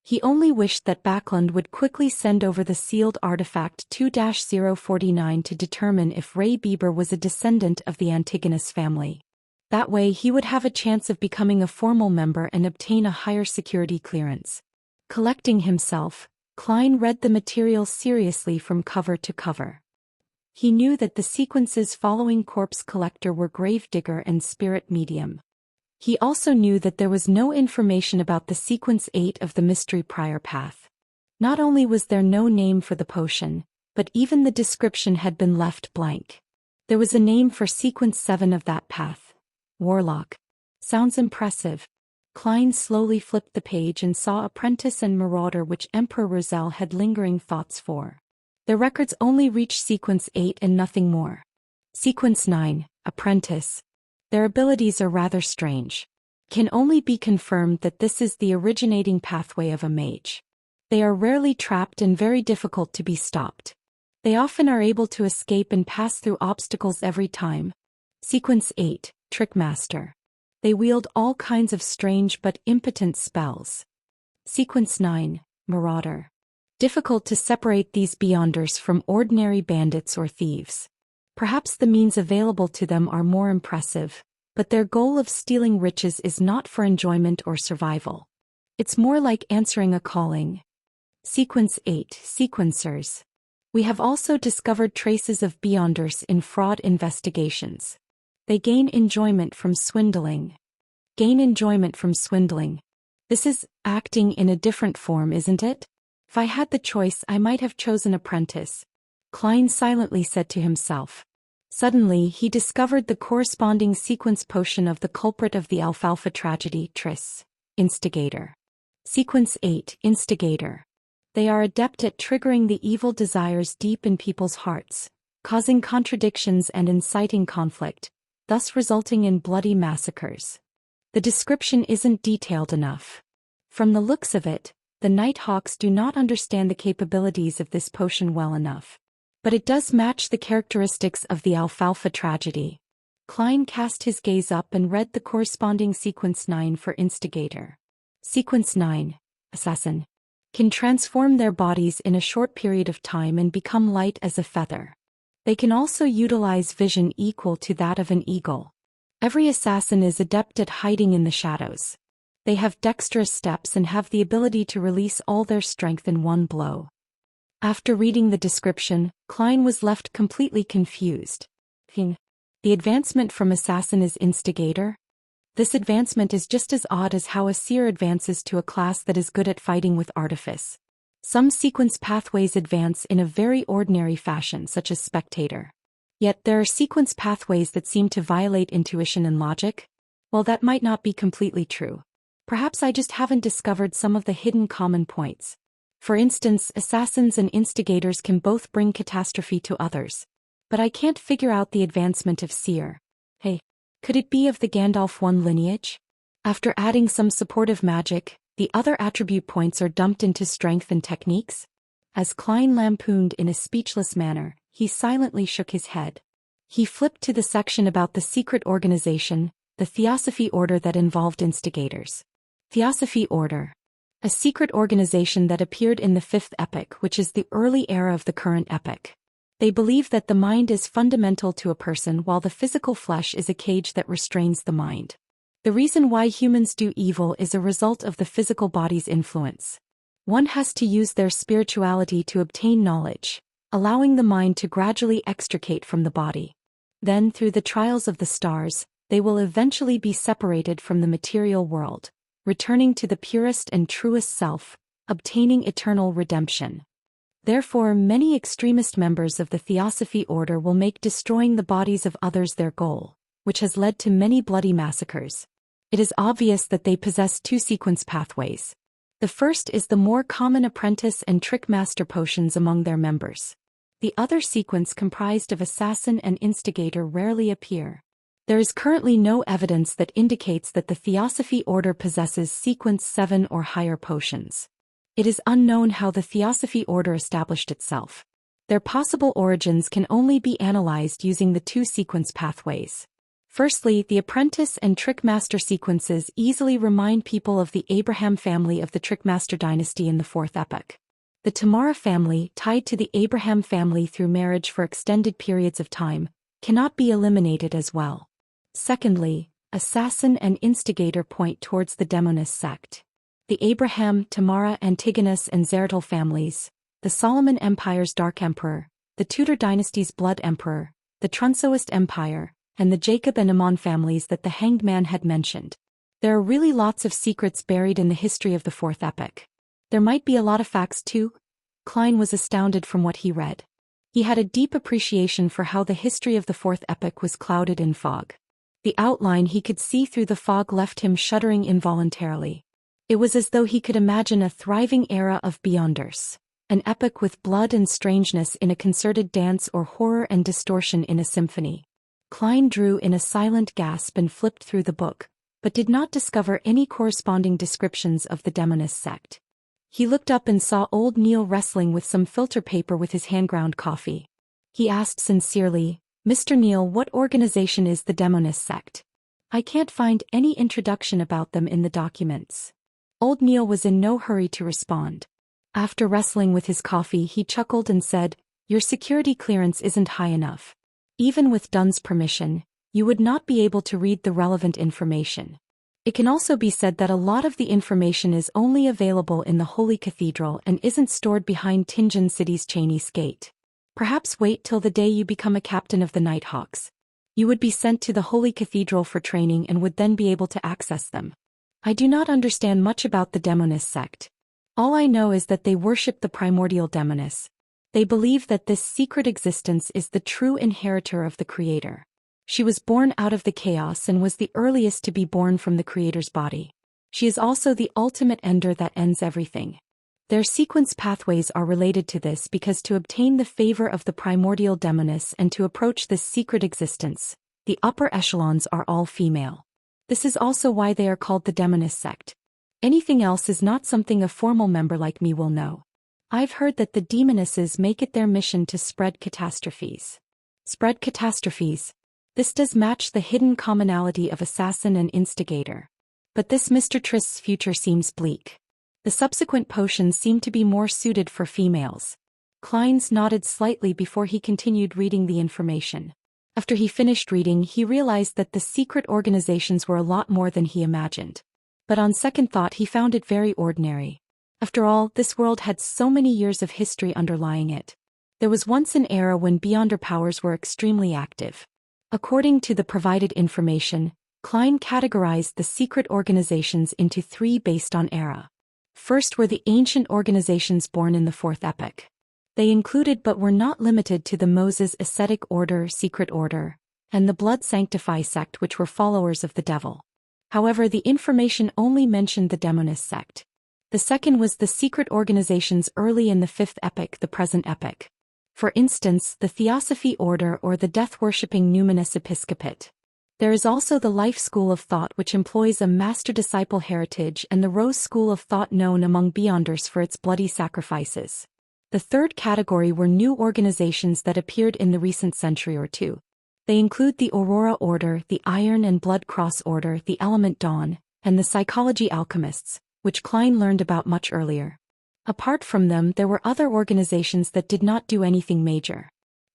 He only wished that Backlund would quickly send over the sealed artifact 2-049 to determine if Ray Bieber was a descendant of the Antigonus family. That way he would have a chance of becoming a formal member and obtain a higher security clearance. Collecting himself, Klein read the material seriously from cover to cover. He knew that the sequences following Corpse Collector were Gravedigger and Spirit Medium. He also knew that there was no information about the Sequence 8 of the Mystery Prior Path. Not only was there no name for the potion, but even the description had been left blank. There was a name for Sequence 7 of that path. Warlock. Sounds impressive. Klein slowly flipped the page and saw Apprentice and Marauder, which Emperor Roselle had lingering thoughts for. The records only reach Sequence 8 and nothing more. Sequence 9, Apprentice. Their abilities are rather strange. Can only be confirmed that this is the originating pathway of a mage. They are rarely trapped and very difficult to be stopped. They often are able to escape and pass through obstacles every time. Sequence 8, Trickmaster. They wield all kinds of strange but impotent spells. Sequence 9, Marauder. Difficult to separate these beyonders from ordinary bandits or thieves. Perhaps the means available to them are more impressive, but their goal of stealing riches is not for enjoyment or survival. It's more like answering a calling. Sequence 8, Sequencers. We have also discovered traces of beyonders in fraud investigations. They gain enjoyment from swindling. Gain enjoyment from swindling. This is acting in a different form, isn't it? If I had the choice, I might have chosen apprentice, Klein silently said to himself. Suddenly he discovered the corresponding sequence potion of the culprit of the Alfalfa tragedy, Tris. Instigator. Sequence 8, Instigator. They are adept at triggering the evil desires deep in people's hearts, causing contradictions and inciting conflict, thus resulting in bloody massacres. The description isn't detailed enough. From the looks of it, the Nighthawks do not understand the capabilities of this potion well enough. But it does match the characteristics of the Alfalfa tragedy. Klein cast his gaze up and read the corresponding Sequence 9 for Instigator. Sequence 9, Assassin. Can transform their bodies in a short period of time and become light as a feather. They can also utilize vision equal to that of an eagle. Every assassin is adept at hiding in the shadows. They have dexterous steps and have the ability to release all their strength in one blow. After reading the description, Klein was left completely confused. The advancement from assassin is instigator? This advancement is just as odd as how a seer advances to a class that is good at fighting with artifice. Some sequence pathways advance in a very ordinary fashion, such as spectator. Yet there are sequence pathways that seem to violate intuition and logic? Well, that might not be completely true. Perhaps I just haven't discovered some of the hidden common points. For instance, assassins and instigators can both bring catastrophe to others. But I can't figure out the advancement of seer. Hey, could it be of the Gandalf 1 lineage? After adding some supportive magic, the other attribute points are dumped into strength and techniques? As Klein lampooned in a speechless manner, he silently shook his head. He flipped to the section about the secret organization, the Theosophy Order that involved instigators. Theosophy Order. A secret organization that appeared in the Fifth Epoch, which is the early era of the current epoch. They believe that the mind is fundamental to a person while the physical flesh is a cage that restrains the mind. The reason why humans do evil is a result of the physical body's influence. One has to use their spirituality to obtain knowledge, allowing the mind to gradually extricate from the body. Then, through the trials of the stars, they will eventually be separated from the material world, returning to the purest and truest self, obtaining eternal redemption. Therefore, many extremist members of the Theosophy Order will make destroying the bodies of others their goal, which has led to many bloody massacres. It is obvious that they possess two sequence pathways. The first is the more common apprentice and trickmaster potions among their members. The other sequence, comprised of assassin and instigator, rarely appear. There is currently no evidence that indicates that the Theosophy Order possesses Sequence 7 or higher potions. It is unknown how the Theosophy Order established itself. Their possible origins can only be analyzed using the two sequence pathways. Firstly, the apprentice and trickmaster sequences easily remind people of the Abraham family of the Trickmaster dynasty in the Fourth Epoch. The Tamara family, tied to the Abraham family through marriage for extended periods of time, cannot be eliminated as well. Secondly, assassin and instigator point towards the Demonist sect. The Abraham, Tamara, Antigonus and Zeratul families, the Solomon Empire's Dark Emperor, the Tudor dynasty's Blood Emperor, the Trunsoist Empire, and the Jacob and Ammon families that the Hanged Man had mentioned. There are really lots of secrets buried in the history of the Fourth Epoch. There might be a lot of facts too. Klein was astounded from what he read. He had a deep appreciation for how the history of the Fourth Epoch was clouded in fog. The outline he could see through the fog left him shuddering involuntarily. It was as though he could imagine a thriving era of Beyonders, an epoch with blood and strangeness in a concerted dance or horror and distortion in a symphony. Klein drew in a silent gasp and flipped through the book, but did not discover any corresponding descriptions of the Demonist sect. He looked up and saw old Neil wrestling with some filter paper with his hand-ground coffee. He asked sincerely, "Mr. Neil, what organization is the Demonist sect? I can't find any introduction about them in the documents." Old Neil was in no hurry to respond. After wrestling with his coffee, he chuckled and said, "Your security clearance isn't high enough. Even with Dunn's permission, you would not be able to read the relevant information. It can also be said that a lot of the information is only available in the Holy Cathedral and isn't stored behind Tinjin City's Chinese Gate. Perhaps wait till the day you become a captain of the Nighthawks. You would be sent to the Holy Cathedral for training and would then be able to access them. I do not understand much about the Demonist sect. All I know is that they worship the primordial Demoness. They believe that this secret existence is the true inheritor of the Creator. She was born out of the chaos and was the earliest to be born from the Creator's body. She is also the ultimate ender that ends everything. Their sequence pathways are related to this because to obtain the favor of the primordial Demoness and to approach this secret existence, the upper echelons are all female. This is also why they are called the Demonist sect. Anything else is not something a formal member like me will know. I've heard that the demonesses make it their mission to spread catastrophes. Spread catastrophes. This does match the hidden commonality of assassin and instigator. But this Mr. Trist's future seems bleak. The subsequent potions seem to be more suited for females. Klein nodded slightly before he continued reading the information. After he finished reading, he realized that the secret organizations were a lot more than he imagined. But on second thought he found it very ordinary. After all, this world had so many years of history underlying it. There was once an era when Beyonder powers were extremely active. According to the provided information, Klein categorized the secret organizations into 3 based on era. First were the ancient organizations born in the 4th epoch. They included but were not limited to the Moses Ascetic Order, Secret Order, and the Blood Sanctify sect, which were followers of the devil. However, the information only mentioned the Demonist sect. The second was the secret organizations early in the 5th epoch, the present epoch. For instance, the Theosophy Order or the death-worshipping Numinous Episcopate. There is also the Life School of Thought, which employs a master-disciple heritage, and the Rose School of Thought, known among Beyonders for its bloody sacrifices. The third category were new organizations that appeared in the recent century or two. They include the Aurora Order, the Iron and Blood Cross Order, the Element Dawn, and the Psychology Alchemists, which Klein learned about much earlier. Apart from them, there were other organizations that did not do anything major.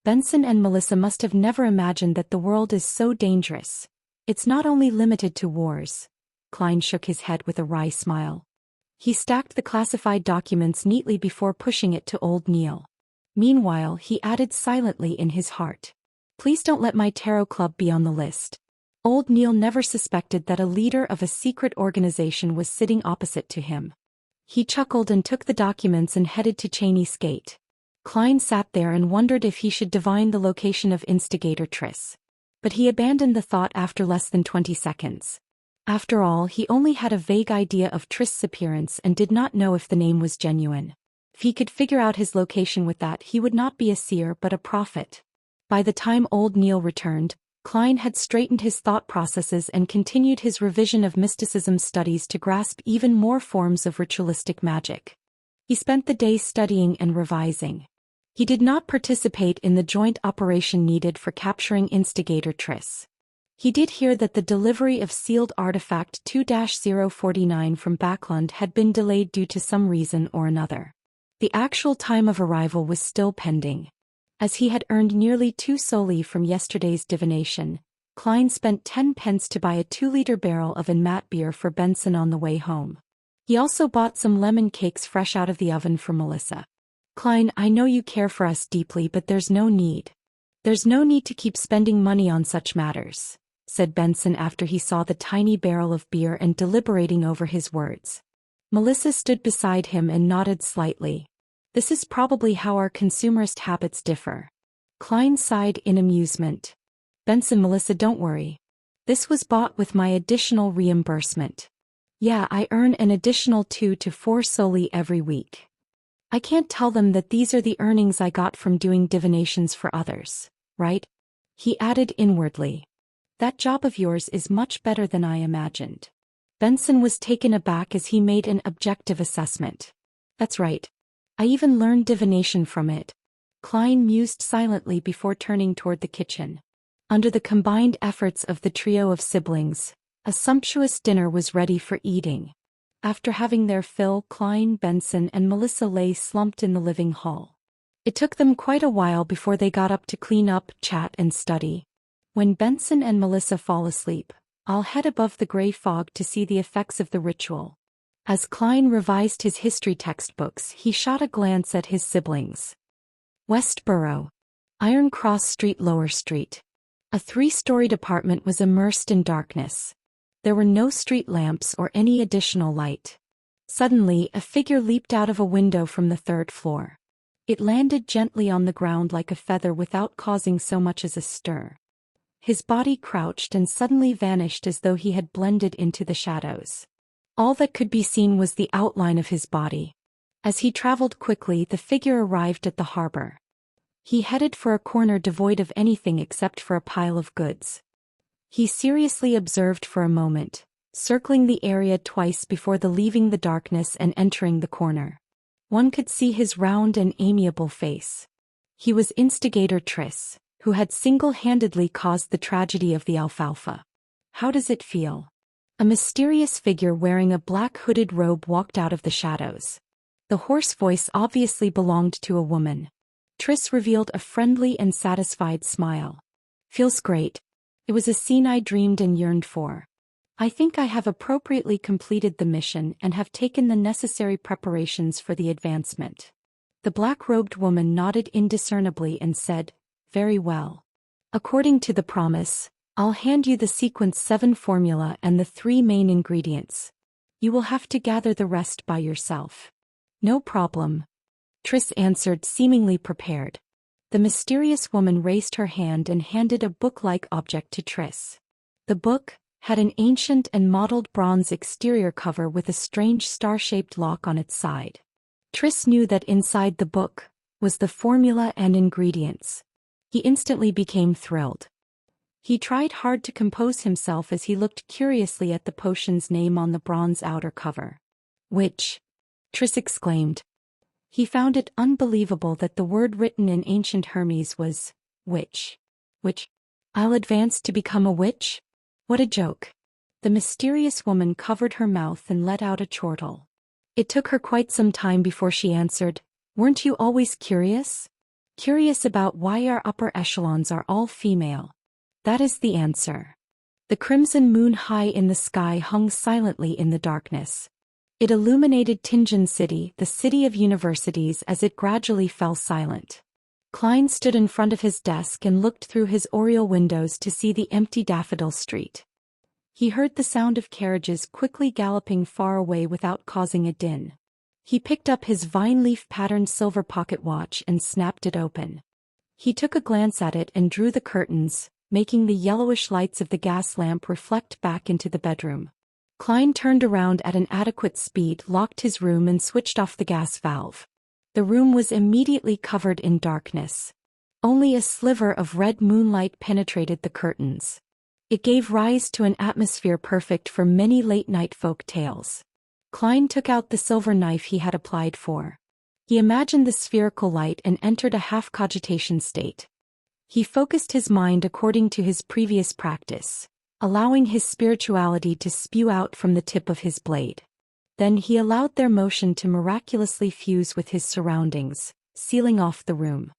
Benson and Melissa must have never imagined that the world is so dangerous. It's not only limited to wars. Klein shook his head with a wry smile. He stacked the classified documents neatly before pushing it to old Neil. Meanwhile, he added silently in his heart, "Please don't let my tarot club be on the list." Old Neil never suspected that a leader of a secret organization was sitting opposite to him. He chuckled and took the documents and headed to Cheney's gate. Klein sat there and wondered if he should divine the location of instigator Triss. But he abandoned the thought after less than 20 seconds. After all, he only had a vague idea of Triss's appearance and did not know if the name was genuine. If he could figure out his location with that, he would not be a seer but a prophet. By the time old Neil returned, Klein had straightened his thought processes and continued his revision of mysticism studies to grasp even more forms of ritualistic magic. He spent the day studying and revising. He did not participate in the joint operation needed for capturing instigator Triss. He did hear that the delivery of sealed artifact 2-049 from Backlund had been delayed due to some reason or another. The actual time of arrival was still pending. As he had earned nearly 2 soli from yesterday's divination, Klein spent 10 pence to buy a 2-liter barrel of Enmat beer for Benson on the way home. He also bought some lemon cakes fresh out of the oven for Melissa. "Klein, I know you care for us deeply, but there's no need. There's no need to keep spending money on such matters," said Benson after he saw the tiny barrel of beer and deliberating over his words. Melissa stood beside him and nodded slightly. This is probably how our consumerist habits differ. Klein sighed in amusement. "Benson, Melissa, don't worry. This was bought with my additional reimbursement. Yeah, I earn an additional 2 to 4 soli every week. I can't tell them that these are the earnings I got from doing divinations for others, right?" He added inwardly. "That job of yours is much better than I imagined." Benson was taken aback as he made an objective assessment. "That's right. I even learned divination from it." Klein mused silently before turning toward the kitchen. Under the combined efforts of the trio of siblings, a sumptuous dinner was ready for eating. After having their fill, Klein, Benson, and Melissa lay slumped in the living hall. It took them quite a while before they got up to clean up, chat, and study. When Benson and Melissa fall asleep, I'll head above the gray fog to see the effects of the ritual. As Klein revised his history textbooks, he shot a glance at his siblings. Westboro. Iron Cross Street, Lower Street. A 3-storied apartment was immersed in darkness. There were no street lamps or any additional light. Suddenly, a figure leaped out of a window from the 3rd floor. It landed gently on the ground like a feather without causing so much as a stir. His body crouched and suddenly vanished as though he had blended into the shadows. All that could be seen was the outline of his body. As he traveled quickly, the figure arrived at the harbor. He headed for a corner devoid of anything except for a pile of goods. He seriously observed for a moment, circling the area twice before leaving the darkness and entering the corner. One could see his round and amiable face. He was instigator Triss, who had single-handedly caused the tragedy of the Alfalfa. How does it feel? A mysterious figure wearing a black hooded robe walked out of the shadows. The hoarse voice obviously belonged to a woman. Triss revealed a friendly and satisfied smile. Feels great. It was a scene I dreamed and yearned for. I think I have appropriately completed the mission and have taken the necessary preparations for the advancement. The black-robed woman nodded indiscernibly and said, "Very well. According to the promise, I'll hand you the Sequence 7 formula and the 3 main ingredients. You will have to gather the rest by yourself." "No problem," Triss answered, seemingly prepared. The mysterious woman raised her hand and handed a book-like object to Triss. The book had an ancient and mottled bronze exterior cover with a strange star-shaped lock on its side. Triss knew that inside the book was the formula and ingredients. He instantly became thrilled. He tried hard to compose himself as he looked curiously at the potion's name on the bronze outer cover. "Witch!" Triss exclaimed. He found it unbelievable that the word written in ancient Hermes was witch. "Witch? I'll advance to become a witch? What a joke." The mysterious woman covered her mouth and let out a chortle. It took her quite some time before she answered, "Weren't you always curious? Curious about why our upper echelons are all female? That is the answer." The crimson moon high in the sky hung silently in the darkness. It illuminated Tingen City, the city of universities, as it gradually fell silent. Klein stood in front of his desk and looked through his oriel windows to see the empty Daffodil Street. He heard the sound of carriages quickly galloping far away without causing a din. He picked up his vine-leaf-patterned silver pocket watch and snapped it open. He took a glance at it and drew the curtains, making the yellowish lights of the gas lamp reflect back into the bedroom. Klein turned around at an adequate speed, locked his room and switched off the gas valve. The room was immediately covered in darkness. Only a sliver of red moonlight penetrated the curtains. It gave rise to an atmosphere perfect for many late-night folk tales. Klein took out the silver knife he had applied for. He imagined the spherical light and entered a half-cogitation state. He focused his mind according to his previous practice, allowing his spirituality to spew out from the tip of his blade. Then he allowed their motion to miraculously fuse with his surroundings, sealing off the room.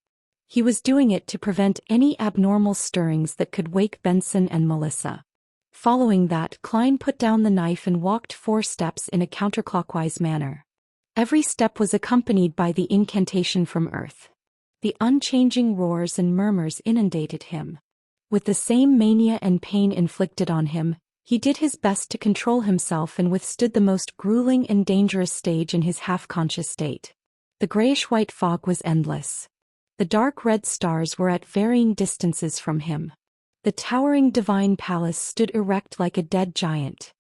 He was doing it to prevent any abnormal stirrings that could wake Benson and Melissa. Following that, Klein put down the knife and walked 4 steps in a counterclockwise manner. Every step was accompanied by the incantation from Earth. The unchanging roars and murmurs inundated him. With the same mania and pain inflicted on him, he did his best to control himself and withstood the most grueling and dangerous stage in his half-conscious state. The grayish-white fog was endless. The dark red stars were at varying distances from him. The towering divine palace stood erect like a dead giant.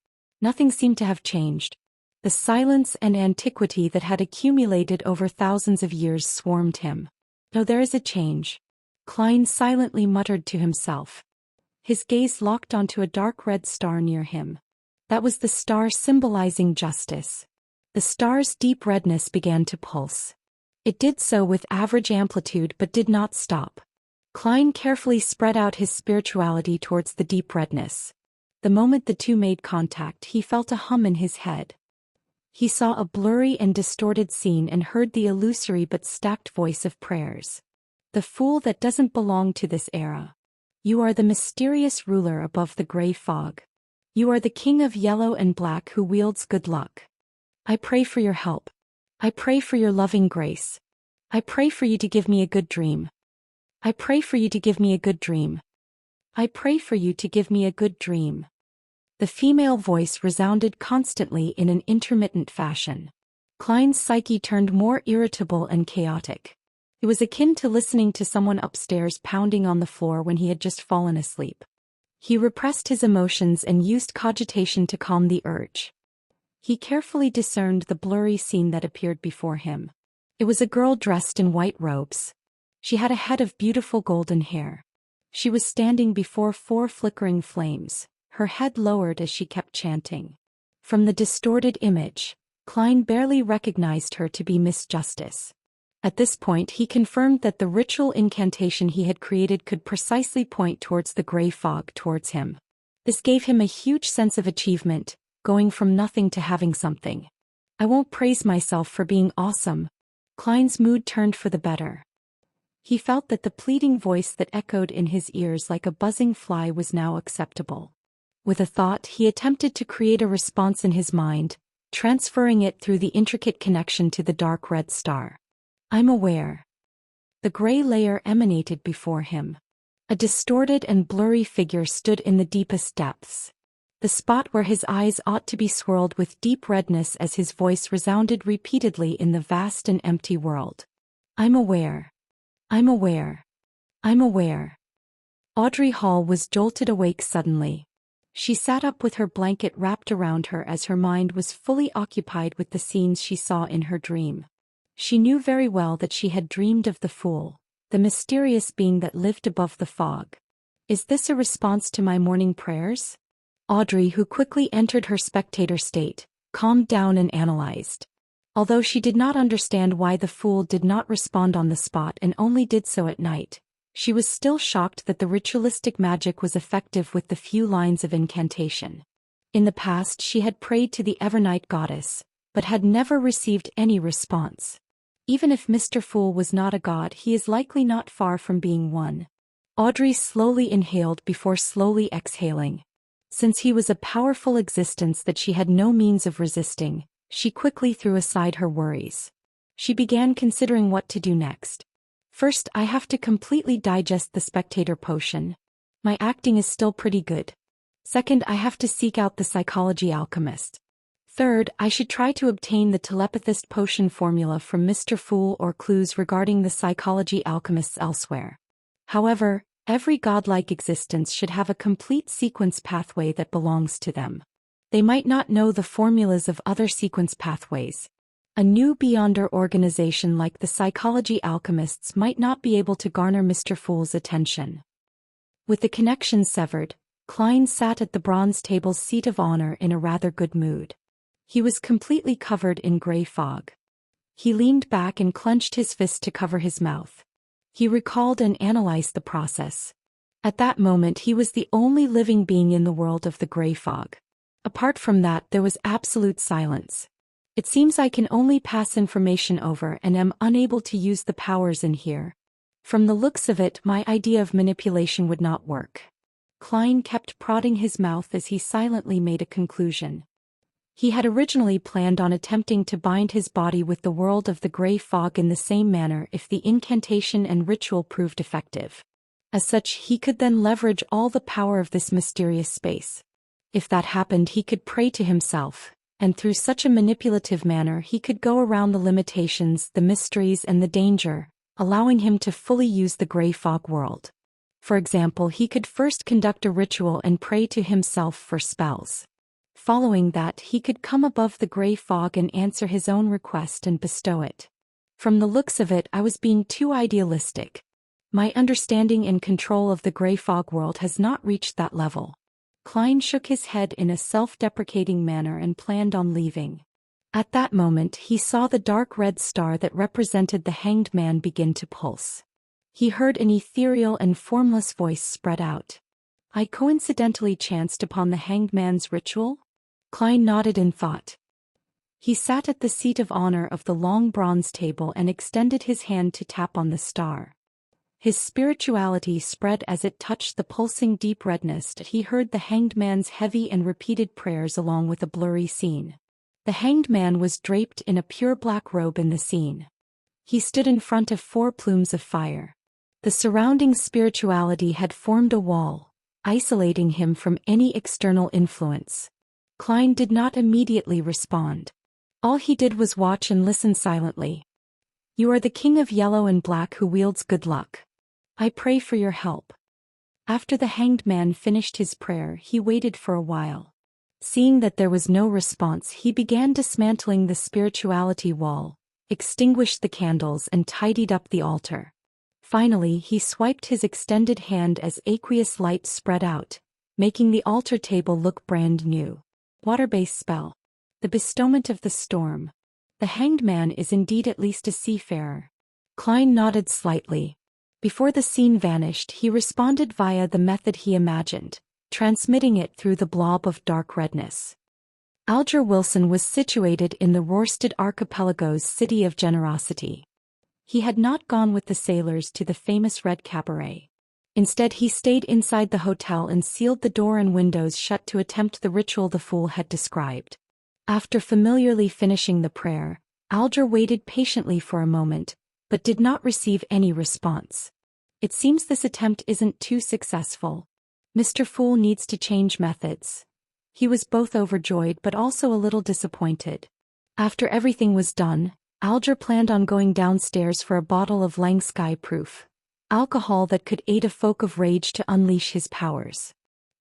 Nothing seemed to have changed. The silence and antiquity that had accumulated over thousands of years swarmed him. "No, there is a change," Klein silently muttered to himself. His gaze locked onto a dark red star near him. That was the star symbolizing justice. The star's deep redness began to pulse. It did so with average amplitude but did not stop. Klein carefully spread out his spirituality towards the deep redness. The moment the two made contact, he felt a hum in his head. He saw a blurry and distorted scene and heard the illusory but stacked voice of prayers. "The fool that doesn't belong to this era. You are the mysterious ruler above the gray fog. You are the king of yellow and black who wields good luck. I pray for your help. I pray for your loving grace. I pray for you to give me a good dream. I pray for you to give me a good dream. I pray for you to give me a good dream. The female voice resounded constantly in an intermittent fashion. Klein's psyche turned more irritable and chaotic. It was akin to listening to someone upstairs pounding on the floor when he had just fallen asleep. He repressed his emotions and used cogitation to calm the urge. He carefully discerned the blurry scene that appeared before him. It was a girl dressed in white robes. She had a head of beautiful golden hair. She was standing before 4 flickering flames, her head lowered as she kept chanting. From the distorted image, Klein barely recognized her to be Miss Justice. At this point he confirmed that the ritual incantation he had created could precisely point towards the gray fog towards him. This gave him a huge sense of achievement, going from nothing to having something. I won't praise myself for being awesome. Klein's mood turned for the better. He felt that the pleading voice that echoed in his ears like a buzzing fly was now acceptable. With a thought, he attempted to create a response in his mind, transferring it through the intricate connection to the dark red star. I'm aware. The gray layer emanated before him. A distorted and blurry figure stood in the deepest depths. The spot where his eyes ought to be swirled with deep redness as his voice resounded repeatedly in the vast and empty world. I'm aware. I'm aware. I'm aware. Audrey Hall was jolted awake suddenly. She sat up with her blanket wrapped around her as her mind was fully occupied with the scenes she saw in her dream. She knew very well that she had dreamed of the Fool, the mysterious being that lived above the fog. Is this a response to my morning prayers? Audrey, who quickly entered her spectator state, calmed down and analyzed. Although she did not understand why the Fool did not respond on the spot and only did so at night, she was still shocked that the ritualistic magic was effective with the few lines of incantation. In the past she had prayed to the Evernight goddess, but had never received any response. Even if Mr. Fool was not a god, he is likely not far from being one. Audrey slowly inhaled before slowly exhaling. Since he was a powerful existence that she had no means of resisting, she quickly threw aside her worries. She began considering what to do next. First, I have to completely digest the spectator potion. My acting is still pretty good. Second, I have to seek out the psychology alchemist. Third, I should try to obtain the telepathist potion formula from Mr. Fool or clues regarding the psychology alchemists elsewhere. However, every godlike existence should have a complete sequence pathway that belongs to them. They might not know the formulas of other sequence pathways. A new Beyonder organization like the psychology alchemists might not be able to garner Mr. Fool's attention. With the connection severed, Klein sat at the bronze table's seat of honor in a rather good mood. He was completely covered in gray fog. He leaned back and clenched his fist to cover his mouth. He recalled and analyzed the process. At that moment he was the only living being in the world of the gray fog. Apart from that, there was absolute silence. It seems I can only pass information over and am unable to use the powers in here. From the looks of it, my idea of manipulation would not work. Klein kept prodding his mouth as he silently made a conclusion. He had originally planned on attempting to bind his body with the world of the gray fog in the same manner if the incantation and ritual proved effective. As such, he could then leverage all the power of this mysterious space. If that happened, he could pray to himself, and through such a manipulative manner he could go around the limitations, the mysteries and the danger, allowing him to fully use the gray fog world. For example, he could first conduct a ritual and pray to himself for spells. Following that, he could come above the gray fog and answer his own request and bestow it. From the looks of it, I was being too idealistic. My understanding and control of the gray fog world has not reached that level. Klein shook his head in a self-deprecating manner and planned on leaving. At that moment, he saw the dark red star that represented the hanged man begin to pulse. He heard an ethereal and formless voice spread out. I coincidentally chanced upon the hanged man's ritual? Klein nodded in thought. He sat at the seat of honor of the long bronze table and extended his hand to tap on the star. His spirituality spread as it touched the pulsing deep redness that he heard the hanged man's heavy and repeated prayers along with a blurry scene. The hanged man was draped in a pure black robe in the scene. He stood in front of 4 plumes of fire. The surrounding spirituality had formed a wall, isolating him from any external influence. Klein did not immediately respond. All he did was watch and listen silently. You are the king of yellow and black who wields good luck. I pray for your help. After the hanged man finished his prayer, he waited for a while. Seeing that there was no response, he began dismantling the spirituality wall, extinguished the candles and tidied up the altar. Finally, he swiped his extended hand as aqueous light spread out, making the altar table look brand new. Water-based spell. The bestowment of the storm. The hanged man is indeed at least a seafarer. Klein nodded slightly. Before the scene vanished, he responded via the method he imagined, transmitting it through the blob of dark redness. Alger Wilson was situated in the Rørsted Archipelago's city of generosity. He had not gone with the sailors to the famous Red Cabaret. Instead, he stayed inside the hotel and sealed the door and windows shut to attempt the ritual the fool had described. After familiarly finishing the prayer, Alger waited patiently for a moment, but did not receive any response. It seems this attempt isn't too successful. Mr. Fool needs to change methods. He was both overjoyed but also a little disappointed. After everything was done, Alger planned on going downstairs for a bottle of Langsky Proof, alcohol that could aid a folk of rage to unleash his powers.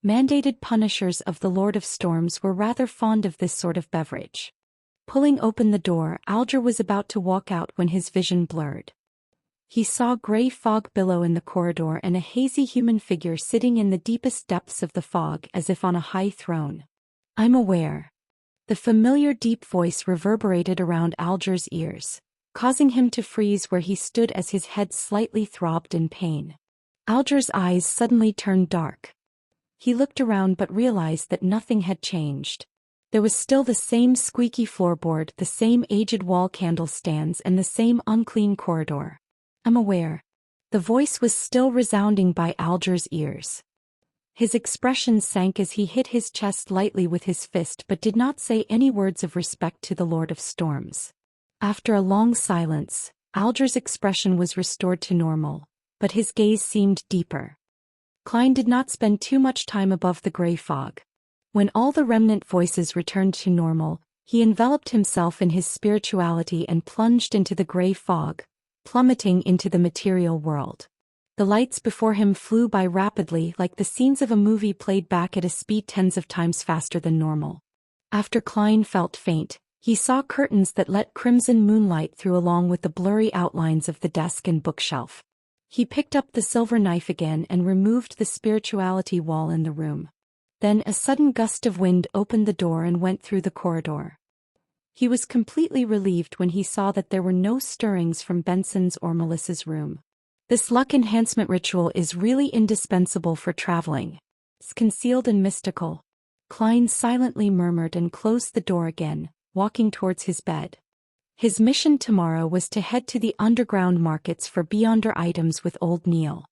Mandated punishers of the Lord of Storms were rather fond of this sort of beverage. Pulling open the door, Alger was about to walk out when his vision blurred. He saw gray fog billow in the corridor and a hazy human figure sitting in the deepest depths of the fog as if on a high throne. I'm aware. The familiar deep voice reverberated around Alger's ears, causing him to freeze where he stood as his head slightly throbbed in pain. Alger's eyes suddenly turned dark. He looked around but realized that nothing had changed. There was still the same squeaky floorboard, the same aged wall candlestands, and the same unclean corridor. I'm aware. The voice was still resounding by Alger's ears. His expression sank as he hit his chest lightly with his fist but did not say any words of respect to the Lord of Storms. After a long silence, Alger's expression was restored to normal, but his gaze seemed deeper. Klein did not spend too much time above the gray fog. When all the remnant voices returned to normal, he enveloped himself in his spirituality and plunged into the gray fog, plummeting into the material world. The lights before him flew by rapidly, like the scenes of a movie played back at a speed tens of times faster than normal. After Klein felt faint, he saw curtains that let crimson moonlight through along with the blurry outlines of the desk and bookshelf. He picked up the silver knife again and removed the spirituality wall in the room. Then a sudden gust of wind opened the door and went through the corridor. He was completely relieved when he saw that there were no stirrings from Benson's or Melissa's room. This luck enhancement ritual is really indispensable for traveling. It's concealed and mystical. Klein silently murmured and closed the door again, walking towards his bed. His mission tomorrow was to head to the underground markets for Beyonder items with Old Neil.